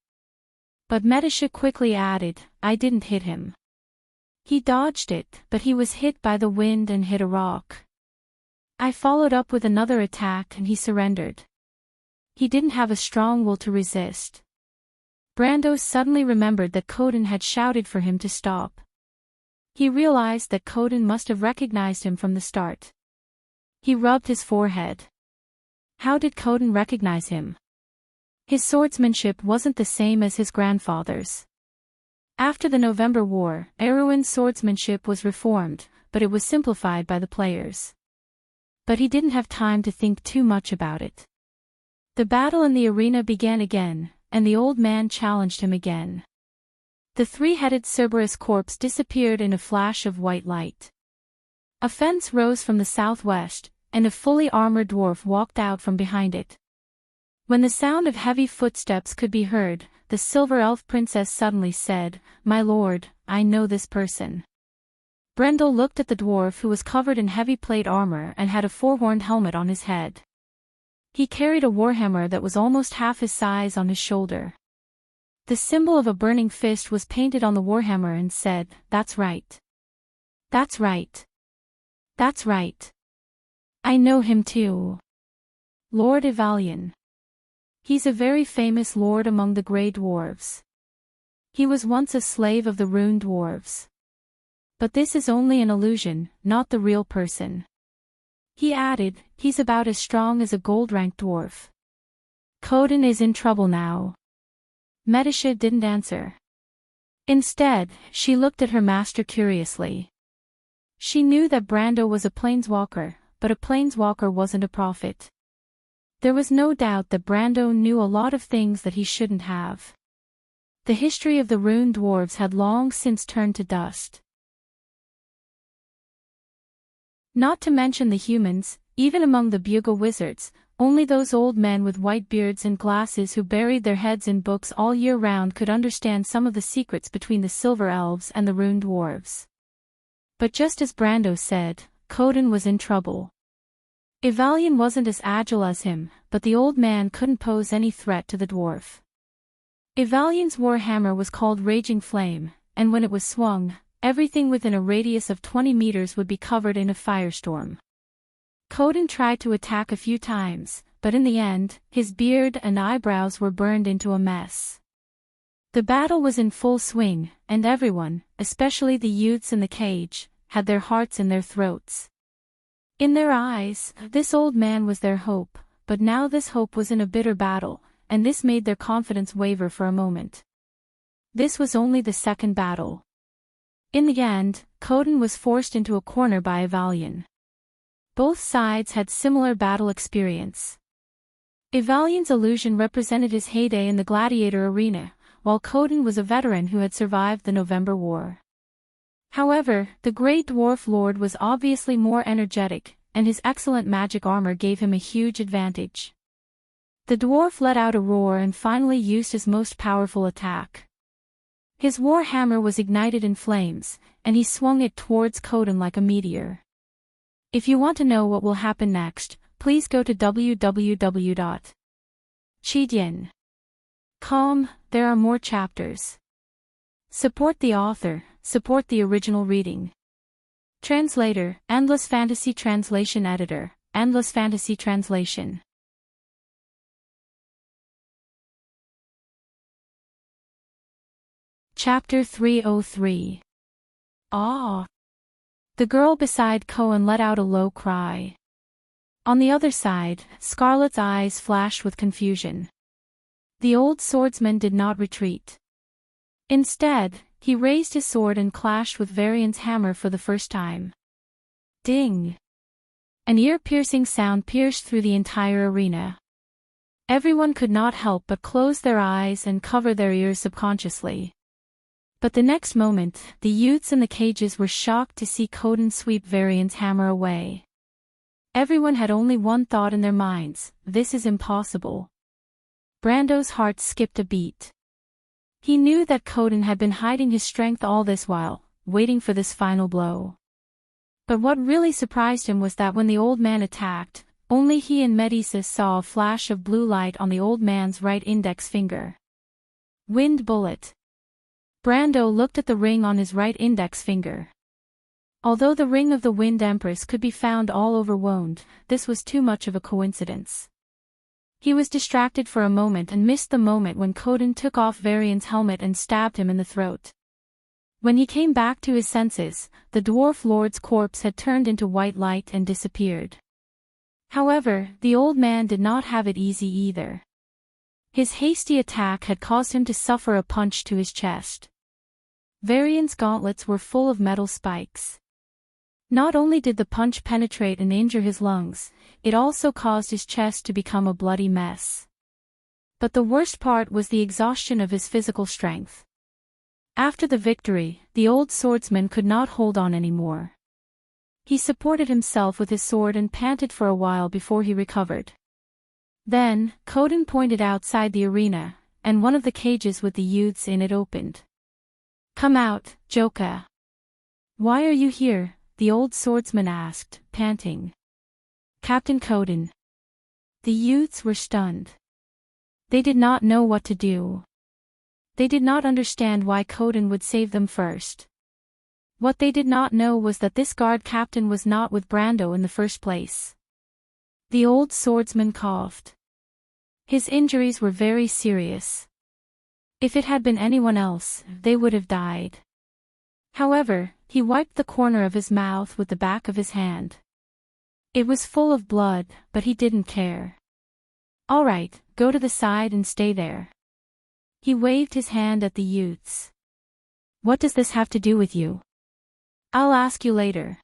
But Medisha quickly added, I didn't hit him. He dodged it, but he was hit by the wind and hit a rock. I followed up with another attack and he surrendered. He didn't have a strong will to resist. Brando suddenly remembered that Coden had shouted for him to stop. He realized that Coden must have recognized him from the start. He rubbed his forehead. How did Coden recognize him? His swordsmanship wasn't the same as his grandfather's. After the November War, Erwin's swordsmanship was reformed, but it was simplified by the players. But he didn't have time to think too much about it. The battle in the arena began again, and the old man challenged him again. The three-headed Cerberus corpse disappeared in a flash of white light. A fence rose from the southwest, and a fully armored dwarf walked out from behind it. When the sound of heavy footsteps could be heard, the silver elf princess suddenly said, My lord, I know this person. Brendel looked at the dwarf who was covered in heavy plate armor and had a four-horned helmet on his head. He carried a warhammer that was almost half his size on his shoulder. The symbol of a burning fist was painted on the warhammer and said, That's right. That's right. That's right. I know him too. Lord Evalian. He's a very famous lord among the Grey Dwarves. He was once a slave of the Rune Dwarves. But this is only an illusion, not the real person. He added, he's about as strong as a gold-ranked dwarf. Coden is in trouble now. Medisha didn't answer. Instead, she looked at her master curiously. She knew that Brando was a planeswalker, but a planeswalker wasn't a prophet. There was no doubt that Brando knew a lot of things that he shouldn't have. The history of the Rune Dwarves had long since turned to dust. Not to mention the humans, even among the Bugle Wizards, only those old men with white beards and glasses who buried their heads in books all year round could understand some of the secrets between the Silver Elves and the Rune Dwarves. But just as Brando said, Coden was in trouble. Evalian wasn't as agile as him, but the old man couldn't pose any threat to the dwarf. Evalian's warhammer was called Raging Flame, and when it was swung, everything within a radius of 20 meters would be covered in a firestorm. Coden tried to attack a few times, but in the end, his beard and eyebrows were burned into a mess. The battle was in full swing, and everyone, especially the youths in the cage, had their hearts in their throats. In their eyes, this old man was their hope, but now this hope was in a bitter battle, and this made their confidence waver for a moment. This was only the second battle. In the end, Coden was forced into a corner by Evalian. Both sides had similar battle experience. Evalian's illusion represented his heyday in the gladiator arena, while Coden was a veteran who had survived the November War. However, the Grey Dwarf Lord was obviously more energetic, and his excellent magic armor gave him a huge advantage. The dwarf let out a roar and finally used his most powerful attack. His war hammer was ignited in flames, and he swung it towards Coden like a meteor. If you want to know what will happen next, please go to www.chidien.com. There are more chapters. Support the author, support the original reading. Translator, Endless Fantasy Translation Editor, Endless Fantasy Translation. Chapter 303. Ah! The girl beside Cohen let out a low cry. On the other side, Scarlet's eyes flashed with confusion. The old swordsman did not retreat. Instead, he raised his sword and clashed with Varian's hammer for the first time. Ding! An ear-piercing sound pierced through the entire arena. Everyone could not help but close their eyes and cover their ears subconsciously. But the next moment, the youths in the cages were shocked to see Coden sweep Varian's hammer away. Everyone had only one thought in their minds: this is impossible. Brando's heart skipped a beat. He knew that Coden had been hiding his strength all this while, waiting for this final blow. But what really surprised him was that when the old man attacked, only he and Medicis saw a flash of blue light on the old man's right index finger. Wind bullet. Brando looked at the ring on his right index finger. Although the ring of the Wind Empress could be found all over Wound, this was too much of a coincidence. He was distracted for a moment and missed the moment when Coden took off Varian's helmet and stabbed him in the throat. When he came back to his senses, the dwarf lord's corpse had turned into white light and disappeared. However, the old man did not have it easy either. His hasty attack had caused him to suffer a punch to his chest. Varian's gauntlets were full of metal spikes. Not only did the punch penetrate and injure his lungs, it also caused his chest to become a bloody mess. But the worst part was the exhaustion of his physical strength. After the victory, the old swordsman could not hold on anymore. He supported himself with his sword and panted for a while before he recovered. Then, Coden pointed outside the arena, and one of the cages with the youths in it opened. "Come out, Joka." "Why are you here?" the old swordsman asked, panting. "Captain Coden." The youths were stunned. They did not know what to do. They did not understand why Coden would save them first. What they did not know was that this guard captain was not with Brando in the first place. The old swordsman coughed. His injuries were very serious. If it had been anyone else, they would have died. However, he wiped the corner of his mouth with the back of his hand. It was full of blood, but he didn't care. "All right, go to the side and stay there." He waved his hand at the youths. "What does this have to do with you?" "I'll ask you later."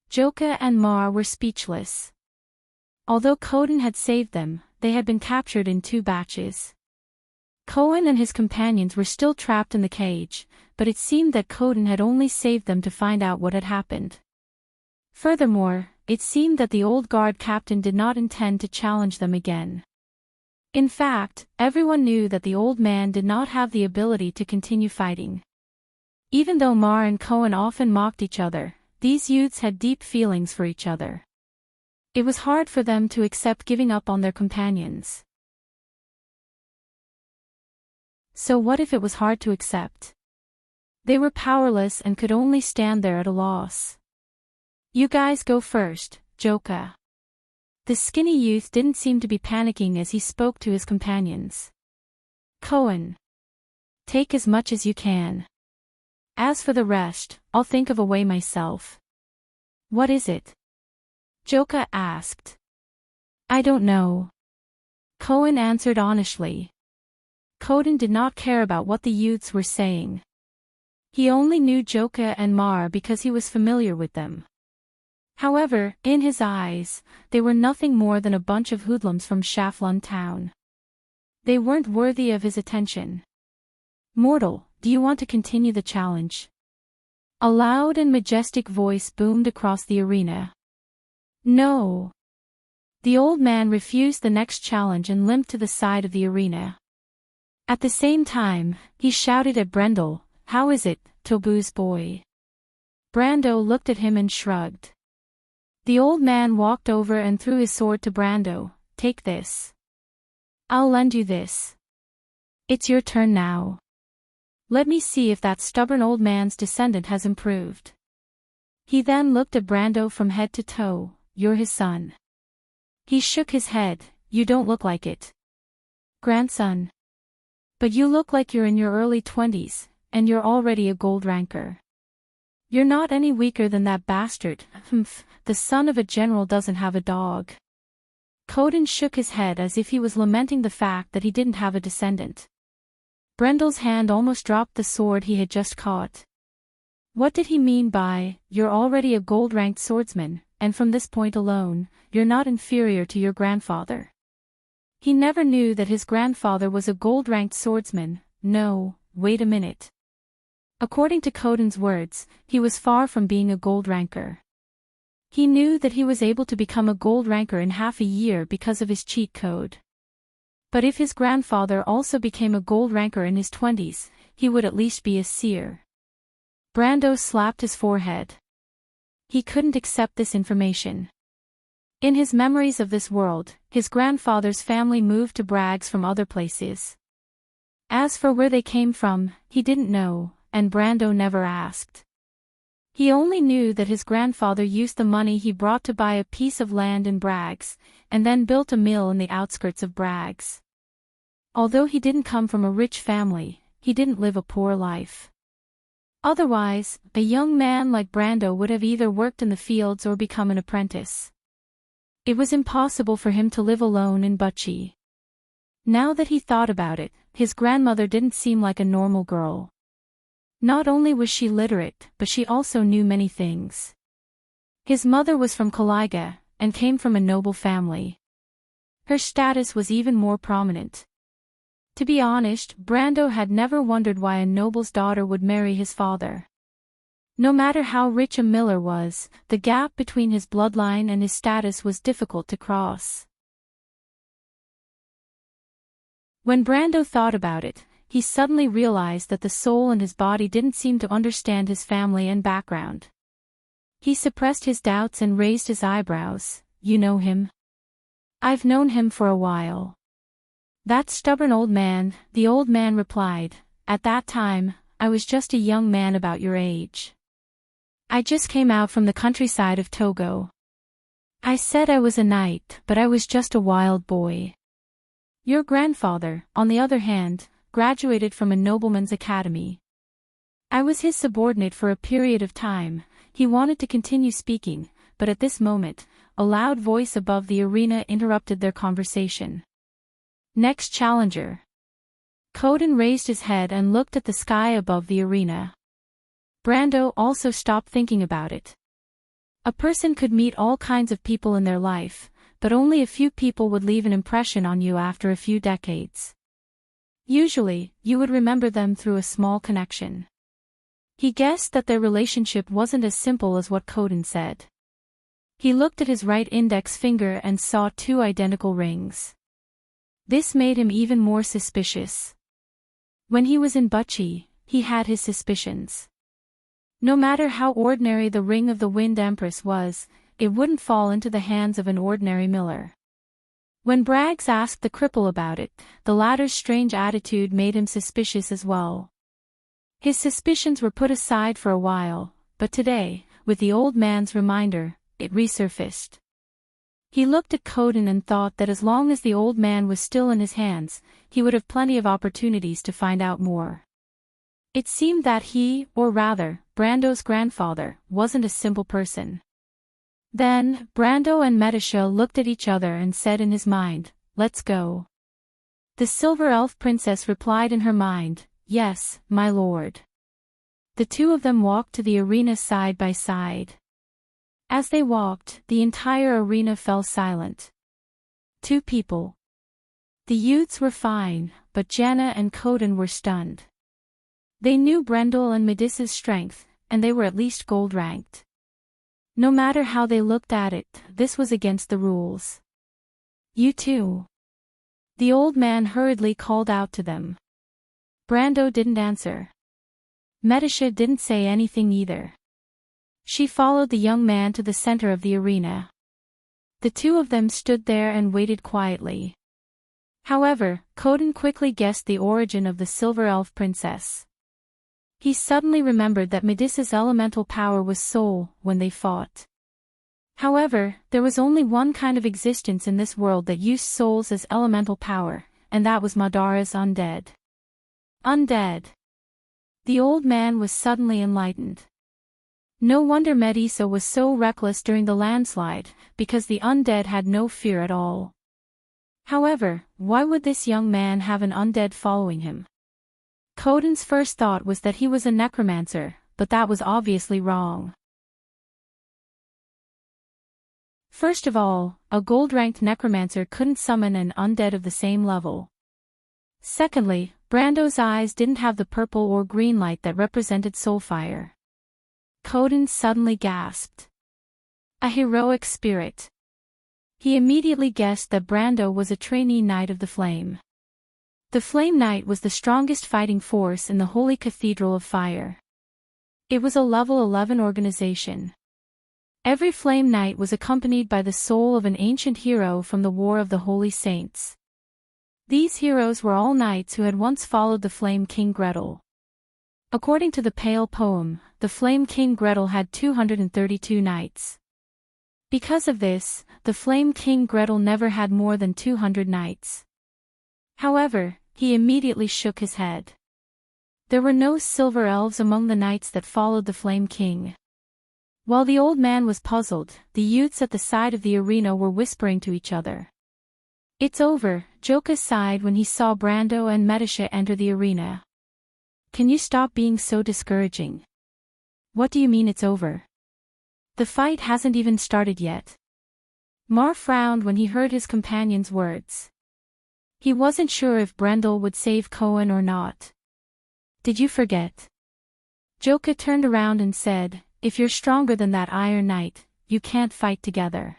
Joka and Mar were speechless. Although Coden had saved them, they had been captured in 2 batches. Cohen and his companions were still trapped in the cage, but it seemed that Coden had only saved them to find out what had happened. Furthermore, it seemed that the old guard captain did not intend to challenge them again. In fact, everyone knew that the old man did not have the ability to continue fighting. Even though Mar and Cohen often mocked each other, these youths had deep feelings for each other. It was hard for them to accept giving up on their companions. So what if it was hard to accept? They were powerless and could only stand there at a loss. "You guys go first, Joka." The skinny youth didn't seem to be panicking as he spoke to his companions. "Cohen. Take as much as you can. As for the rest, I'll think of a way myself." "What is it?" Joka asked. "I don't know." Cohen answered honestly. Coden did not care about what the youths were saying. He only knew Joka and Mar because he was familiar with them. However, in his eyes, they were nothing more than a bunch of hoodlums from Shaflun town. They weren't worthy of his attention. "Mortal, do you want to continue the challenge?" A loud and majestic voice boomed across the arena. "No." The old man refused the next challenge and limped to the side of the arena. At the same time, he shouted at Brendel, "How is it, Tobu's boy?" Brando looked at him and shrugged. The old man walked over and threw his sword to Brando. "Take this. I'll lend you this. It's your turn now. Let me see if that stubborn old man's descendant has improved." He then looked at Brando from head to toe. "You're his son." He shook his head. "You don't look like it. Grandson. But you look like you're in your early 20s, and you're already a gold ranker. You're not any weaker than that bastard. The son of a general doesn't have a dog." Coden shook his head as if he was lamenting the fact that he didn't have a descendant. Brendel's hand almost dropped the sword he had just caught. What did he mean by, "You're already a gold-ranked swordsman, and from this point alone, you're not inferior to your grandfather"? He never knew that his grandfather was a gold-ranked swordsman. No, wait a minute. According to Coden's words, he was far from being a gold ranker. He knew that he was able to become a gold ranker in half a year because of his cheat code. But if his grandfather also became a gold ranker in his 20s, he would at least be a seer. Brando slapped his forehead. He couldn't accept this information. In his memories of this world, his grandfather's family moved to Brags from other places. As for where they came from, he didn't know, and Brando never asked. He only knew that his grandfather used the money he brought to buy a piece of land in Brags, and then built a mill in the outskirts of Brags. Although he didn't come from a rich family, he didn't live a poor life. Otherwise, a young man like Brando would have either worked in the fields or become an apprentice. It was impossible for him to live alone in Butchie. Now that he thought about it, his grandmother didn't seem like a normal girl. Not only was she literate, but she also knew many things. His mother was from Kaliga, and came from a noble family. Her status was even more prominent. To be honest, Brando had never wondered why a noble's daughter would marry his father. No matter how rich a miller was, the gap between his bloodline and his status was difficult to cross. When Brando thought about it, he suddenly realized that the soul in his body didn't seem to understand his family and background. He suppressed his doubts and raised his eyebrows. "You know him?" "I've known him for a while." "That stubborn old man," the old man replied. "At that time, I was just a young man about your age. I just came out from the countryside of Togo. I said I was a knight, but I was just a wild boy. Your grandfather, on the other hand, graduated from a nobleman's academy. I was his subordinate for a period of time." He wanted to continue speaking, but at this moment, a loud voice above the arena interrupted their conversation. "Next challenger." Coden raised his head and looked at the sky above the arena. Brando also stopped thinking about it. A person could meet all kinds of people in their life, but only a few people would leave an impression on you after a few decades. Usually, you would remember them through a small connection. He guessed that their relationship wasn't as simple as what Coden said. He looked at his right index finger and saw 2 identical rings. This made him even more suspicious. When he was in Butchie, he had his suspicions. No matter how ordinary the ring of the Wind Empress was, it wouldn't fall into the hands of an ordinary miller. When Braggs asked the cripple about it, the latter's strange attitude made him suspicious as well. His suspicions were put aside for a while, but today, with the old man's reminder, it resurfaced. He looked at Coden and thought that as long as the old man was still in his hands, he would have plenty of opportunities to find out more. It seemed that he, or rather, Brando's grandfather, wasn't a simple person. Then, Brando and Medisha looked at each other and said in his mind, "Let's go." The Silver Elf Princess replied in her mind, "Yes, my lord." The two of them walked to the arena side by side. As they walked, the entire arena fell silent. 2 people. The youths were fine, but Janna and Coden were stunned. They knew Brendel and Medissa's strength, and they were at least gold-ranked. No matter how they looked at it, this was against the rules. "You too." The old man hurriedly called out to them. Brando didn't answer. Medisha didn't say anything either. She followed the young man to the center of the arena. The 2 of them stood there and waited quietly. However, Coden quickly guessed the origin of the Silver Elf Princess. He suddenly remembered that Medissa's elemental power was soul when they fought. However, there was only one kind of existence in this world that used souls as elemental power, and that was Madara's undead. Undead. The old man was suddenly enlightened. No wonder Medissa was so reckless during the landslide, because the undead had no fear at all. However, why would this young man have an undead following him? Coden's first thought was that he was a necromancer, but that was obviously wrong. First of all, a gold-ranked necromancer couldn't summon an undead of the same level. Secondly, Brando's eyes didn't have the purple or green light that represented soulfire. Coden suddenly gasped. A heroic spirit. He immediately guessed that Brando was a trainee Knight of the Flame. The Flame Knight was the strongest fighting force in the Holy Cathedral of Fire. It was a level 11 organization. Every Flame Knight was accompanied by the soul of an ancient hero from the War of the Holy Saints. These heroes were all knights who had once followed the Flame King Gretel. According to the Pale poem, the Flame King Gretel had 232 knights. Because of this, the Flame King Gretel never had more than 200 knights. However, he immediately shook his head. There were no silver elves among the knights that followed the Flame King. While the old man was puzzled, the youths at the side of the arena were whispering to each other. "It's over," Joka sighed when he saw Brando and Medisha enter the arena. "Can you stop being so discouraging?" "What do you mean it's over? The fight hasn't even started yet." Mar frowned when he heard his companion's words. He wasn't sure if Brendel would save Cohen or not. "Did you forget?" Joka turned around and said, "If you're stronger than that Iron Knight, you can't fight together."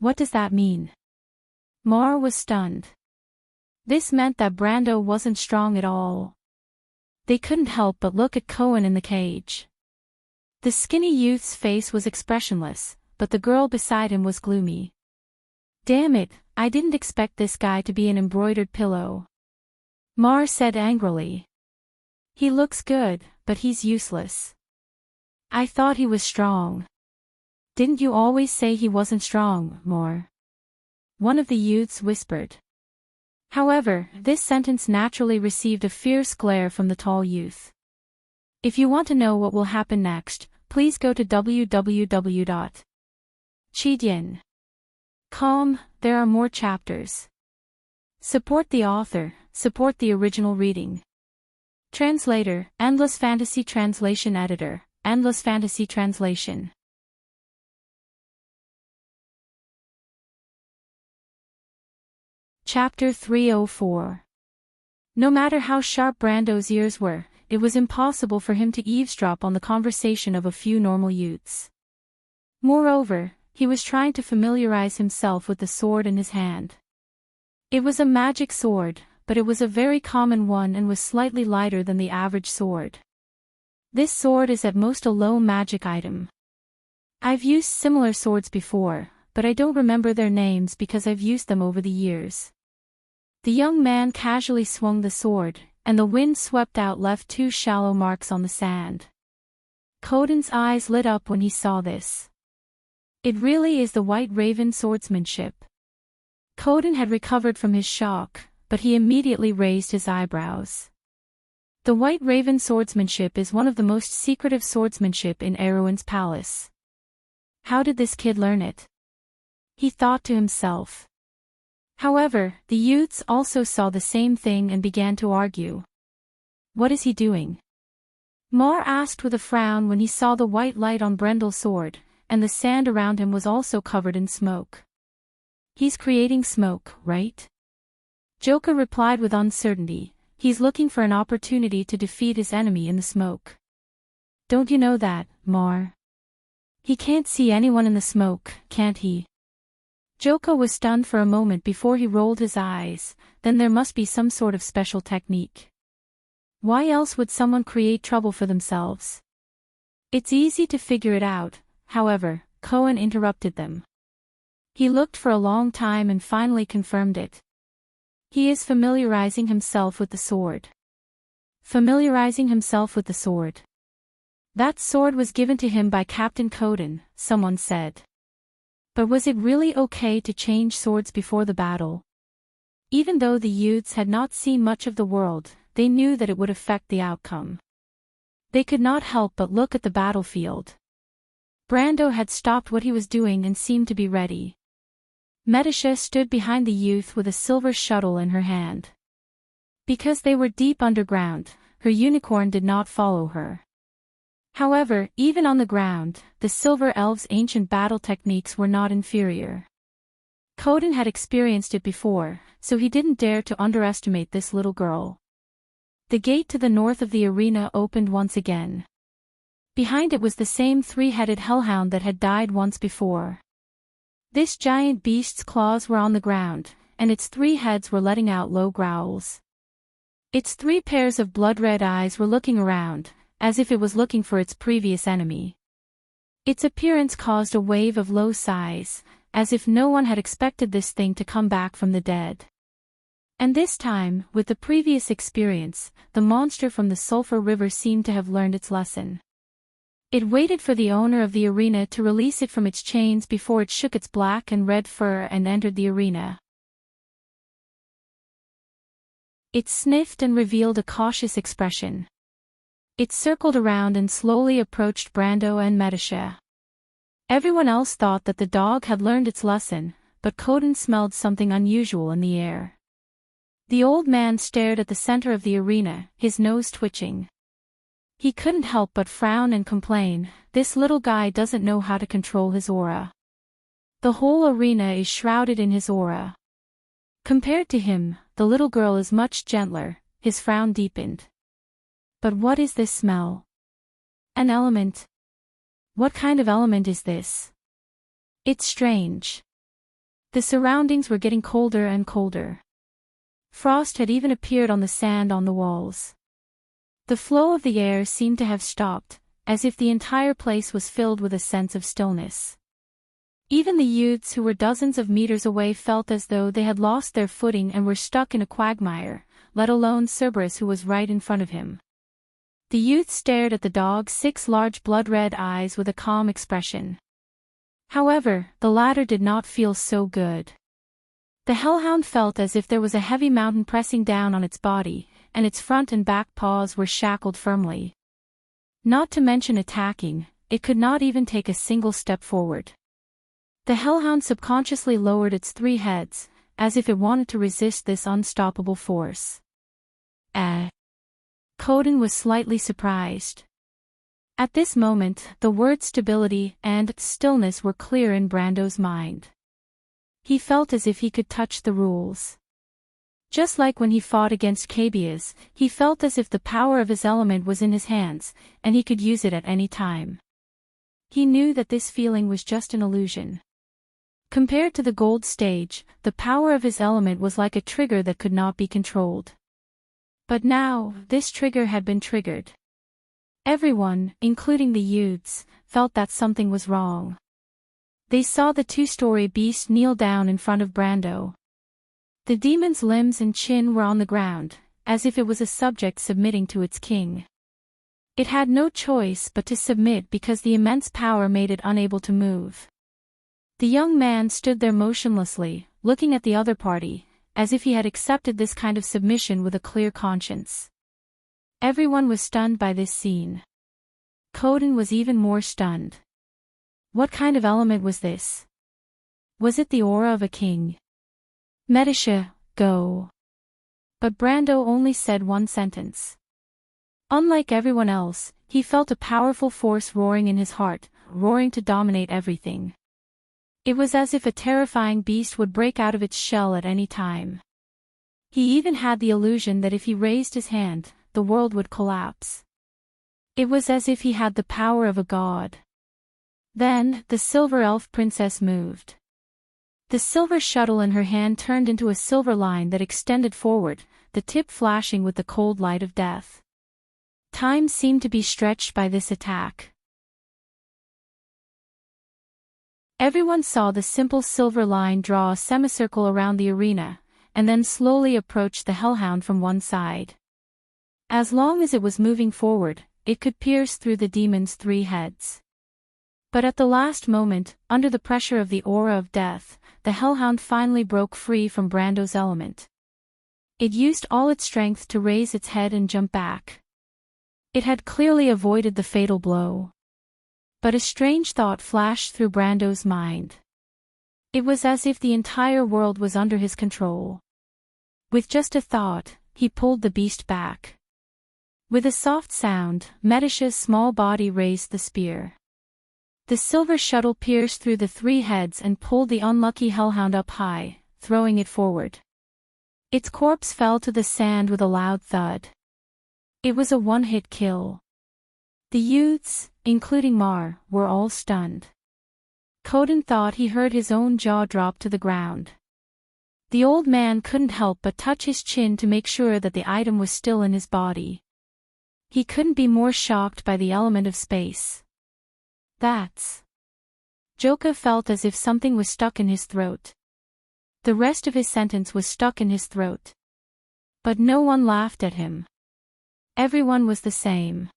"What does that mean?" Mar was stunned. This meant that Brando wasn't strong at all. They couldn't help but look at Cohen in the cage. The skinny youth's face was expressionless, but the girl beside him was gloomy. "Damn it, I didn't expect this guy to be an embroidered pillow," Mar said angrily. "He looks good, but he's useless." "I thought he was strong." "Didn't you always say he wasn't strong, Mar?" one of the youths whispered. However, this sentence naturally received a fierce glare from the tall youth. If you want to know what will happen next, please go to www.chidien.com. There are more chapters. Support the author, support the original reading. Translator, Endless Fantasy Translation Editor, Endless Fantasy Translation. Chapter 304. No matter how sharp Brando's ears were, it was impossible for him to eavesdrop on the conversation of a few normal youths. Moreover, he was trying to familiarize himself with the sword in his hand. It was a magic sword, but it was a very common one and was slightly lighter than the average sword. This sword is at most a low magic item. I've used similar swords before, but I don't remember their names because I've used them over the years. The young man casually swung the sword, and the wind swept out left 2 shallow marks on the sand. Coden's eyes lit up when he saw this. It really is the White Raven swordsmanship. Coden had recovered from his shock, but he immediately raised his eyebrows. The White Raven swordsmanship is one of the most secretive swordsmanship in Erwin's palace. How did this kid learn it? He thought to himself. However, the youths also saw the same thing and began to argue. What is he doing? Mar asked with a frown when he saw the white light on Brendel's sword, and the sand around him was also covered in smoke. He's creating smoke, right? Joka replied with uncertainty. He's looking for an opportunity to defeat his enemy in the smoke. Don't you know that, Mar? He can't see anyone in the smoke, can't he? Joka was stunned for a moment before he rolled his eyes. Then there must be some sort of special technique. Why else would someone create trouble for themselves? It's easy to figure it out, however, Cohen interrupted them. He looked for a long time and finally confirmed it. He is familiarizing himself with the sword. Familiarizing himself with the sword. That sword was given to him by Captain Coden, someone said. But was it really okay to change swords before the battle? Even though the youths had not seen much of the world, they knew that it would affect the outcome. They could not help but look at the battlefield. Brando had stopped what he was doing and seemed to be ready. Medisha stood behind the youth with a silver shuttle in her hand. Because they were deep underground, her unicorn did not follow her. However, even on the ground, the Silver Elf's ancient battle techniques were not inferior. Coden had experienced it before, so he didn't dare to underestimate this little girl. The gate to the north of the arena opened once again. Behind it was the same three-headed hellhound that had died once before. This giant beast's claws were on the ground, and its 3 heads were letting out low growls. Its 3 pairs of blood-red eyes were looking around, as if it was looking for its previous enemy. Its appearance caused a wave of low sighs, as if no one had expected this thing to come back from the dead. And this time, with the previous experience, the monster from the Sulphur River seemed to have learned its lesson. It waited for the owner of the arena to release it from its chains before it shook its black and red fur and entered the arena. It sniffed and revealed a cautious expression. It circled around and slowly approached Brando and Medisha. Everyone else thought that the dog had learned its lesson, but Coden smelled something unusual in the air. The old man stared at the center of the arena, his nose twitching. He couldn't help but frown and complain, this little guy doesn't know how to control his aura. The whole arena is shrouded in his aura. Compared to him, the little girl is much gentler. His frown deepened. But what is this smell? An element. What kind of element is this? It's strange. The surroundings were getting colder and colder. Frost had even appeared on the sand on the walls. The flow of the air seemed to have stopped, as if the entire place was filled with a sense of stillness. Even the youths who were dozens of meters away felt as though they had lost their footing and were stuck in a quagmire, let alone Cerberus, who was right in front of him. The youth stared at the dog's 6 large blood-red eyes with a calm expression. However, the latter did not feel so good. The hellhound felt as if there was a heavy mountain pressing down on its body, and its front and back paws were shackled firmly. Not to mention attacking, it could not even take a single step forward. The hellhound subconsciously lowered its 3 heads, as if it wanted to resist this unstoppable force. Coden was slightly surprised. At this moment, the words stability and stillness were clear in Brando's mind. He felt as if he could touch the rules. Just like when he fought against Cabias, he felt as if the power of his element was in his hands, and he could use it at any time. He knew that this feeling was just an illusion. Compared to the gold stage, the power of his element was like a trigger that could not be controlled. But now, this trigger had been triggered. Everyone, including the youths, felt that something was wrong. They saw the 2-story beast kneel down in front of Brando. The demon's limbs and chin were on the ground, as if it was a subject submitting to its king. It had no choice but to submit because the immense power made it unable to move. The young man stood there motionlessly, looking at the other party, as if he had accepted this kind of submission with a clear conscience. Everyone was stunned by this scene. Coden was even more stunned. What kind of element was this? Was it the aura of a king? Medisha, go. But Brando only said one sentence. Unlike everyone else, he felt a powerful force roaring in his heart, roaring to dominate everything. It was as if a terrifying beast would break out of its shell at any time. He even had the illusion that if he raised his hand, the world would collapse. It was as if he had the power of a god. Then, the silver elf princess moved. The silver shuttle in her hand turned into a silver line that extended forward, the tip flashing with the cold light of death. Time seemed to be stretched by this attack. Everyone saw the simple silver line draw a semicircle around the arena, and then slowly approach the hellhound from one side. As long as it was moving forward, it could pierce through the demon's 3 heads. But at the last moment, under the pressure of the aura of death, the hellhound finally broke free from Brando's element. It used all its strength to raise its head and jump back. It had clearly avoided the fatal blow. But a strange thought flashed through Brando's mind. It was as if the entire world was under his control. With just a thought, he pulled the beast back. With a soft sound, Medicia's small body raised the spear. The silver shuttle pierced through the three heads and pulled the unlucky hellhound up high, throwing it forward. Its corpse fell to the sand with a loud thud. It was a one-hit kill. The youths, including Mar, were all stunned. Coden thought he heard his own jaw drop to the ground. The old man couldn't help but touch his chin to make sure that the item was still in his body. He couldn't be more shocked by the element of space. That's... Joka felt as if something was stuck in his throat. The rest of his sentence was stuck in his throat. But no one laughed at him. Everyone was the same.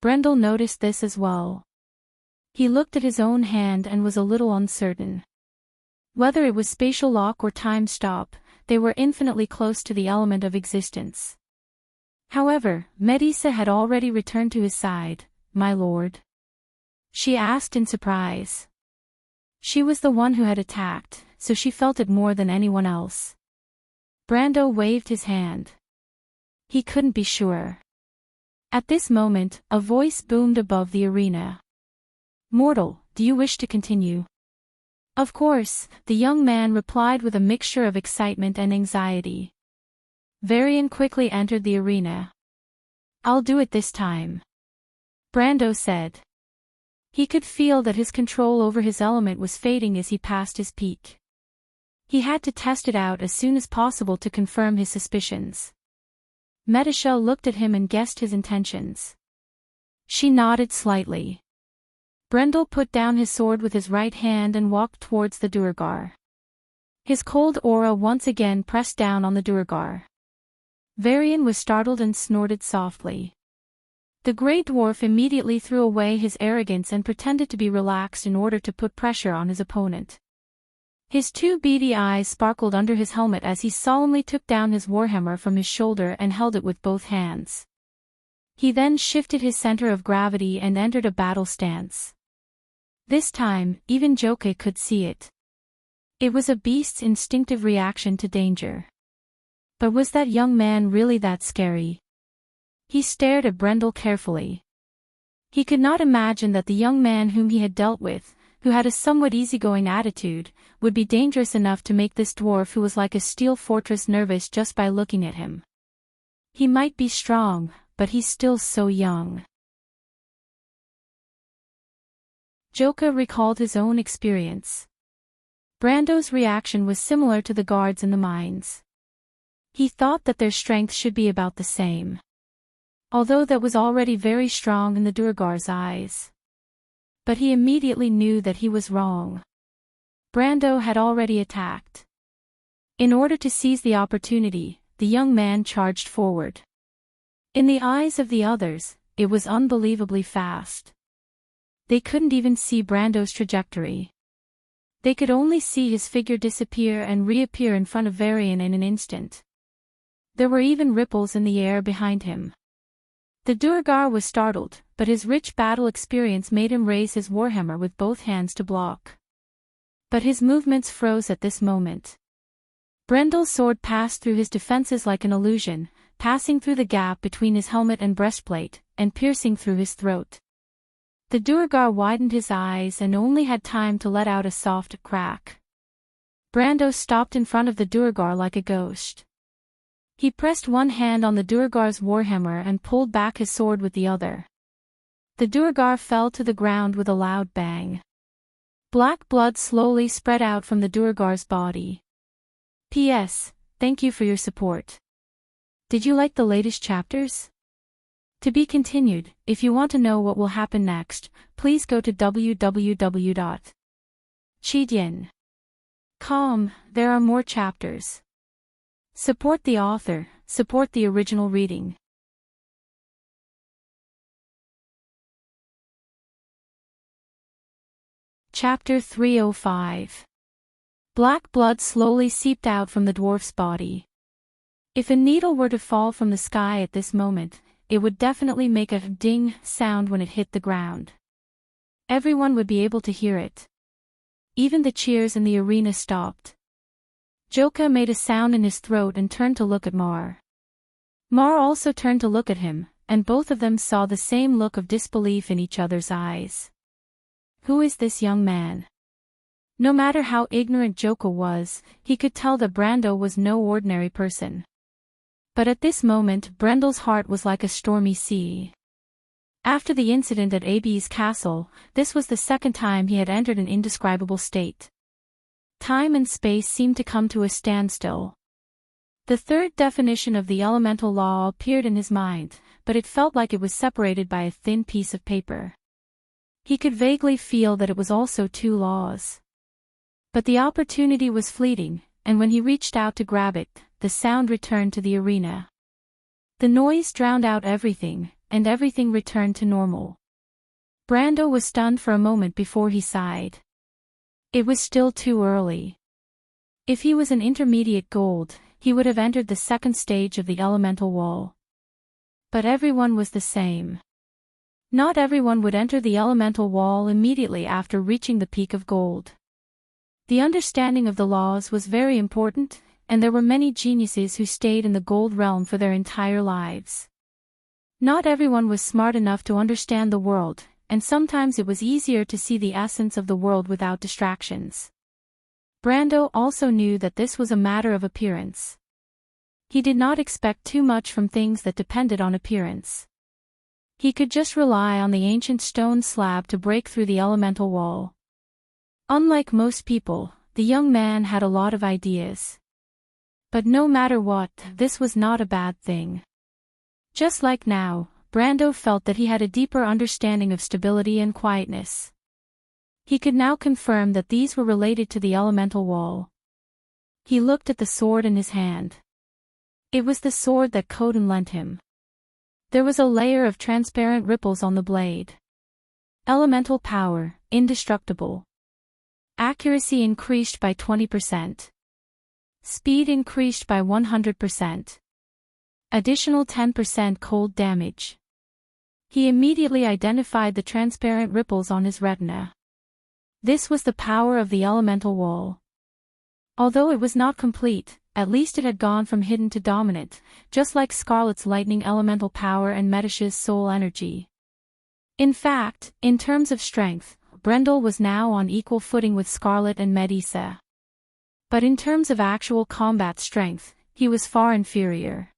Brendel noticed this as well. He looked at his own hand and was a little uncertain. Whether it was spatial lock or time stop, they were infinitely close to the element of existence. However, Medisa had already returned to his side. "My lord?" she asked in surprise. She was the one who had attacked, so she felt it more than anyone else. Brando waved his hand. He couldn't be sure. At this moment, a voice boomed above the arena. "Mortal, do you wish to continue?" "Of course," the young man replied with a mixture of excitement and anxiety. Varian quickly entered the arena. "I'll do it this time," Brando said. He could feel that his control over his element was fading as he passed his peak. He had to test it out as soon as possible to confirm his suspicions. Medicia looked at him and guessed his intentions. She nodded slightly. Brendel put down his sword with his right hand and walked towards the Duergar. His cold aura once again pressed down on the Duergar. Varian was startled and snorted softly. The Grey Dwarf immediately threw away his arrogance and pretended to be relaxed in order to put pressure on his opponent. His two beady eyes sparkled under his helmet as he solemnly took down his warhammer from his shoulder and held it with both hands. He then shifted his center of gravity and entered a battle stance. This time, even Joka could see it. It was a beast's instinctive reaction to danger. But was that young man really that scary? He stared at Brendel carefully. He could not imagine that the young man whom he had dealt with, who had a somewhat easygoing attitude, would be dangerous enough to make this dwarf who was like a steel fortress nervous just by looking at him. He might be strong, but he's still so young. Joka recalled his own experience. Brando's reaction was similar to the guards in the mines. He thought that their strength should be about the same. Although that was already very strong in the Duergar's eyes. But he immediately knew that he was wrong. Brando had already attacked. In order to seize the opportunity, the young man charged forward. In the eyes of the others, it was unbelievably fast. They couldn't even see Brando's trajectory. They could only see his figure disappear and reappear in front of Varian in an instant. There were even ripples in the air behind him. The Duergar was startled, but his rich battle experience made him raise his warhammer with both hands to block. But his movements froze at this moment. Brendel's sword passed through his defenses like an illusion, passing through the gap between his helmet and breastplate, and piercing through his throat. The Duergar widened his eyes and only had time to let out a soft crack. Brando stopped in front of the Duergar like a ghost. He pressed one hand on the Duergar's warhammer and pulled back his sword with the other. The Duergar fell to the ground with a loud bang. Black blood slowly spread out from the Duergar's body. P.S. Thank you for your support. Did you like the latest chapters? To be continued. If you want to know what will happen next, please go to www.chidian.com. There are more chapters. Support the author, support the original reading. Chapter 305. Black blood slowly seeped out from the dwarf's body. If a needle were to fall from the sky at this moment, it would definitely make a ding sound when it hit the ground. Everyone would be able to hear it. Even the cheers in the arena stopped. Joka made a sound in his throat and turned to look at Mar. Mar also turned to look at him, and both of them saw the same look of disbelief in each other's eyes. Who is this young man? No matter how ignorant Joko was, he could tell that Brando was no ordinary person. But at this moment Brendel's heart was like a stormy sea. After the incident at Abi's castle, this was the second time he had entered an indescribable state. Time and space seemed to come to a standstill. The third definition of the elemental law appeared in his mind, but it felt like it was separated by a thin piece of paper. He could vaguely feel that it was also two laws. But the opportunity was fleeting, and when he reached out to grab it, the sound returned to the arena. The noise drowned out everything, and everything returned to normal. Brando was stunned for a moment before he sighed. It was still too early. If he was an intermediate gold, he would have entered the second stage of the elemental wall. But everyone was the same. Not everyone would enter the elemental wall immediately after reaching the peak of gold. The understanding of the laws was very important, and there were many geniuses who stayed in the gold realm for their entire lives. Not everyone was smart enough to understand the world, and sometimes it was easier to see the essence of the world without distractions. Brando also knew that this was a matter of appearance. He did not expect too much from things that depended on appearance. He could just rely on the ancient stone slab to break through the elemental wall. Unlike most people, the young man had a lot of ideas. But no matter what, this was not a bad thing. Just like now, Brando felt that he had a deeper understanding of stability and quietness. He could now confirm that these were related to the elemental wall. He looked at the sword in his hand. It was the sword that Coden lent him. There was a layer of transparent ripples on the blade. Elemental power, indestructible. Accuracy increased by 20%. Speed increased by 100%. Additional 10% cold damage. He immediately identified the transparent ripples on his retina. This was the power of the elemental wall. Although it was not complete, at least it had gone from hidden to dominant, just like Scarlet's lightning elemental power and Medish's soul energy. In fact, in terms of strength, Brendel was now on equal footing with Scarlet and Medisa. But in terms of actual combat strength, he was far inferior.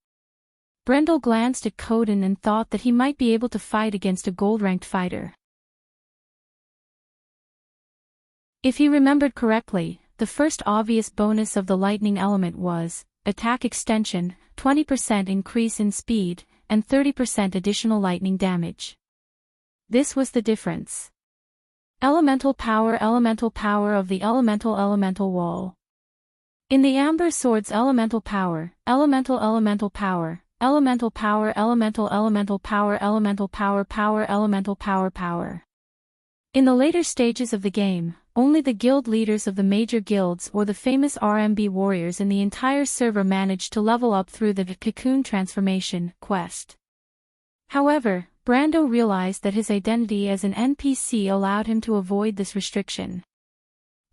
Brendel glanced at Coden and thought that he might be able to fight against a gold-ranked fighter. If he remembered correctly, the first obvious bonus of the lightning element was attack extension, 20% increase in speed, and 30% additional lightning damage. This was the difference. Elemental power of the elemental wall. In the Amber Sword's elemental power, elemental power. In the later stages of the game, only the guild leaders of the major guilds or the famous RMB warriors in the entire server managed to level up through the Cocoon Transformation quest. However, Brando realized that his identity as an NPC allowed him to avoid this restriction.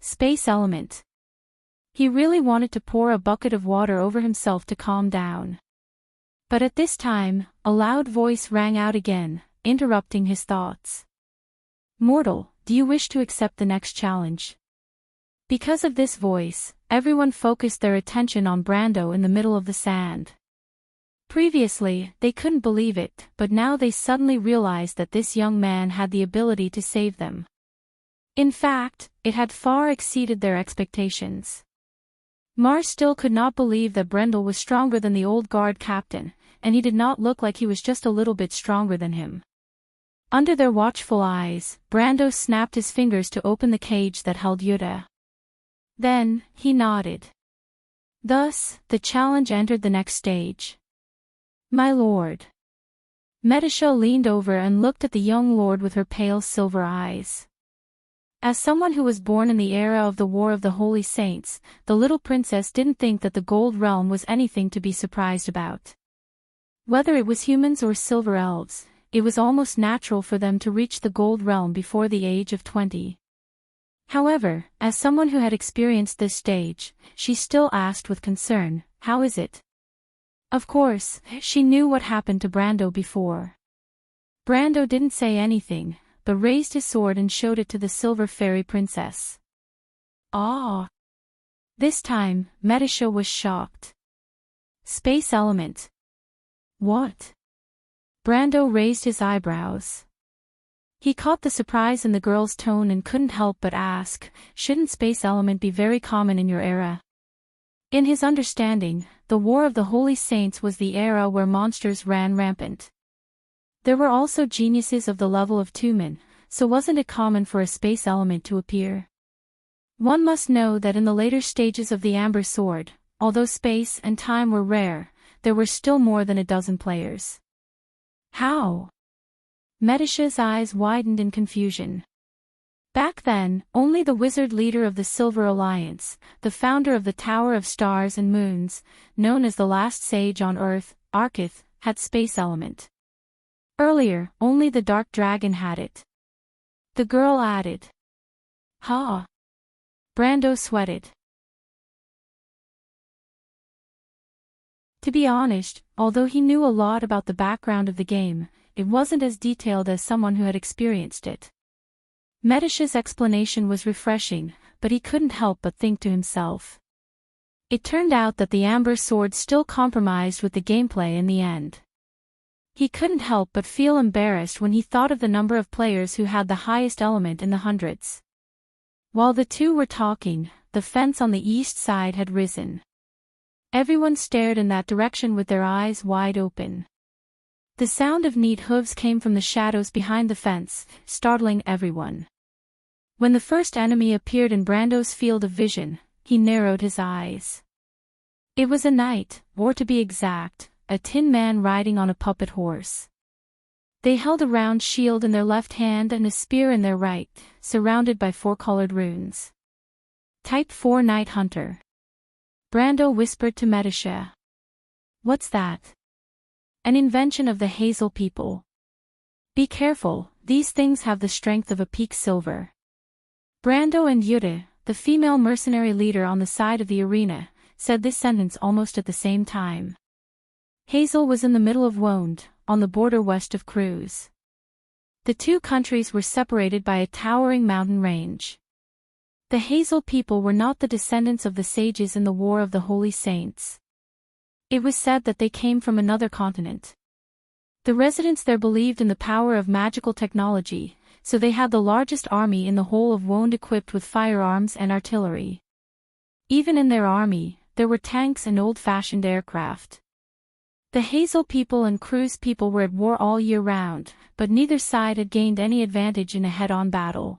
Space element. He really wanted to pour a bucket of water over himself to calm down. But at this time, a loud voice rang out again, interrupting his thoughts. "Mortal, do you wish to accept the next challenge?" Because of this voice, everyone focused their attention on Brando in the middle of the sand. Previously, they couldn't believe it, but now they suddenly realized that this young man had the ability to save them. In fact, it had far exceeded their expectations. Mars still could not believe that Brendel was stronger than the old guard captain, and he did not look like he was just a little bit stronger than him. Under their watchful eyes, Brando snapped his fingers to open the cage that held Yuta. Then, he nodded. Thus, the challenge entered the next stage. "My lord." Medisha leaned over and looked at the young lord with her pale silver eyes. As someone who was born in the era of the War of the Holy Saints, the little princess didn't think that the Gold Realm was anything to be surprised about. Whether it was humans or silver elves, it was almost natural for them to reach the Gold Realm before the age of 20. However, as someone who had experienced this stage, she still asked with concern, "How is it?" Of course, she knew what happened to Brando before. Brando didn't say anything, but raised his sword and showed it to the silver fairy princess. Ah! This time, Medisha was shocked. Space element. What? Brando raised his eyebrows. He caught the surprise in the girl's tone and couldn't help but ask, shouldn't space element be very common in your era? In his understanding, the War of the Holy Saints was the era where monsters ran rampant. There were also geniuses of the level of Tumen, so wasn't it common for a space element to appear? One must know that in the later stages of the Amber Sword, although space and time were rare, there were still more than a dozen players. How? Medisha's eyes widened in confusion. Back then, only the wizard leader of the Silver Alliance, the founder of the Tower of Stars and Moons, known as the last sage on Earth, Arkith, had space element. Earlier, only the Dark Dragon had it. The girl added. Ha! Brando sweated. To be honest, although he knew a lot about the background of the game, it wasn't as detailed as someone who had experienced it. Medisha's explanation was refreshing, but he couldn't help but think to himself. It turned out that the Amber Sword still compromised with the gameplay in the end. He couldn't help but feel embarrassed when he thought of the number of players who had the highest element in the hundreds. While the two were talking, the fence on the east side had risen. Everyone stared in that direction with their eyes wide open. The sound of neat hooves came from the shadows behind the fence, startling everyone. When the first enemy appeared in Brando's field of vision, he narrowed his eyes. It was a knight, or to be exact, a tin man riding on a puppet horse. They held a round shield in their left hand and a spear in their right, surrounded by four-colored runes. Type 4 Night Hunter. Brando whispered to Medisha. What's that? An invention of the Hazel people. Be careful, these things have the strength of a peak silver. Brando and Yuta, the female mercenary leader on the side of the arena, said this sentence almost at the same time. Hazel was in the middle of Wonde, on the border west of Cruz. The two countries were separated by a towering mountain range. The Hazel people were not the descendants of the sages in the War of the Holy Saints. It was said that they came from another continent. The residents there believed in the power of magical technology, so they had the largest army in the whole of Wonde equipped with firearms and artillery. Even in their army, there were tanks and old-fashioned aircraft. The Hazel people and Cruz people were at war all year round, but neither side had gained any advantage in a head-on battle.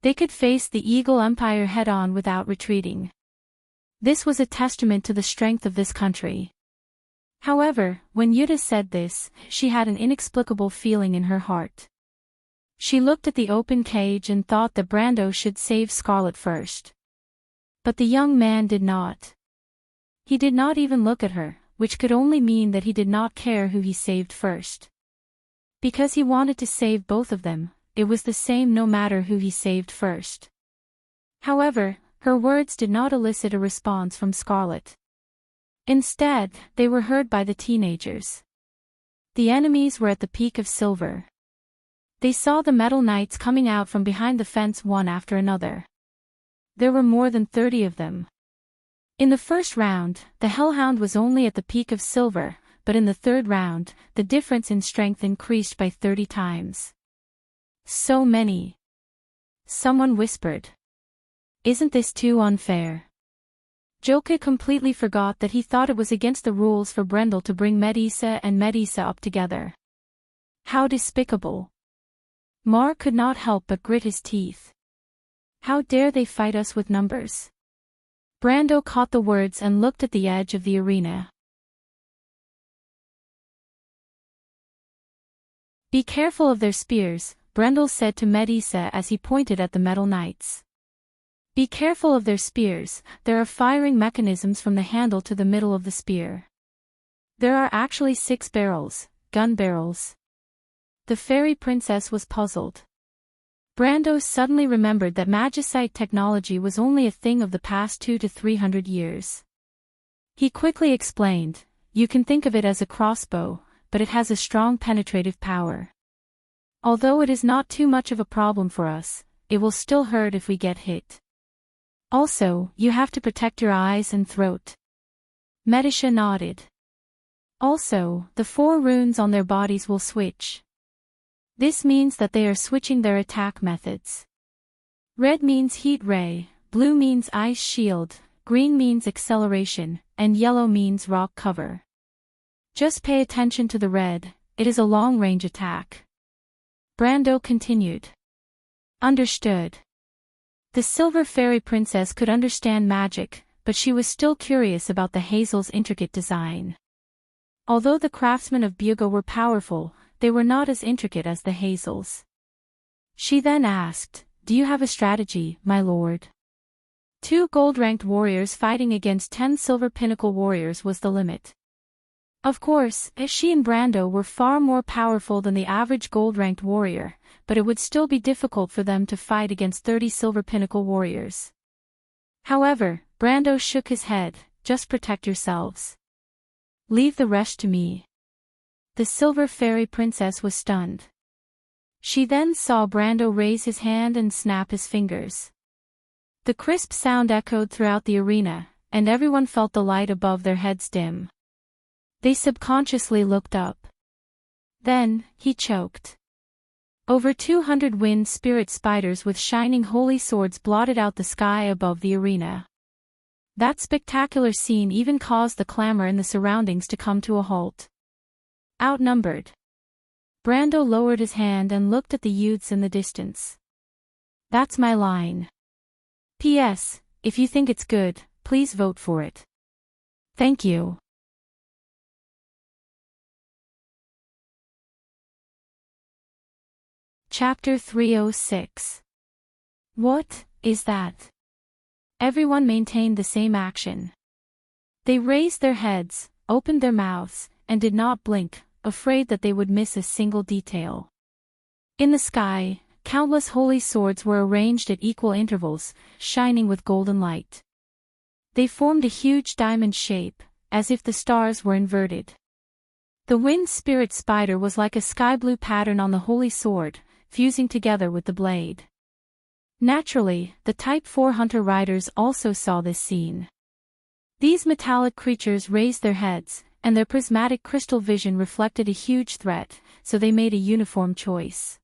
They could face the Eagle Empire head-on without retreating. This was a testament to the strength of this country. However, when Yuta said this, she had an inexplicable feeling in her heart. She looked at the open cage and thought that Brando should save Scarlet first. But the young man did not. He did not even look at her, which could only mean that he did not care who he saved first. Because he wanted to save both of them, it was the same no matter who he saved first. However, her words did not elicit a response from Scarlet. Instead, they were heard by the teenagers. The enemies were at the peak of silver. They saw the Metal Knights coming out from behind the fence one after another. There were more than 30 of them. In the first round, the Hellhound was only at the peak of silver, but in the third round, the difference in strength increased by 30 times. So many. Someone whispered. Isn't this too unfair? Joka completely forgot that he thought it was against the rules for Brendel to bring Medisa and Medisa up together. How despicable. Mar could not help but grit his teeth. How dare they fight us with numbers? Brando caught the words and looked at the edge of the arena. Be careful of their spears, Brendel said to Medisa as he pointed at the Metal Knights. Be careful of their spears, there are firing mechanisms from the handle to the middle of the spear. There are actually 6 barrels, gun barrels. The fairy princess was puzzled. Brando suddenly remembered that magicite technology was only a thing of the past 200 to 300 years. He quickly explained, You can think of it as a crossbow, but it has a strong penetrative power. Although it is not too much of a problem for us, it will still hurt if we get hit. Also, you have to protect your eyes and throat. Medisha nodded. Also, the 4 runes on their bodies will switch. This means that they are switching their attack methods. Red means heat ray, blue means ice shield, green means acceleration, and yellow means rock cover. Just pay attention to the red, it is a long-range attack. Brando continued. Understood. The Silver Fairy Princess could understand magic, but she was still curious about the hazel's intricate design. Although the craftsmen of Buga were powerful, they were not as intricate as the hazels. She then asked, "Do you have a strategy, my lord?" 2 gold-ranked warriors fighting against 10 silver pinnacle warriors was the limit. Of course, she and Brando were far more powerful than the average gold-ranked warrior, but it would still be difficult for them to fight against 30 silver pinnacle warriors. However, Brando shook his head, "Just protect yourselves. Leave the rest to me." The Silver Fairy Princess was stunned. She then saw Brando raise his hand and snap his fingers. The crisp sound echoed throughout the arena, and everyone felt the light above their heads dim. They subconsciously looked up. Then, he choked. Over 200 wind spirit spiders with shining holy swords blotted out the sky above the arena. That spectacular scene even caused the clamor in the surroundings to come to a halt. Outnumbered. Brando lowered his hand and looked at the youths in the distance. "That's my line. P.S. If you think it's good, please vote for it. Thank you." Chapter 306. What is that? Everyone maintained the same action. They raised their heads, opened their mouths, and did not blink, afraid that they would miss a single detail. In the sky, countless holy swords were arranged at equal intervals, shining with golden light. They formed a huge diamond shape, as if the stars were inverted. The wind spirit spider was like a sky blue pattern on the holy sword, fusing together with the blade. Naturally, the Type 4 hunter riders also saw this scene. These metallic creatures raised their heads, and their prismatic crystal vision reflected a huge threat, so they made a uniform choice.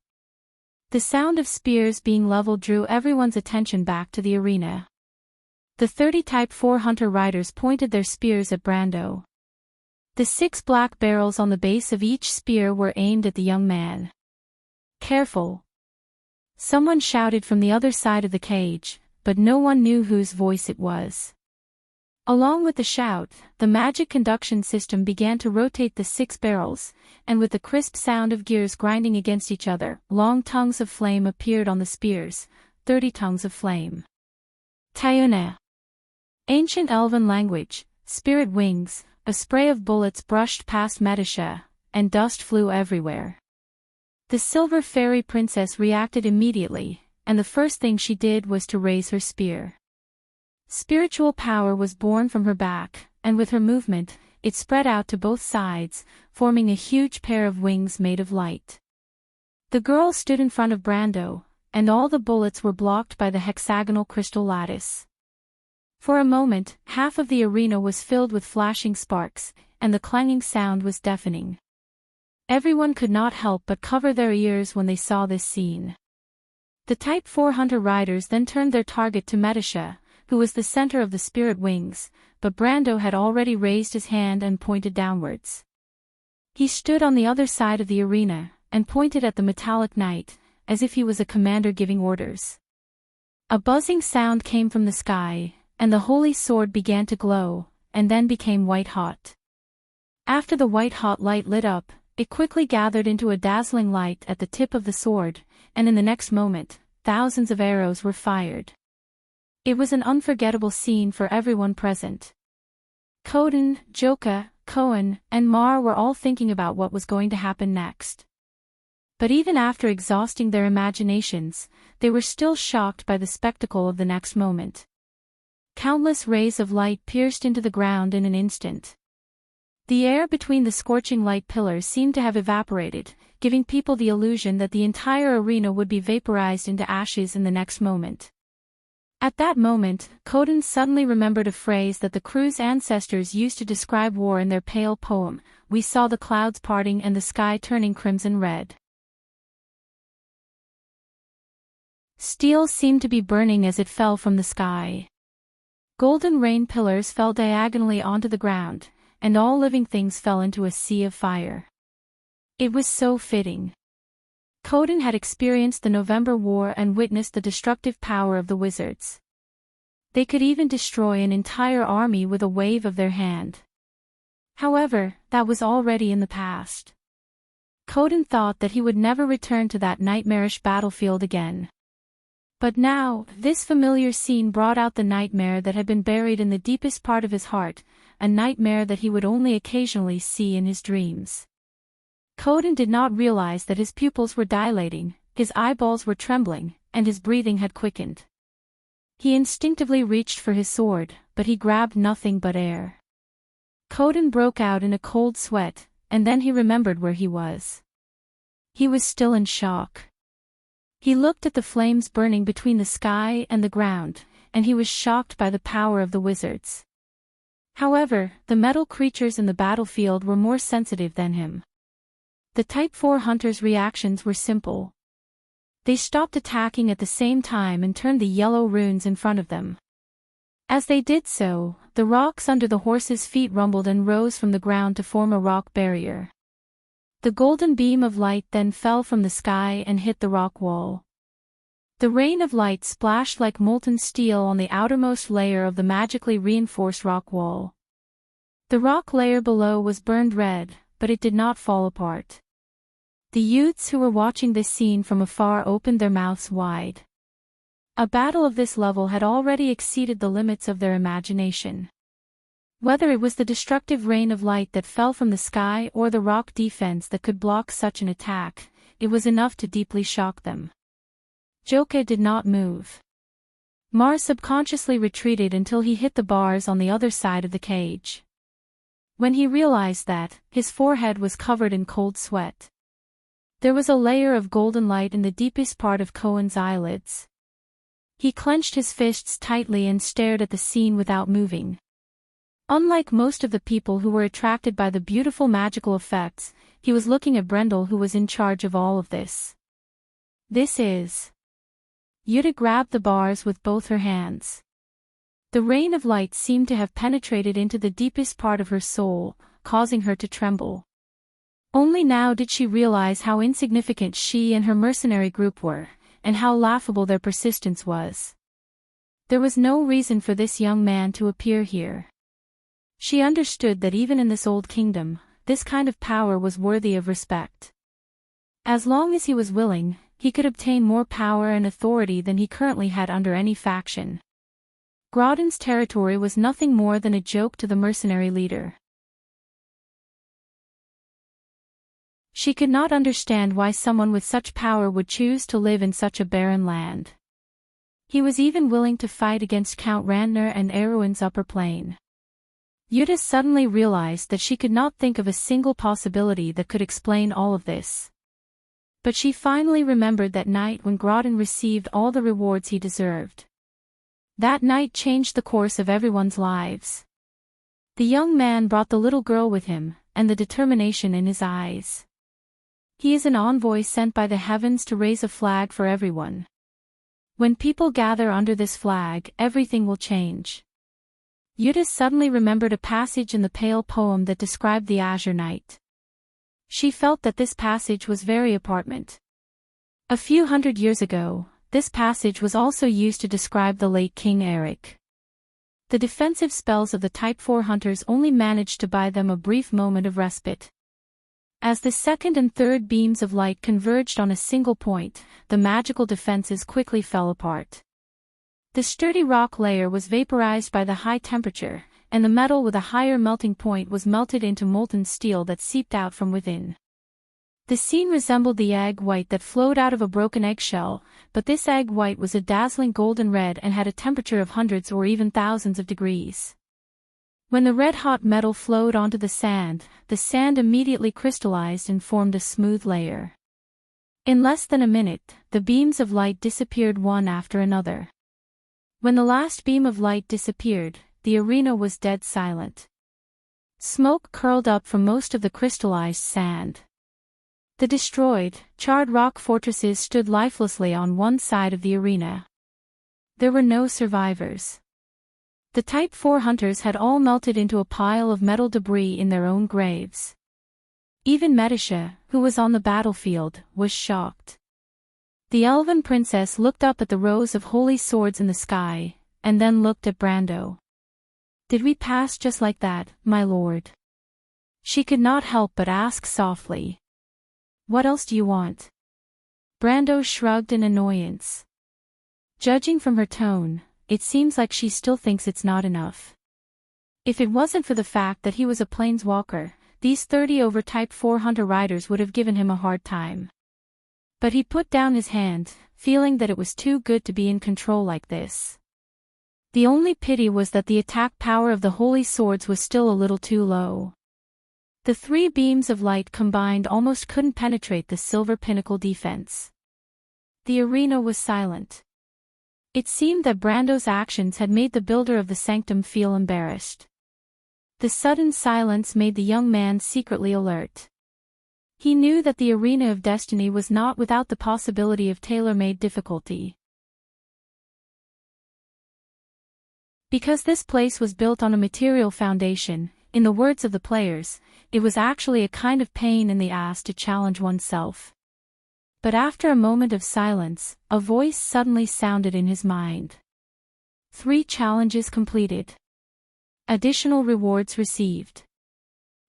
The sound of spears being leveled drew everyone's attention back to the arena. The 30 Type 4 hunter riders pointed their spears at Brando. The 6 black barrels on the base of each spear were aimed at the young man. "Careful!" Someone shouted from the other side of the cage, but no one knew whose voice it was. Along with the shout, the magic conduction system began to rotate the 6 barrels, and with the crisp sound of gears grinding against each other, long tongues of flame appeared on the spears, 30 tongues of flame. Tayuna. Ancient Elven language, spirit wings, a spray of bullets brushed past Medisha, and dust flew everywhere. The Silver Fairy Princess reacted immediately, and the first thing she did was to raise her spear. Spiritual power was born from her back, and with her movement, it spread out to both sides, forming a huge pair of wings made of light. The girl stood in front of Brando, and all the bullets were blocked by the hexagonal crystal lattice. For a moment, half of the arena was filled with flashing sparks, and the clanging sound was deafening. Everyone could not help but cover their ears when they saw this scene. The Type 4 hunter riders then turned their target to Medisha, who was the center of the spirit wings, but Brando had already raised his hand and pointed downwards. He stood on the other side of the arena, and pointed at the metallic knight, as if he was a commander giving orders. A buzzing sound came from the sky, and the holy sword began to glow, and then became white-hot. After the white-hot light lit up, it quickly gathered into a dazzling light at the tip of the sword, and in the next moment, thousands of arrows were fired. It was an unforgettable scene for everyone present. Koden, Joka, Koen, and Mar were all thinking about what was going to happen next. But even after exhausting their imaginations, they were still shocked by the spectacle of the next moment. Countless rays of light pierced into the ground in an instant. The air between the scorching light pillars seemed to have evaporated, giving people the illusion that the entire arena would be vaporized into ashes in the next moment. At that moment, Coden suddenly remembered a phrase that the crew's ancestors used to describe war in their pale poem: "We saw the clouds parting and the sky turning crimson red." Steel seemed to be burning as it fell from the sky. Golden rain pillars fell diagonally onto the ground, and all living things fell into a sea of fire. It was so fitting. Coden had experienced the November War and witnessed the destructive power of the wizards. They could even destroy an entire army with a wave of their hand. However, that was already in the past. Coden thought that he would never return to that nightmarish battlefield again. But now, this familiar scene brought out the nightmare that had been buried in the deepest part of his heart, a nightmare that he would only occasionally see in his dreams. Coden did not realize that his pupils were dilating, his eyeballs were trembling, and his breathing had quickened. He instinctively reached for his sword, but he grabbed nothing but air. Coden broke out in a cold sweat, and then he remembered where he was. He was still in shock. He looked at the flames burning between the sky and the ground, and he was shocked by the power of the wizards. However, the metal creatures in the battlefield were more sensitive than him. The Type 4 hunters' reactions were simple. They stopped attacking at the same time and turned the yellow runes in front of them. As they did so, the rocks under the horses' feet rumbled and rose from the ground to form a rock barrier. The golden beam of light then fell from the sky and hit the rock wall. The rain of light splashed like molten steel on the outermost layer of the magically reinforced rock wall. The rock layer below was burned red, but it did not fall apart. The youths who were watching this scene from afar opened their mouths wide. A battle of this level had already exceeded the limits of their imagination. Whether it was the destructive rain of light that fell from the sky or the rock defense that could block such an attack, it was enough to deeply shock them. Joka did not move. Mar subconsciously retreated until he hit the bars on the other side of the cage. When he realized that, his forehead was covered in cold sweat. There was a layer of golden light in the deepest part of Cohen's eyelids. He clenched his fists tightly and stared at the scene without moving. Unlike most of the people who were attracted by the beautiful magical effects, he was looking at Brendel, who was in charge of all of this. This is... Yuta grabbed the bars with both her hands. The rain of light seemed to have penetrated into the deepest part of her soul, causing her to tremble. Only now did she realize how insignificant she and her mercenary group were, and how laughable their persistence was. There was no reason for this young man to appear here. She understood that even in this old kingdom, this kind of power was worthy of respect. As long as he was willing, he could obtain more power and authority than he currently had under any faction. Grodden's territory was nothing more than a joke to the mercenary leader. She could not understand why someone with such power would choose to live in such a barren land. He was even willing to fight against Count Randner and Erwin's upper plane. Yuta suddenly realized that she could not think of a single possibility that could explain all of this. But she finally remembered that night when Grodden received all the rewards he deserved. That night changed the course of everyone's lives. The young man brought the little girl with him, and the determination in his eyes. He is an envoy sent by the heavens to raise a flag for everyone. When people gather under this flag, everything will change. Yuta suddenly remembered a passage in the Pale poem that described the Azure Night. She felt that this passage was very apparent. A few hundred years ago, this passage was also used to describe the late King Eric. The defensive spells of the Type 4 hunters only managed to buy them a brief moment of respite. As the second and third beams of light converged on a single point, the magical defenses quickly fell apart. The sturdy rock layer was vaporized by the high temperature, and the metal with a higher melting point was melted into molten steel that seeped out from within. The scene resembled the egg white that flowed out of a broken eggshell, but this egg white was a dazzling golden red and had a temperature of hundreds or even thousands of degrees. When the red-hot metal flowed onto the sand immediately crystallized and formed a smooth layer. In less than a minute, the beams of light disappeared one after another. When the last beam of light disappeared, the arena was dead silent. Smoke curled up from most of the crystallized sand. The destroyed, charred rock fortresses stood lifelessly on one side of the arena. There were no survivors. The Type 4 hunters had all melted into a pile of metal debris in their own graves. Even Metisha, who was on the battlefield, was shocked. The elven princess looked up at the rows of holy swords in the sky, and then looked at Brando. "Did we pass just like that, my lord?" She could not help but ask softly. "What else do you want?" Brando shrugged in annoyance. Judging from her tone, it seems like she still thinks it's not enough. If it wasn't for the fact that he was a planeswalker, these 30 over Type 4 hunter riders would have given him a hard time. But he put down his hand, feeling that it was too good to be in control like this. The only pity was that the attack power of the holy swords was still a little too low. The 3 beams of light combined almost couldn't penetrate the silver pinnacle defense. The arena was silent. It seemed that Brando's actions had made the builder of the sanctum feel embarrassed. The sudden silence made the young man secretly alert. He knew that the arena of destiny was not without the possibility of tailor-made difficulty. Because this place was built on a material foundation, in the words of the players, it was actually a kind of pain in the ass to challenge oneself. But after a moment of silence, a voice suddenly sounded in his mind. 3 challenges completed. Additional rewards received.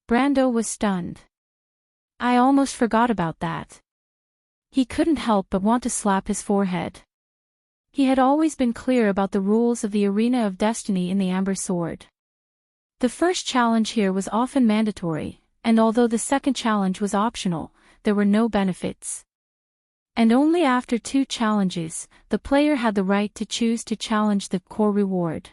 Brando was stunned. I almost forgot about that. He couldn't help but want to slap his forehead. He had always been clear about the rules of the arena of destiny in the Amber Sword. The first challenge here was often mandatory, and although the second challenge was optional, there were no benefits. And only after 2 challenges, the player had the right to choose to challenge the core reward.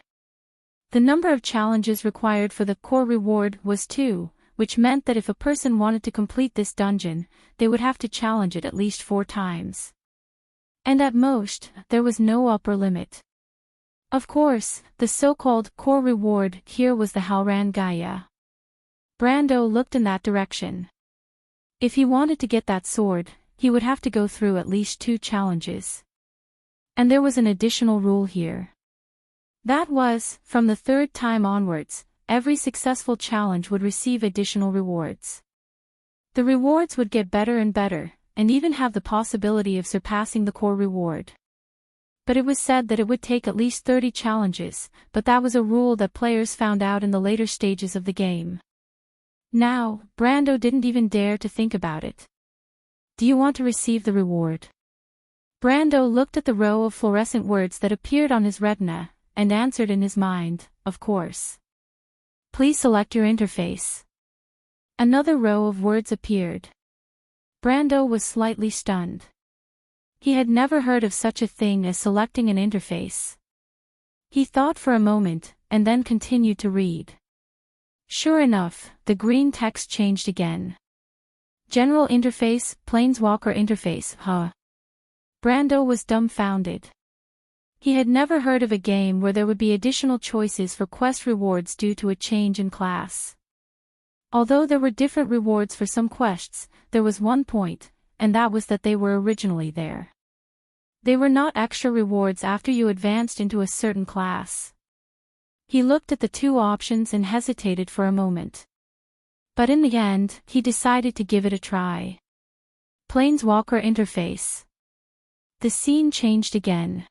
The number of challenges required for the core reward was 2, which meant that if a person wanted to complete this dungeon, they would have to challenge it at least 4 times. And at most, there was no upper limit. Of course, the so-called core reward here was the Halran Gaia. Brando looked in that direction. If he wanted to get that sword, he would have to go through at least 2 challenges. And there was an additional rule here. That was, from the 3rd time onwards, every successful challenge would receive additional rewards. The rewards would get better and better, and even have the possibility of surpassing the core reward. But it was said that it would take at least 30 challenges, but that was a rule that players found out in the later stages of the game. Now, Brando didn't even dare to think about it. Do you want to receive the reward? Brando looked at the row of fluorescent words that appeared on his retina, and answered in his mind, of course. Please select your interface. Another row of words appeared. Brando was slightly stunned. He had never heard of such a thing as selecting an interface. He thought for a moment, and then continued to read. Sure enough, the green text changed again. General interface, Planeswalker interface, huh? Brando was dumbfounded. He had never heard of a game where there would be additional choices for quest rewards due to a change in class. Although there were different rewards for some quests, there was one point, and that was that they were originally there. They were not extra rewards after you advanced into a certain class. He looked at the 2 options and hesitated for a moment. But in the end, he decided to give it a try. Planeswalker interface. The scene changed again.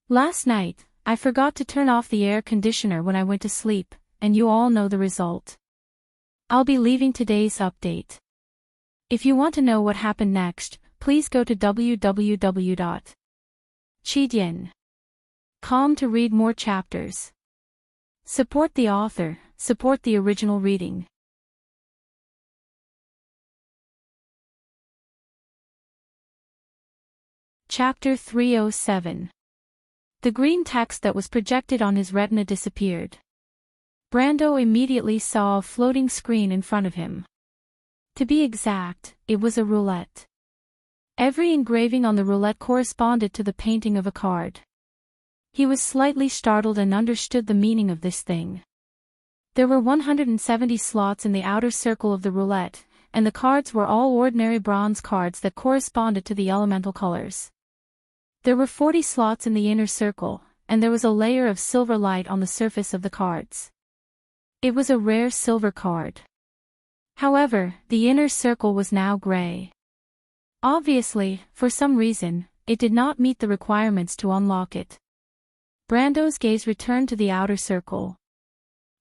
Last night, I forgot to turn off the air conditioner when I went to sleep, and you all know the result. I'll be leaving today's update. If you want to know what happened next, please go to www.chidien.com to read more chapters. Support the author, support the original reading. Chapter 307. The green text that was projected on his retina disappeared. Brando immediately saw a floating screen in front of him. To be exact, it was a roulette. Every engraving on the roulette corresponded to the painting of a card. He was slightly startled and understood the meaning of this thing. There were 170 slots in the outer circle of the roulette, and the cards were all ordinary bronze cards that corresponded to the elemental colors. There were 40 slots in the inner circle, and there was a layer of silver light on the surface of the cards. It was a rare silver card. However, the inner circle was now gray. Obviously, for some reason, it did not meet the requirements to unlock it. Brando's gaze returned to the outer circle.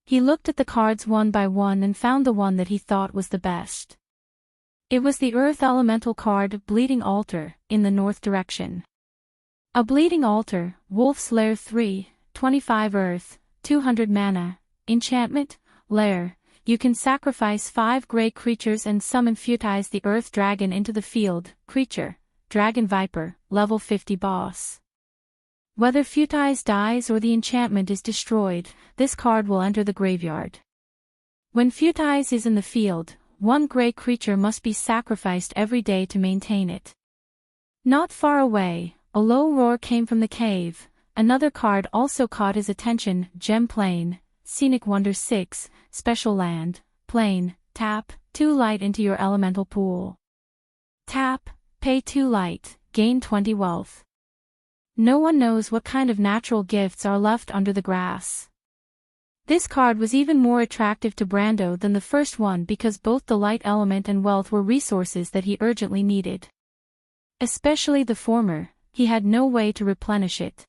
He looked at the cards one by one and found the one that he thought was the best. It was the Earth Elemental card, Bleeding Altar, in the north direction. A Bleeding Altar, Wolf's Lair 3, 25 Earth, 200 mana, enchantment, lair. You can sacrifice 5 gray creatures and summon Futile the Earth Dragon into the field. Creature, Dragon Viper, level 50 boss. Whether Futile dies or the enchantment is destroyed, this card will enter the graveyard. When Futile is in the field, 1 gray creature must be sacrificed every day to maintain it. Not far away, a low roar came from the cave. Another card also caught his attention, Gem Plane, Scenic Wonder 6, Special Land, Plane, tap, 2 light into your elemental pool. Tap, pay 2 light, gain 20 wealth. No one knows what kind of natural gifts are left under the grass. This card was even more attractive to Brando than the first one because both the light element and wealth were resources that he urgently needed. Especially the former, he had no way to replenish it.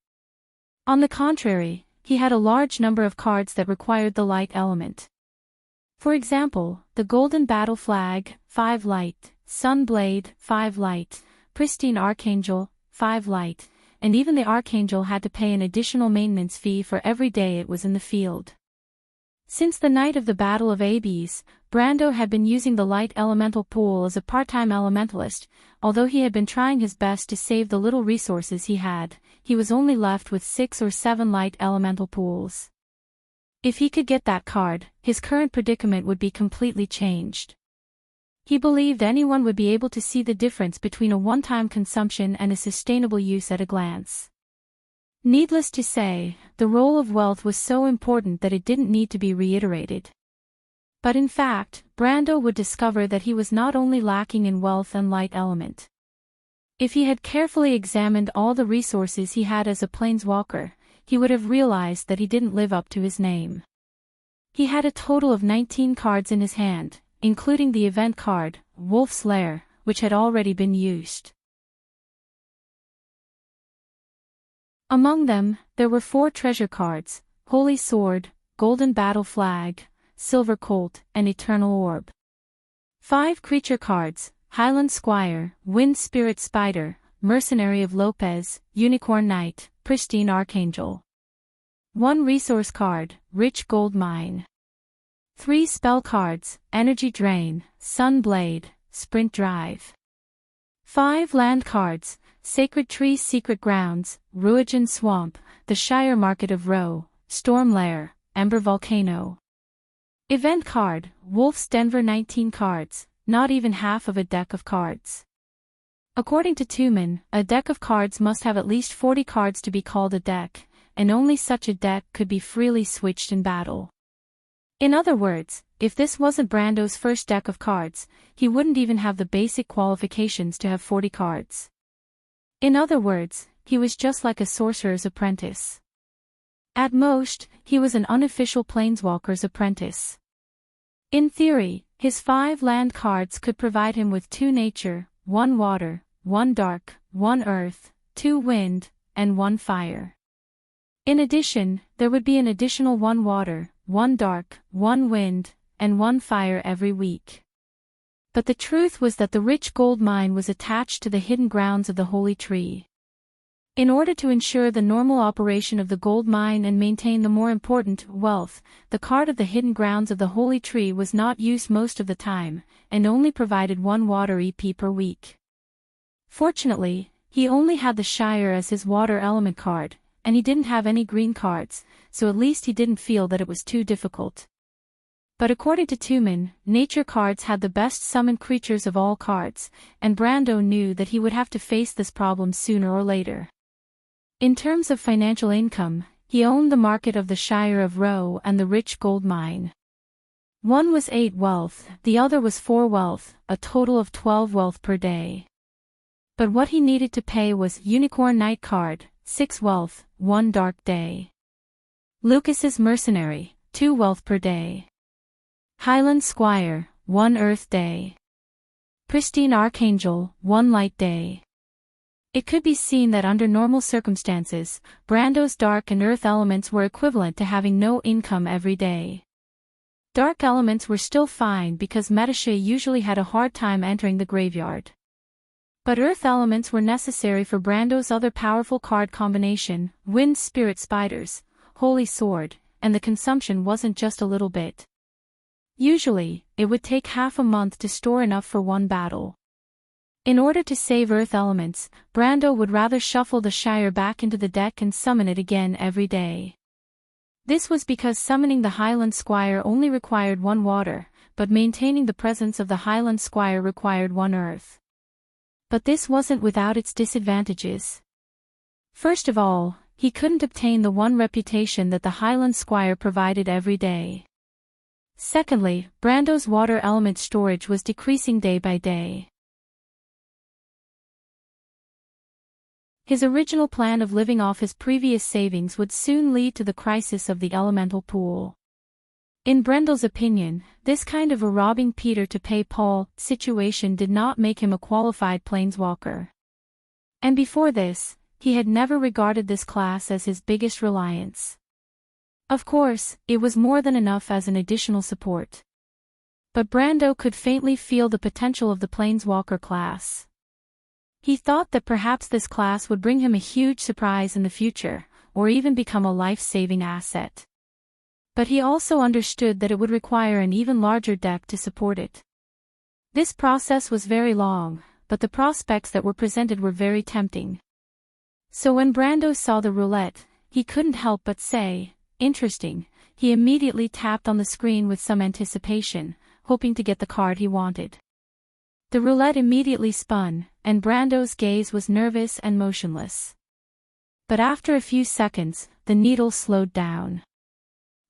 On the contrary, he had a large number of cards that required the light element. For example, the Golden Battle Flag, 5 light, Sun Blade, 5 light, Pristine Archangel, 5 light, and even the Archangel had to pay an additional maintenance fee for every day it was in the field. Since the night of the Battle of Abes, Brando had been using the light elemental pool as a part-time elementalist. Although he had been trying his best to save the little resources he had, he was only left with 6 or 7 light elemental pools. If he could get that card, his current predicament would be completely changed. He believed anyone would be able to see the difference between a one-time consumption and a sustainable use at a glance. Needless to say, the role of wealth was so important that it didn't need to be reiterated. But in fact, Brando would discover that he was not only lacking in wealth and light element. If he had carefully examined all the resources he had as a planeswalker, he would have realized that he didn't live up to his name. He had a total of 19 cards in his hand, including the event card, Wolf's Lair, which had already been used. Among them, there were 4 treasure cards, Holy Sword, Golden Battle Flag, Silver Colt, and Eternal Orb. 5 creature cards, Highland Squire, Wind Spirit Spider, Mercenary of Lopez, Unicorn Knight, Pristine Archangel. 1 resource card, Rich Gold Mine. 3 spell cards, Energy Drain, Sun Blade, Sprint Drive. 5 land cards, Sacred Tree Secret Grounds, Ruagen Swamp, The Shire Market of Roe, Storm Lair, Ember Volcano. Event card, Wolf's Denver 19 cards, not even half of a deck of cards. According to Tuman, a deck of cards must have at least 40 cards to be called a deck, and only such a deck could be freely switched in battle. In other words, if this wasn't Brando's first deck of cards, he wouldn't even have the basic qualifications to have 40 cards. In other words, he was just like a sorcerer's apprentice. At most, he was an unofficial planeswalker's apprentice. In theory, his 5 land cards could provide him with 2 nature, 1 water, 1 dark, 1 earth, 2 wind, and 1 fire. In addition, there would be an additional 1 water, 1 dark, 1 wind, and 1 fire every week. But the truth was that the rich gold mine was attached to the hidden grounds of the Holy Tree. In order to ensure the normal operation of the gold mine and maintain the more important wealth, the card of the hidden grounds of the Holy Tree was not used most of the time, and only provided 1 water EP per week. Fortunately, he only had the Shire as his water element card, and he didn't have any green cards, so at least he didn't feel that it was too difficult. But according to Tumen, nature cards had the best summon creatures of all cards, and Brando knew that he would have to face this problem sooner or later. In terms of financial income, he owned the market of the Shire of Roe and the rich gold mine. One was 8 wealth, the other was 4 wealth, a total of 12 wealth per day. But what he needed to pay was Unicorn Night card, 6 wealth, 1 dark day. Lucas's Mercenary, 2 wealth per day. Highland Squire, 1 earth day. Pristine Archangel, 1 light day. It could be seen that under normal circumstances, Brando's dark and earth elements were equivalent to having no income every day. Dark elements were still fine because Medisha usually had a hard time entering the graveyard. But earth elements were necessary for Brando's other powerful card combination, Wind Spirit Spiders, Holy Sword, and the consumption wasn't just a little bit. Usually, it would take half a month to store enough for one battle. In order to save earth elements, Brando would rather shuffle the Shire back into the deck and summon it again every day. This was because summoning the Highland Squire only required 1 water, but maintaining the presence of the Highland Squire required 1 earth. But this wasn't without its disadvantages. First of all, he couldn't obtain the 1 reputation that the Highland Squire provided every day. Secondly, Brando's water element storage was decreasing day by day. His original plan of living off his previous savings would soon lead to the crisis of the elemental pool. In Brendel's opinion, this kind of a robbing Peter to pay Paul situation did not make him a qualified planeswalker. And before this, he had never regarded this class as his biggest reliance. Of course, it was more than enough as an additional support. But Brando could faintly feel the potential of the planeswalker class. He thought that perhaps this class would bring him a huge surprise in the future, or even become a life-saving asset. But he also understood that it would require an even larger deck to support it. This process was very long, but the prospects that were presented were very tempting. So when Brando saw the roulette, he couldn't help but say, "Interesting." He immediately tapped on the screen with some anticipation, hoping to get the card he wanted. The roulette immediately spun, and Brando's gaze was nervous and motionless. But after a few seconds, the needle slowed down.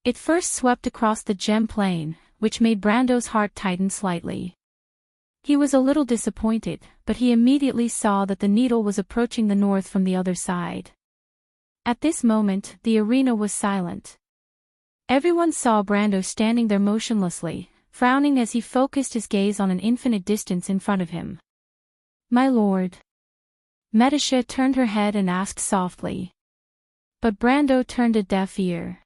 It first swept across the gem plane, which made Brando's heart tighten slightly. He was a little disappointed, but he immediately saw that the needle was approaching the north from the other side. At this moment, the arena was silent. Everyone saw Brando standing there motionlessly, frowning as he focused his gaze on an infinite distance in front of him. "My lord." Medisha turned her head and asked softly. But Brando turned a deaf ear.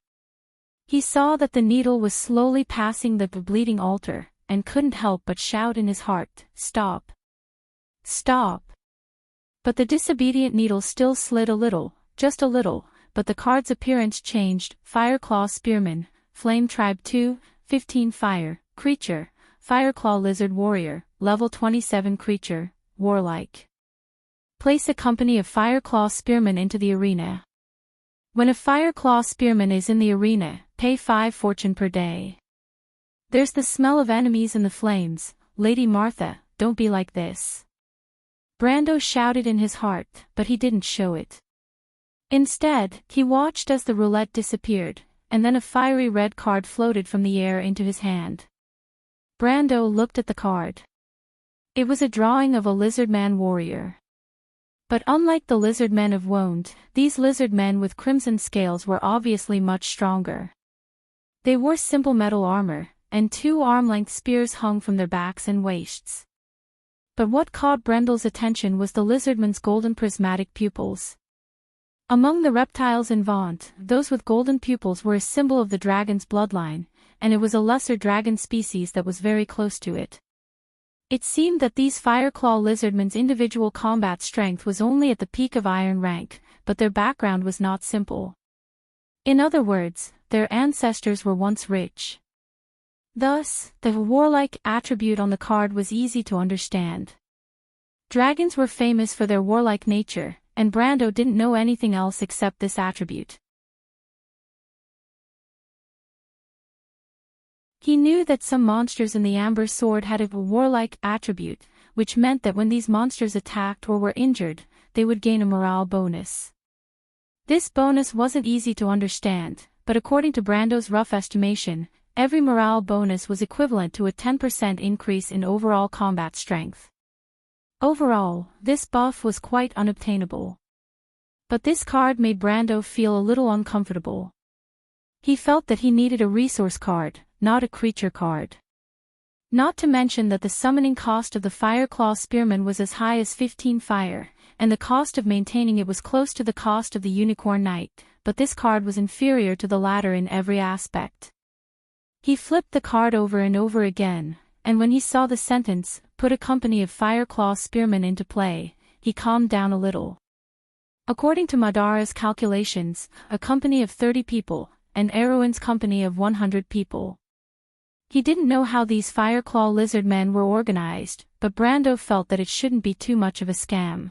He saw that the needle was slowly passing the bleeding altar, and couldn't help but shout in his heart, "Stop! Stop!" But the disobedient needle still slid a little, just a little, but the card's appearance changed. Fireclaw Spearman, Flame Tribe 2, 15 Fire, Creature, Fireclaw Lizard Warrior, Level 27 Creature, Warlike. Place a company of Fireclaw Spearmen into the arena. When a Fireclaw Spearman is in the arena, pay 5 fortune per day. There's the smell of enemies in the flames. Lady Martha, don't be like this. Brando shouted in his heart, but he didn't show it. Instead, he watched as the roulette disappeared, and then a fiery red card floated from the air into his hand. Brando looked at the card. It was a drawing of a lizardman warrior. But unlike the lizardmen of Woned, these lizardmen with crimson scales were obviously much stronger. They wore simple metal armor, and 2 arm-length spears hung from their backs and waists. But what caught Brendel's attention was the lizardman's golden prismatic pupils. Among the reptiles in Vaunt, those with golden pupils were a symbol of the dragon's bloodline, and it was a lesser dragon species that was very close to it. It seemed that these Fireclaw lizardmen's individual combat strength was only at the peak of Iron rank, but their background was not simple. In other words, their ancestors were once rich. Thus, the warlike attribute on the card was easy to understand. Dragons were famous for their warlike nature, and Brando didn't know anything else except this attribute. He knew that some monsters in the Amber Sword had a warlike attribute, which meant that when these monsters attacked or were injured, they would gain a morale bonus. This bonus wasn't easy to understand, but according to Brando's rough estimation, every morale bonus was equivalent to a 10% increase in overall combat strength. Overall, this buff was quite unobtainable. But this card made Brando feel a little uncomfortable. He felt that he needed a resource card, not a creature card. Not to mention that the summoning cost of the Fireclaw Spearman was as high as 15 fire, and the cost of maintaining it was close to the cost of the Unicorn Knight, but this card was inferior to the latter in every aspect. He flipped the card over and over again, and when he saw the sentence, "Put a company of Fireclaw Spearmen into play," he calmed down a little. According to Madara's calculations, a company of 30 people, and Erwin's company of 100 people. He didn't know how these Fireclaw lizard men were organized, but Brando felt that it shouldn't be too much of a scam.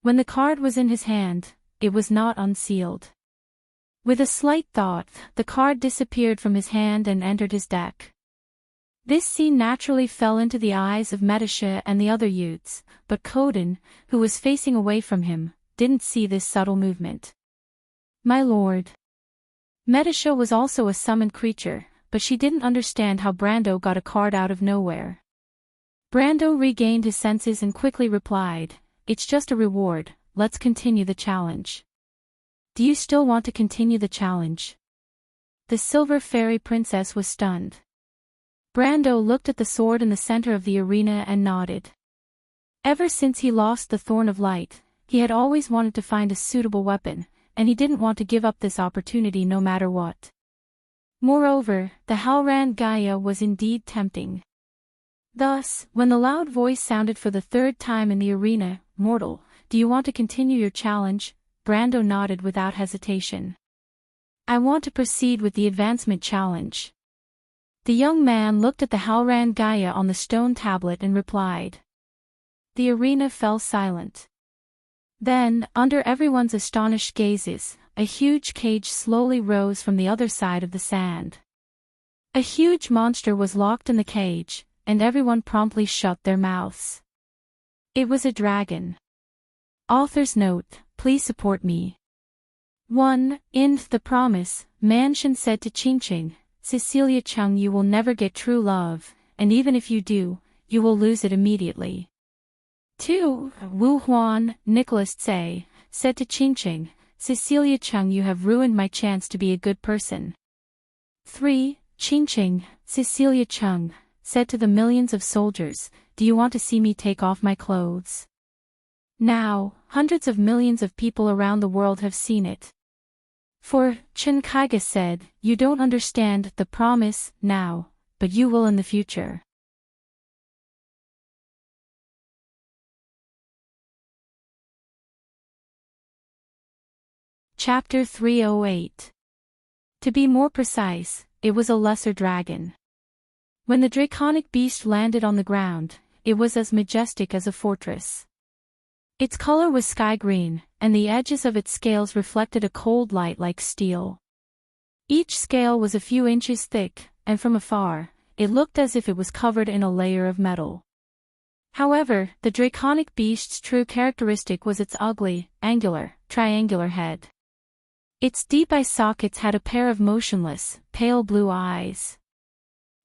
When the card was in his hand, it was not unsealed. With a slight thought, the card disappeared from his hand and entered his deck. This scene naturally fell into the eyes of Medisha and the other youths, but Coden, who was facing away from him, didn't see this subtle movement. "My lord." Medisha was also a summoned creature, but she didn't understand how Brando got a card out of nowhere. Brando regained his senses and quickly replied, "It's just a reward, let's continue the challenge." "Do you still want to continue the challenge?" The Silver Fairy Princess was stunned. Brando looked at the sword in the center of the arena and nodded. Ever since he lost the Thorn of Light, he had always wanted to find a suitable weapon, and he didn't want to give up this opportunity no matter what. Moreover, the Halran Gaia was indeed tempting. Thus, when the loud voice sounded for the third time in the arena, "Mortal, do you want to continue your challenge?" Brando nodded without hesitation. "I want to proceed with the advancement challenge." The young man looked at the Halran Gaia on the stone tablet and replied. The arena fell silent. Then, under everyone's astonished gazes, a huge cage slowly rose from the other side of the sand. A huge monster was locked in the cage, and everyone promptly shut their mouths. It was a dragon. Author's note, please support me. 1. In The Promise, Mansion said to Qingqing, "Cecilia Chung, you will never get true love, and even if you do, you will lose it immediately." 2. Wu Huan, Nicholas Tse, said to Qingqing, "Cecilia Chung, you have ruined my chance to be a good person." 3. Qingqing, Cecilia Chung, said to the millions of soldiers, "Do you want to see me take off my clothes?" Now, hundreds of millions of people around the world have seen it. 4. Chen Kaiga said, "You don't understand the promise now, but you will in the future." Chapter 308. To be more precise, it was a lesser dragon. When the draconic beast landed on the ground, it was as majestic as a fortress. Its color was sky green, and the edges of its scales reflected a cold light like steel. Each scale was a few inches thick, and from afar, it looked as if it was covered in a layer of metal. However, the draconic beast's true characteristic was its ugly, angular, triangular head. Its deep eye sockets had a pair of motionless, pale blue eyes.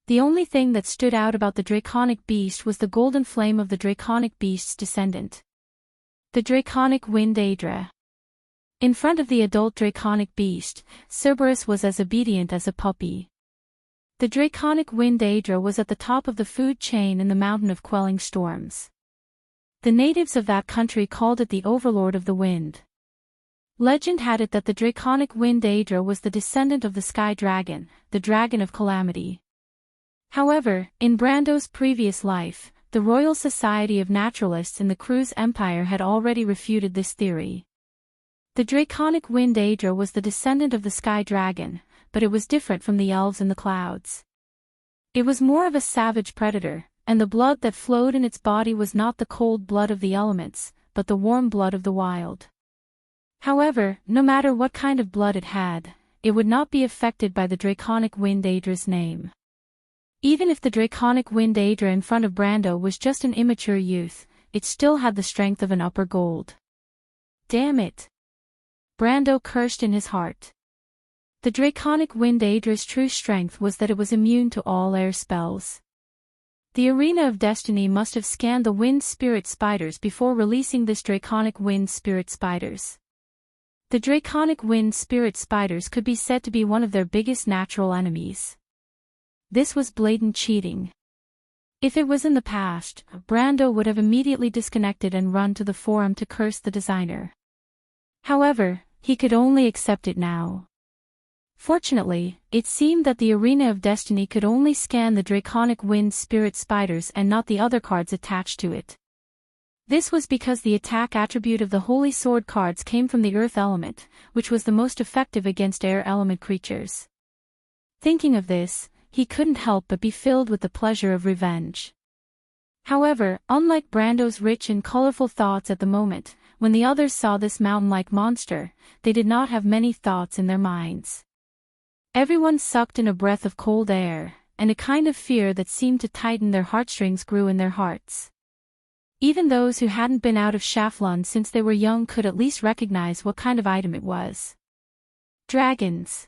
The only thing that stood out about the draconic beast was the golden flame of the draconic beast's descendant, the draconic wind Aedra. In front of the adult draconic beast, Cerberus was as obedient as a puppy. The draconic wind Aedra was at the top of the food chain in the mountain of quelling storms. The natives of that country called it the Overlord of the Wind. Legend had it that the draconic wind Aedra was the descendant of the sky dragon, the dragon of calamity. However, in Brando's previous life, the Royal Society of Naturalists in the Cruz Empire had already refuted this theory. The draconic wind Aedra was the descendant of the sky dragon, but it was different from the elves in the clouds. It was more of a savage predator, and the blood that flowed in its body was not the cold blood of the elements, but the warm blood of the wild. However, no matter what kind of blood it had, it would not be affected by the draconic wind Aedra's name. Even if the draconic wind Aedra in front of Brando was just an immature youth, it still had the strength of an upper gold. Damn it! Brando cursed in his heart. The draconic wind Aedra's true strength was that it was immune to all air spells. The Arena of Destiny must have scanned the wind spirit spiders before releasing this draconic wind spirit spiders. The draconic wind spirit spiders could be said to be one of their biggest natural enemies. This was blatant cheating. If it was in the past, Brando would have immediately disconnected and run to the forum to curse the designer. However, he could only accept it now. Fortunately, it seemed that the Arena of Destiny could only scan the draconic wind spirit spiders and not the other cards attached to it. This was because the attack attribute of the Holy Sword cards came from the Earth element, which was the most effective against air element creatures. Thinking of this, he couldn't help but be filled with the pleasure of revenge. However, unlike Brando's rich and colorful thoughts at the moment, when the others saw this mountain-like monster, they did not have many thoughts in their minds. Everyone sucked in a breath of cold air, and a kind of fear that seemed to tighten their heartstrings grew in their hearts. Even those who hadn't been out of Schaflund since they were young could at least recognize what kind of item it was. Dragons.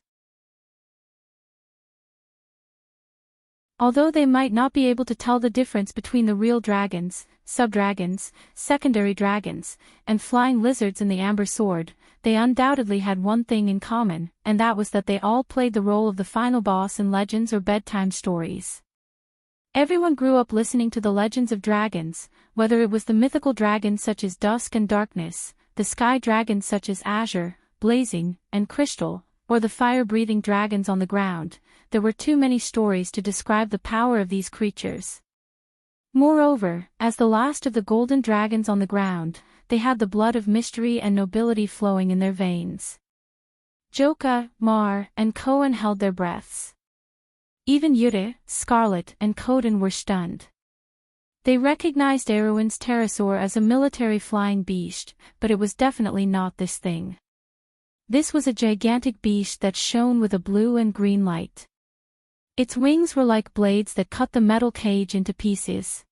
Although they might not be able to tell the difference between the real dragons, sub-dragons, secondary dragons, and flying lizards in the Amber Sword, they undoubtedly had one thing in common, and that was that they all played the role of the final boss in legends or bedtime stories. Everyone grew up listening to the legends of dragons, whether it was the mythical dragons such as Dusk and Darkness, the sky dragons such as Azure, Blazing, and Crystal, or the fire-breathing dragons on the ground. There were too many stories to describe the power of these creatures. Moreover, as the last of the golden dragons on the ground, they had the blood of mystery and nobility flowing in their veins. Joka, Mar, and Cohen held their breaths. Even Yute, Scarlet, and Coden were stunned. They recognized Erwin's pterosaur as a military flying beast, but it was definitely not this thing. This was a gigantic beast that shone with a blue and green light. Its wings were like blades that cut the metal cage into pieces.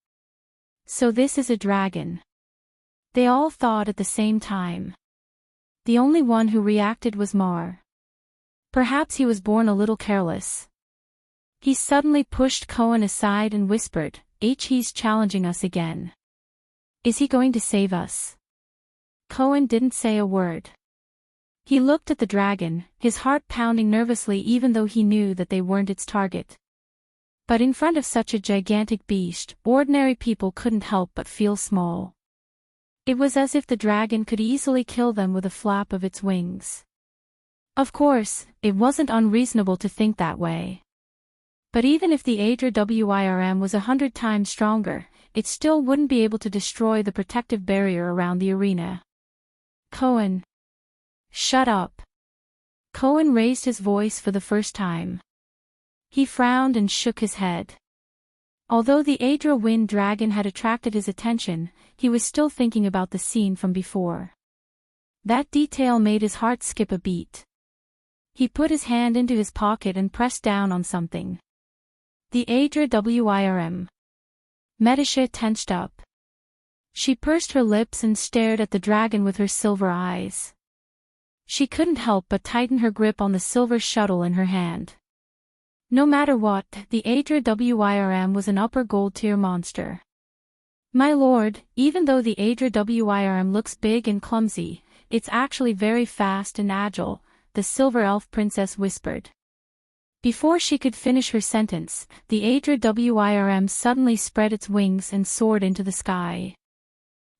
So this is a dragon. They all thought at the same time. The only one who reacted was Mar. Perhaps he was born a little careless. He suddenly pushed Cohen aside and whispered, "He's challenging us again. Is he going to save us?" Cohen didn't say a word. He looked at the dragon, his heart pounding nervously even though he knew that they weren't its target. But in front of such a gigantic beast, ordinary people couldn't help but feel small. It was as if the dragon could easily kill them with a flap of its wings. Of course, it wasn't unreasonable to think that way. But even if the Aedra Wirm was 100 times stronger, it still wouldn't be able to destroy the protective barrier around the arena. Cohen. Shut up. Cohen raised his voice for the first time. He frowned and shook his head. Although the Aedra wind dragon had attracted his attention, he was still thinking about the scene from before. That detail made his heart skip a beat. He put his hand into his pocket and pressed down on something. The Aedra Wirm. Medisha tensed up. She pursed her lips and stared at the dragon with her silver eyes. She couldn't help but tighten her grip on the silver shuttle in her hand. No matter what, the Aedra Wirm was an upper gold-tier monster. My lord, even though the Aedra Wirm looks big and clumsy, it's actually very fast and agile, the silver elf princess whispered. Before she could finish her sentence, the Aedra Wirm suddenly spread its wings and soared into the sky.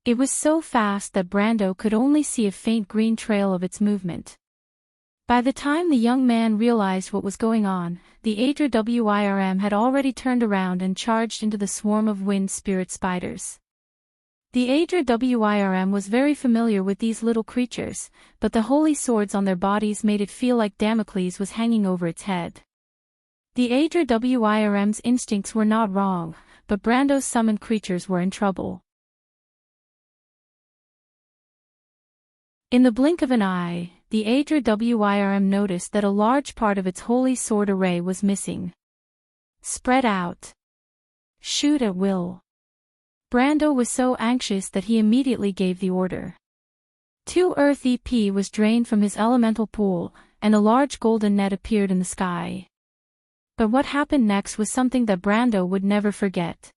It was so fast that Brando could only see a faint green trail of its movement. By the time the young man realized what was going on, the Aedra Wirm had already turned around and charged into the swarm of wind spirit spiders. The Aedra Wirm was very familiar with these little creatures, but the holy swords on their bodies made it feel like Damocles was hanging over its head. The Aedra Wirm's instincts were not wrong, but Brando's summoned creatures were in trouble. In the blink of an eye, the Audiobook noticed that a large part of its holy sword array was missing. Spread out. Shoot at will. Brando was so anxious that he immediately gave the order. 2 Earth EP was drained from his elemental pool, and a large golden net appeared in the sky. But what happened next was something that Brando would never forget.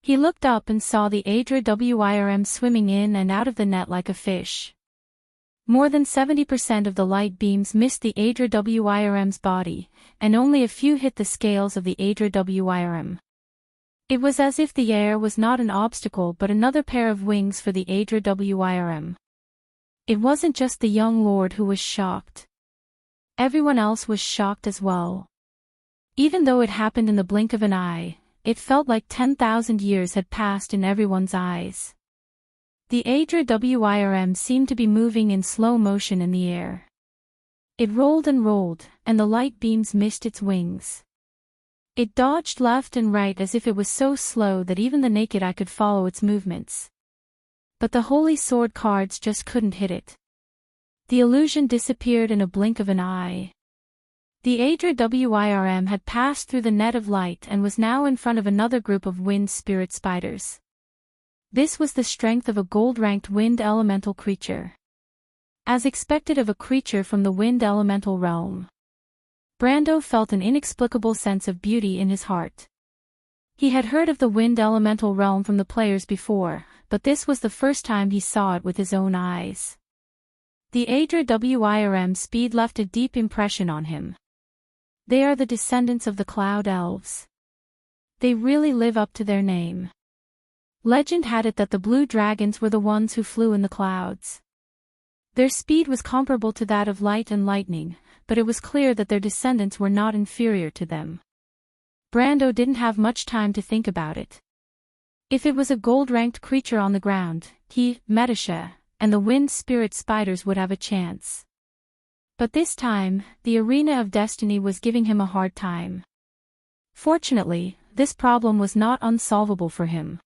He looked up and saw the Audiobook swimming in and out of the net like a fish. More than 70% of the light beams missed the Audiobook's body, and only a few hit the scales of the Audiobook. It was as if the air was not an obstacle but another pair of wings for the Audiobook. It wasn't just the young lord who was shocked. Everyone else was shocked as well. Even though it happened in the blink of an eye, it felt like 10,000 years had passed in everyone's eyes. The Audiobook seemed to be moving in slow motion in the air. It rolled, and the light beams missed its wings. It dodged left and right as if it was so slow that even the naked eye could follow its movements. But the Holy Sword cards just couldn't hit it. The illusion disappeared in a blink of an eye. The Audiobook had passed through the net of light and was now in front of another group of wind spirit spiders. This was the strength of a gold-ranked wind elemental creature. As expected of a creature from the wind elemental realm, Brando felt an inexplicable sense of beauty in his heart. He had heard of the wind elemental realm from the players before, but this was the first time he saw it with his own eyes. The Audiobook speed left a deep impression on him. They are the descendants of the Cloud Elves. They really live up to their name. Legend had it that the blue dragons were the ones who flew in the clouds. Their speed was comparable to that of light and lightning, but it was clear that their descendants were not inferior to them. Brando didn't have much time to think about it. If it was a gold-ranked creature on the ground, he, Metasha, and the wind spirit spiders would have a chance. But this time, the arena of destiny was giving him a hard time. Fortunately, this problem was not unsolvable for him.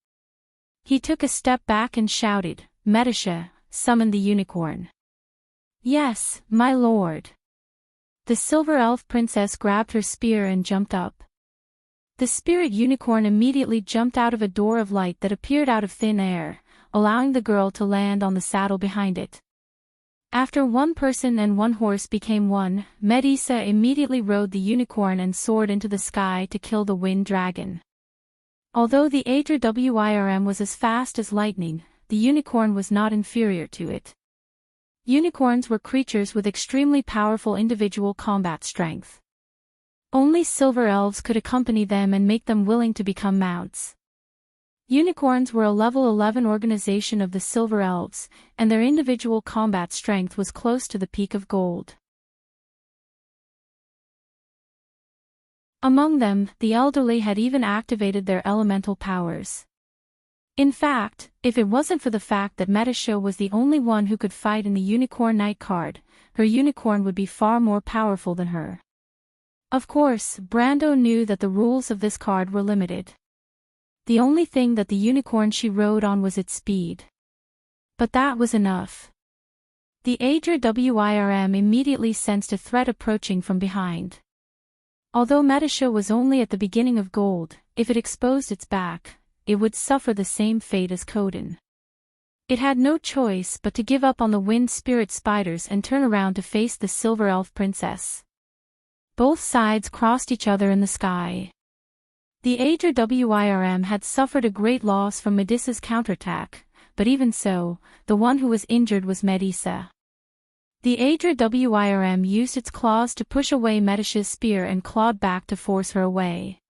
He took a step back and shouted, "Metasha, summon the unicorn." "Yes, my lord." The silver elf princess grabbed her spear and jumped up. The spirit unicorn immediately jumped out of a door of light that appeared out of thin air, allowing the girl to land on the saddle behind it. After one person and one horse became one, Medusa immediately rode the unicorn and soared into the sky to kill the wind dragon. Although the Audiobook was as fast as lightning, the unicorn was not inferior to it. Unicorns were creatures with extremely powerful individual combat strength. Only silver elves could accompany them and make them willing to become mounts. Unicorns were a level 11 organization of the silver elves, and their individual combat strength was close to the peak of gold. Among them, the elderly had even activated their elemental powers. In fact, if it wasn't for the fact that Metasha was the only one who could fight in the Unicorn Knight card, her unicorn would be far more powerful than her. Of course, Brando knew that the rules of this card were limited. The only thing that the unicorn she rode on was its speed. But that was enough. The Audiobook immediately sensed a threat approaching from behind. Although Metasha was only at the beginning of gold, if it exposed its back, it would suffer the same fate as Coden. It had no choice but to give up on the wind spirit spiders and turn around to face the silver elf princess. Both sides crossed each other in the sky. The Audiobook had suffered a great loss from Medusa's counterattack, but even so, the one who was injured was Medusa. The Audiobook used its claws to push away Metasha's spear and clawed back to force her away.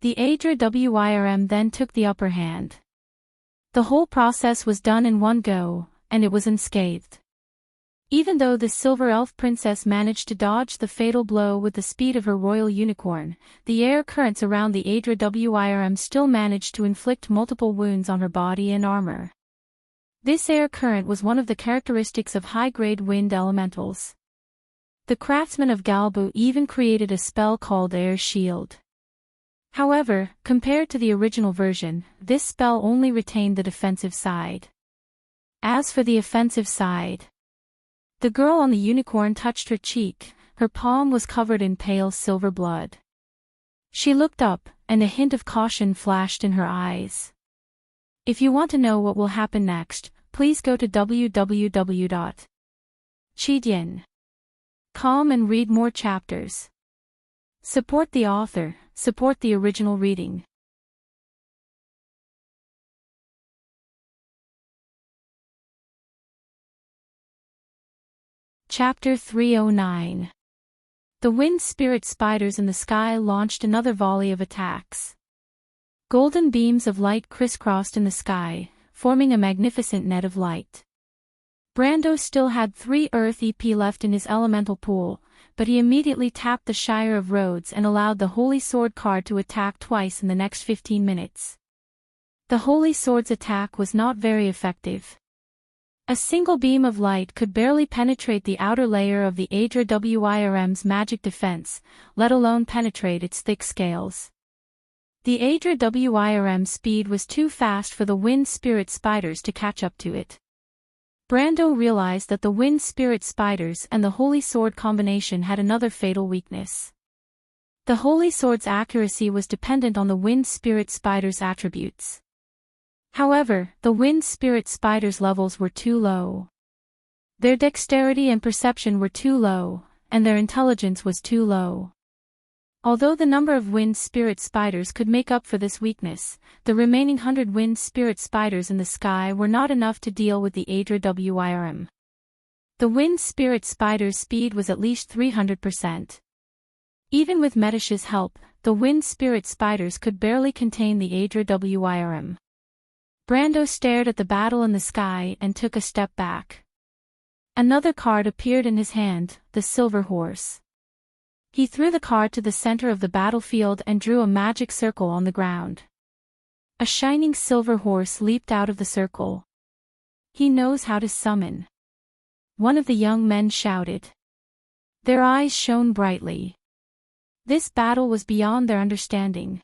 The Audiobook then took the upper hand. The whole process was done in one go, and it was unscathed. Even though the Silver Elf Princess managed to dodge the fatal blow with the speed of her royal unicorn, the air currents around the Audiobook still managed to inflict multiple wounds on her body and armor. This air current was one of the characteristics of high-grade wind elementals. The craftsman of Galbu even created a spell called Air Shield. However, compared to the original version, this spell only retained the defensive side. As for the offensive side, the girl on the unicorn touched her cheek, her palm was covered in pale silver blood. She looked up, and a hint of caution flashed in her eyes. If you want to know what will happen next, please go to www.chidien.com and read more chapters. Support the author, support the original reading. Chapter 309. The wind spirit spiders in the sky launched another volley of attacks. Golden beams of light crisscrossed in the sky, forming a magnificent net of light. Brando still had 3 Earth EP left in his elemental pool, but he immediately tapped the Shire of Rhodes and allowed the Holy Sword card to attack twice in the next 15 minutes. The Holy Sword's attack was not very effective. A single beam of light could barely penetrate the outer layer of the Aedra Wirm's magic defense, let alone penetrate its thick scales. The Aedra Wirm's speed was too fast for the wind spirit spiders to catch up to it. Brando realized that the wind spirit spiders and the Holy Sword combination had another fatal weakness. The Holy Sword's accuracy was dependent on the wind spirit spider's attributes. However, the wind spirit spiders' levels were too low. Their dexterity and perception were too low, and their intelligence was too low. Although the number of wind spirit spiders could make up for this weakness, the remaining 100 wind spirit spiders in the sky were not enough to deal with the Aedra Wirm. The wind spirit spider's speed was at least 300%. Even with Medish's help, the wind spirit spiders could barely contain the Aedra Wirm. Brando stared at the battle in the sky and took a step back. Another card appeared in his hand, the Silver Horse. He threw the card to the center of the battlefield and drew a magic circle on the ground. A shining silver horse leaped out of the circle. He knows how to summon. One of the young men shouted. Their eyes shone brightly. This battle was beyond their understanding.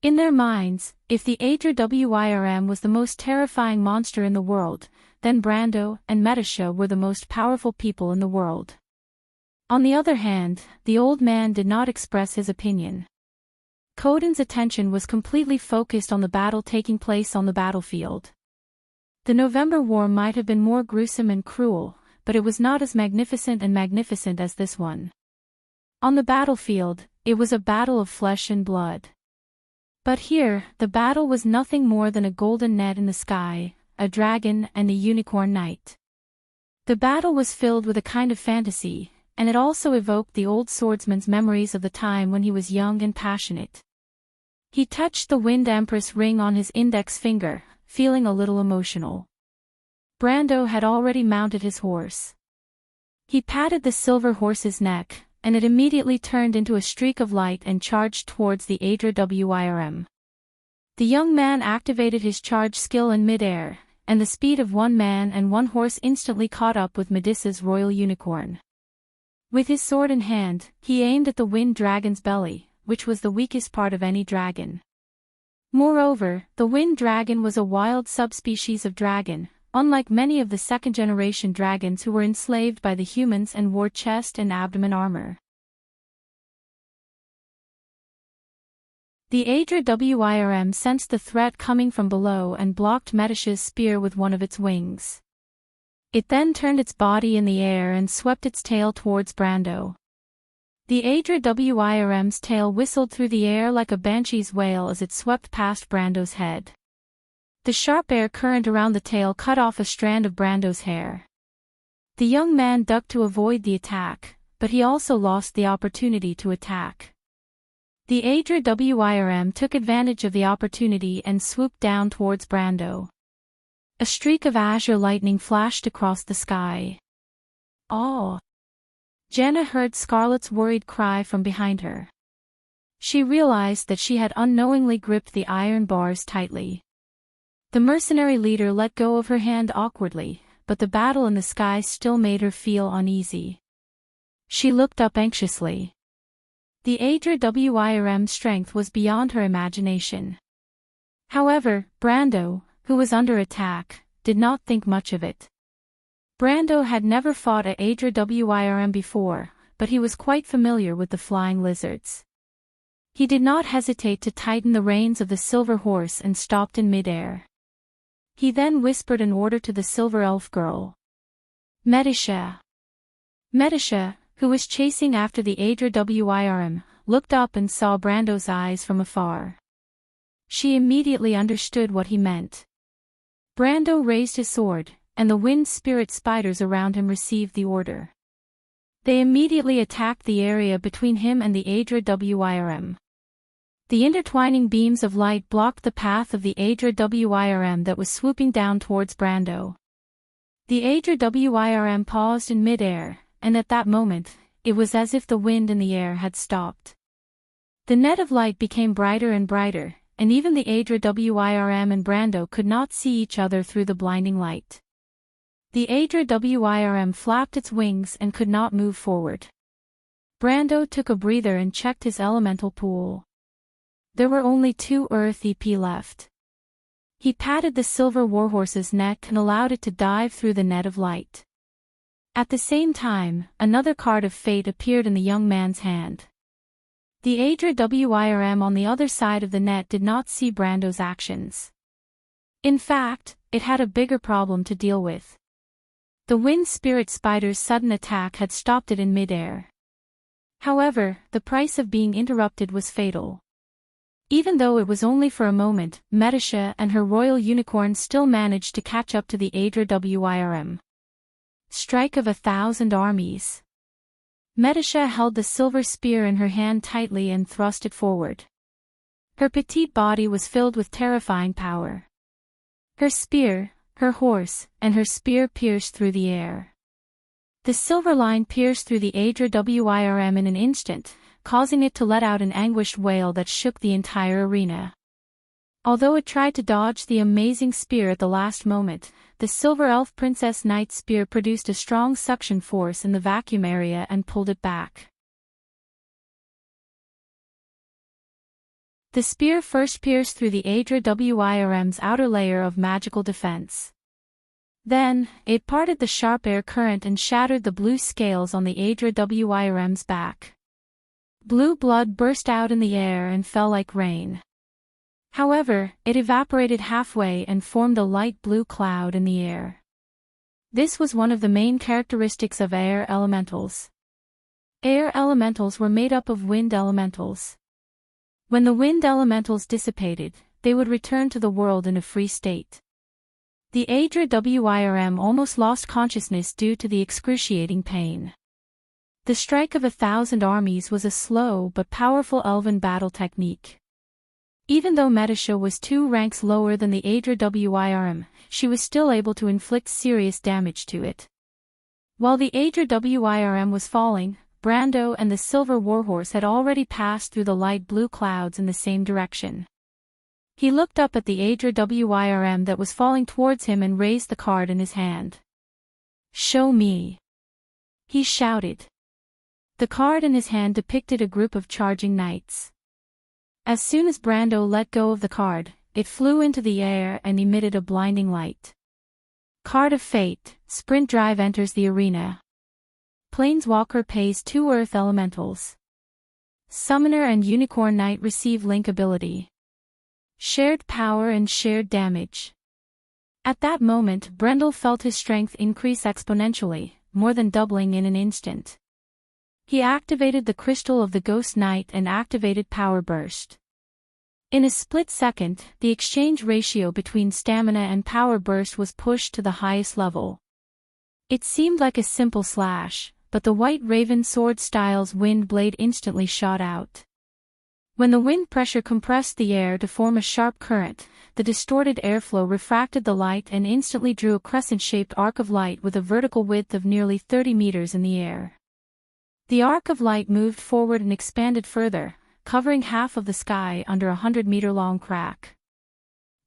In their minds, if the Aedra Wirm was the most terrifying monster in the world, then Brando and Medisha were the most powerful people in the world. On the other hand, the old man did not express his opinion. Coden's attention was completely focused on the battle taking place on the battlefield. The November War might have been more gruesome and cruel, but it was not as magnificent as this one. On the battlefield, it was a battle of flesh and blood. But here, the battle was nothing more than a golden net in the sky, a dragon and a unicorn knight. The battle was filled with a kind of fantasy, and it also evoked the old swordsman's memories of the time when he was young and passionate. He touched the Wind Empress ring on his index finger, feeling a little emotional. Brando had already mounted his horse. He patted the silver horse's neck, and it immediately turned into a streak of light and charged towards the Aedra Wirm. The young man activated his charge skill in midair, and the speed of one man and one horse instantly caught up with Medusa's royal unicorn. With his sword in hand, he aimed at the wind dragon's belly, which was the weakest part of any dragon. Moreover, the wind dragon was a wild subspecies of dragon, unlike many of the second-generation dragons who were enslaved by the humans and wore chest and abdomen armor. The Aedra Wirm sensed the threat coming from below and blocked Medish's spear with one of its wings. It then turned its body in the air and swept its tail towards Brando. The Aedra Wirm's tail whistled through the air like a banshee's wail as it swept past Brando's head. The sharp air current around the tail cut off a strand of Brando's hair. The young man ducked to avoid the attack, but he also lost the opportunity to attack. The Aedra Wirm took advantage of the opportunity and swooped down towards Brando. A streak of azure lightning flashed across the sky. "Oh!" Jenna heard Scarlet's worried cry from behind her. She realized that she had unknowingly gripped the iron bars tightly. The mercenary leader let go of her hand awkwardly, but the battle in the sky still made her feel uneasy. She looked up anxiously. The Aedra Wirm's strength was beyond her imagination. However, Brando, who was under attack, did not think much of it. Brando had never fought a Aedra Wyrm before, but he was quite familiar with the flying lizards. He did not hesitate to tighten the reins of the silver horse and stopped in mid-air. He then whispered an order to the silver elf girl. Medisha. Medisha, who was chasing after the Aedra Wyrm, looked up and saw Brando's eyes from afar. She immediately understood what he meant. Brando raised his sword, and the wind spirit spiders around him received the order. They immediately attacked the area between him and the Aedra Wyrm. The intertwining beams of light blocked the path of the Aedra Wyrm that was swooping down towards Brando. The Aedra Wyrm paused in mid-air, and at that moment, it was as if the wind in the air had stopped. The net of light became brighter and brighter, and even the Aedra Wyrm and Brando could not see each other through the blinding light. The Aedra Wyrm flapped its wings and could not move forward. Brando took a breather and checked his elemental pool. There were only 2 Earth EP left. He patted the silver warhorse's neck and allowed it to dive through the net of light. At the same time, another card of fate appeared in the young man's hand. The Aedra Wyrm on the other side of the net did not see Brando's actions. In fact, it had a bigger problem to deal with. The wind spirit spider's sudden attack had stopped it in mid-air. However, the price of being interrupted was fatal. Even though it was only for a moment, Medisha and her royal unicorn still managed to catch up to the Aedra Wyrm. Strike of 1,000 armies. Medisha held the silver spear in her hand tightly and thrust it forward. Her petite body was filled with terrifying power. Her spear, her horse, and her spear pierced through the air. The silver line pierced through the Aedra Wyrm in an instant, causing it to let out an anguished wail that shook the entire arena. Although it tried to dodge the amazing spear at the last moment, the Silver Elf Princess Knight's spear produced a strong suction force in the vacuum area and pulled it back. The spear first pierced through the Aedra Wyrm's outer layer of magical defense. Then, it parted the sharp air current and shattered the blue scales on the Aedra Wyrm's back. Blue blood burst out in the air and fell like rain. However, it evaporated halfway and formed a light blue cloud in the air. This was one of the main characteristics of air elementals. Air elementals were made up of wind elementals. When the wind elementals dissipated, they would return to the world in a free state. The Aedra Wyrm almost lost consciousness due to the excruciating pain. The strike of 1,000 armies was a slow but powerful elven battle technique. Even though Medisha was 2 ranks lower than the Aedra Wyrm, she was still able to inflict serious damage to it. While the Aedra Wyrm was falling, Brando and the Silver Warhorse had already passed through the light blue clouds in the same direction. He looked up at the Aedra Wyrm that was falling towards him and raised the card in his hand. "Show me!" he shouted. The card in his hand depicted a group of charging knights. As soon as Brando let go of the card, it flew into the air and emitted a blinding light. Card of Fate, Sprint Drive enters the arena. Planeswalker pays 2 Earth Elementals. Summoner and Unicorn Knight receive Link ability. Shared power and shared damage. At that moment, Brendel felt his strength increase exponentially, more than doubling in an instant. He activated the Crystal of the Ghost Knight and activated Power Burst. In a split second, the exchange ratio between stamina and Power Burst was pushed to the highest level. It seemed like a simple slash, but the White Raven Sword style's wind blade instantly shot out. When the wind pressure compressed the air to form a sharp current, the distorted airflow refracted the light and instantly drew a crescent-shaped arc of light with a vertical width of nearly 30 meters in the air. The arc of light moved forward and expanded further, covering half of the sky under a 100-meter-long crack.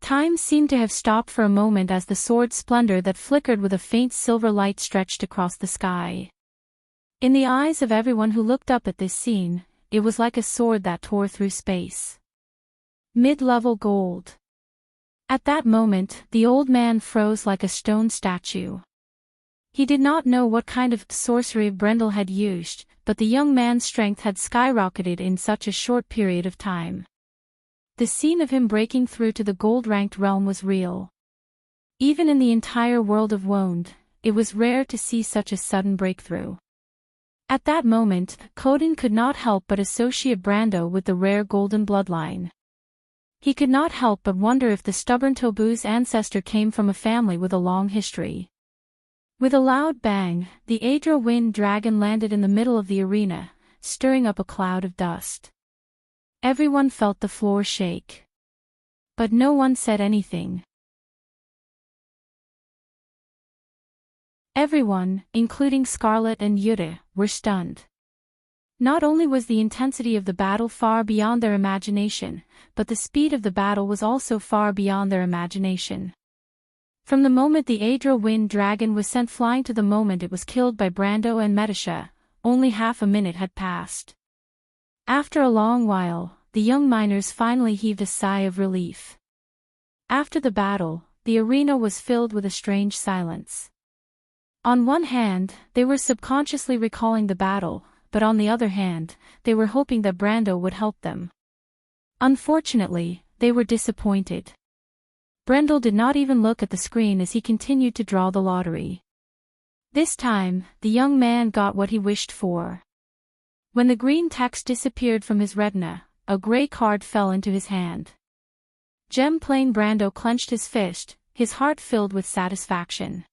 Time seemed to have stopped for a moment as the sword's splendor that flickered with a faint silver light stretched across the sky. In the eyes of everyone who looked up at this scene, it was like a sword that tore through space. Mid-level gold. At that moment, the old man froze like a stone statue. He did not know what kind of sorcery Brendel had used, but the young man's strength had skyrocketed in such a short period of time. The scene of him breaking through to the gold-ranked realm was real. Even in the entire world of Woned, it was rare to see such a sudden breakthrough. At that moment, Coden could not help but associate Brando with the rare golden bloodline. He could not help but wonder if the stubborn Tobu's ancestor came from a family with a long history. With a loud bang, the Aedra Wind Dragon landed in the middle of the arena, stirring up a cloud of dust. Everyone felt the floor shake. But no one said anything. Everyone, including Scarlet and Yuri, were stunned. Not only was the intensity of the battle far beyond their imagination, but the speed of the battle was also far beyond their imagination. From the moment the Aedra Wind Dragon was sent flying to the moment it was killed by Brando and Medisha, only half a minute had passed. After a long while, the young miners finally heaved a sigh of relief. After the battle, the arena was filled with a strange silence. On one hand, they were subconsciously recalling the battle, but on the other hand, they were hoping that Brando would help them. Unfortunately, they were disappointed. Brendel did not even look at the screen as he continued to draw the lottery. This time, the young man got what he wished for. When the green text disappeared from his retina, a gray card fell into his hand. Gem-plain Brando clenched his fist, his heart filled with satisfaction.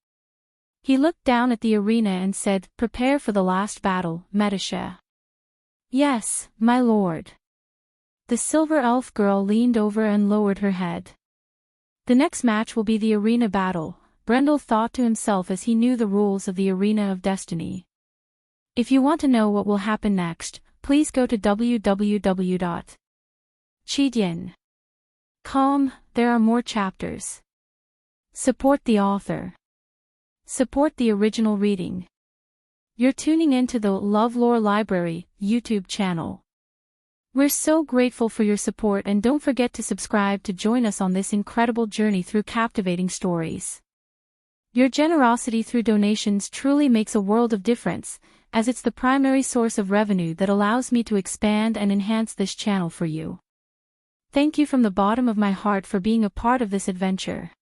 He looked down at the arena and said, "Prepare for the last battle, Medisha." "Yes, my lord." The silver elf girl leaned over and lowered her head. The next match will be the arena battle, Brendel thought to himself as he knew the rules of the Arena of Destiny. If you want to know what will happen next, please go to www.chidien.com. There are more chapters. Support the author. Support the original reading. You're tuning into the LoveLore Library YouTube channel. We're so grateful for your support, and don't forget to subscribe to join us on this incredible journey through captivating stories. Your generosity through donations truly makes a world of difference, as it's the primary source of revenue that allows me to expand and enhance this channel for you. Thank you from the bottom of my heart for being a part of this adventure.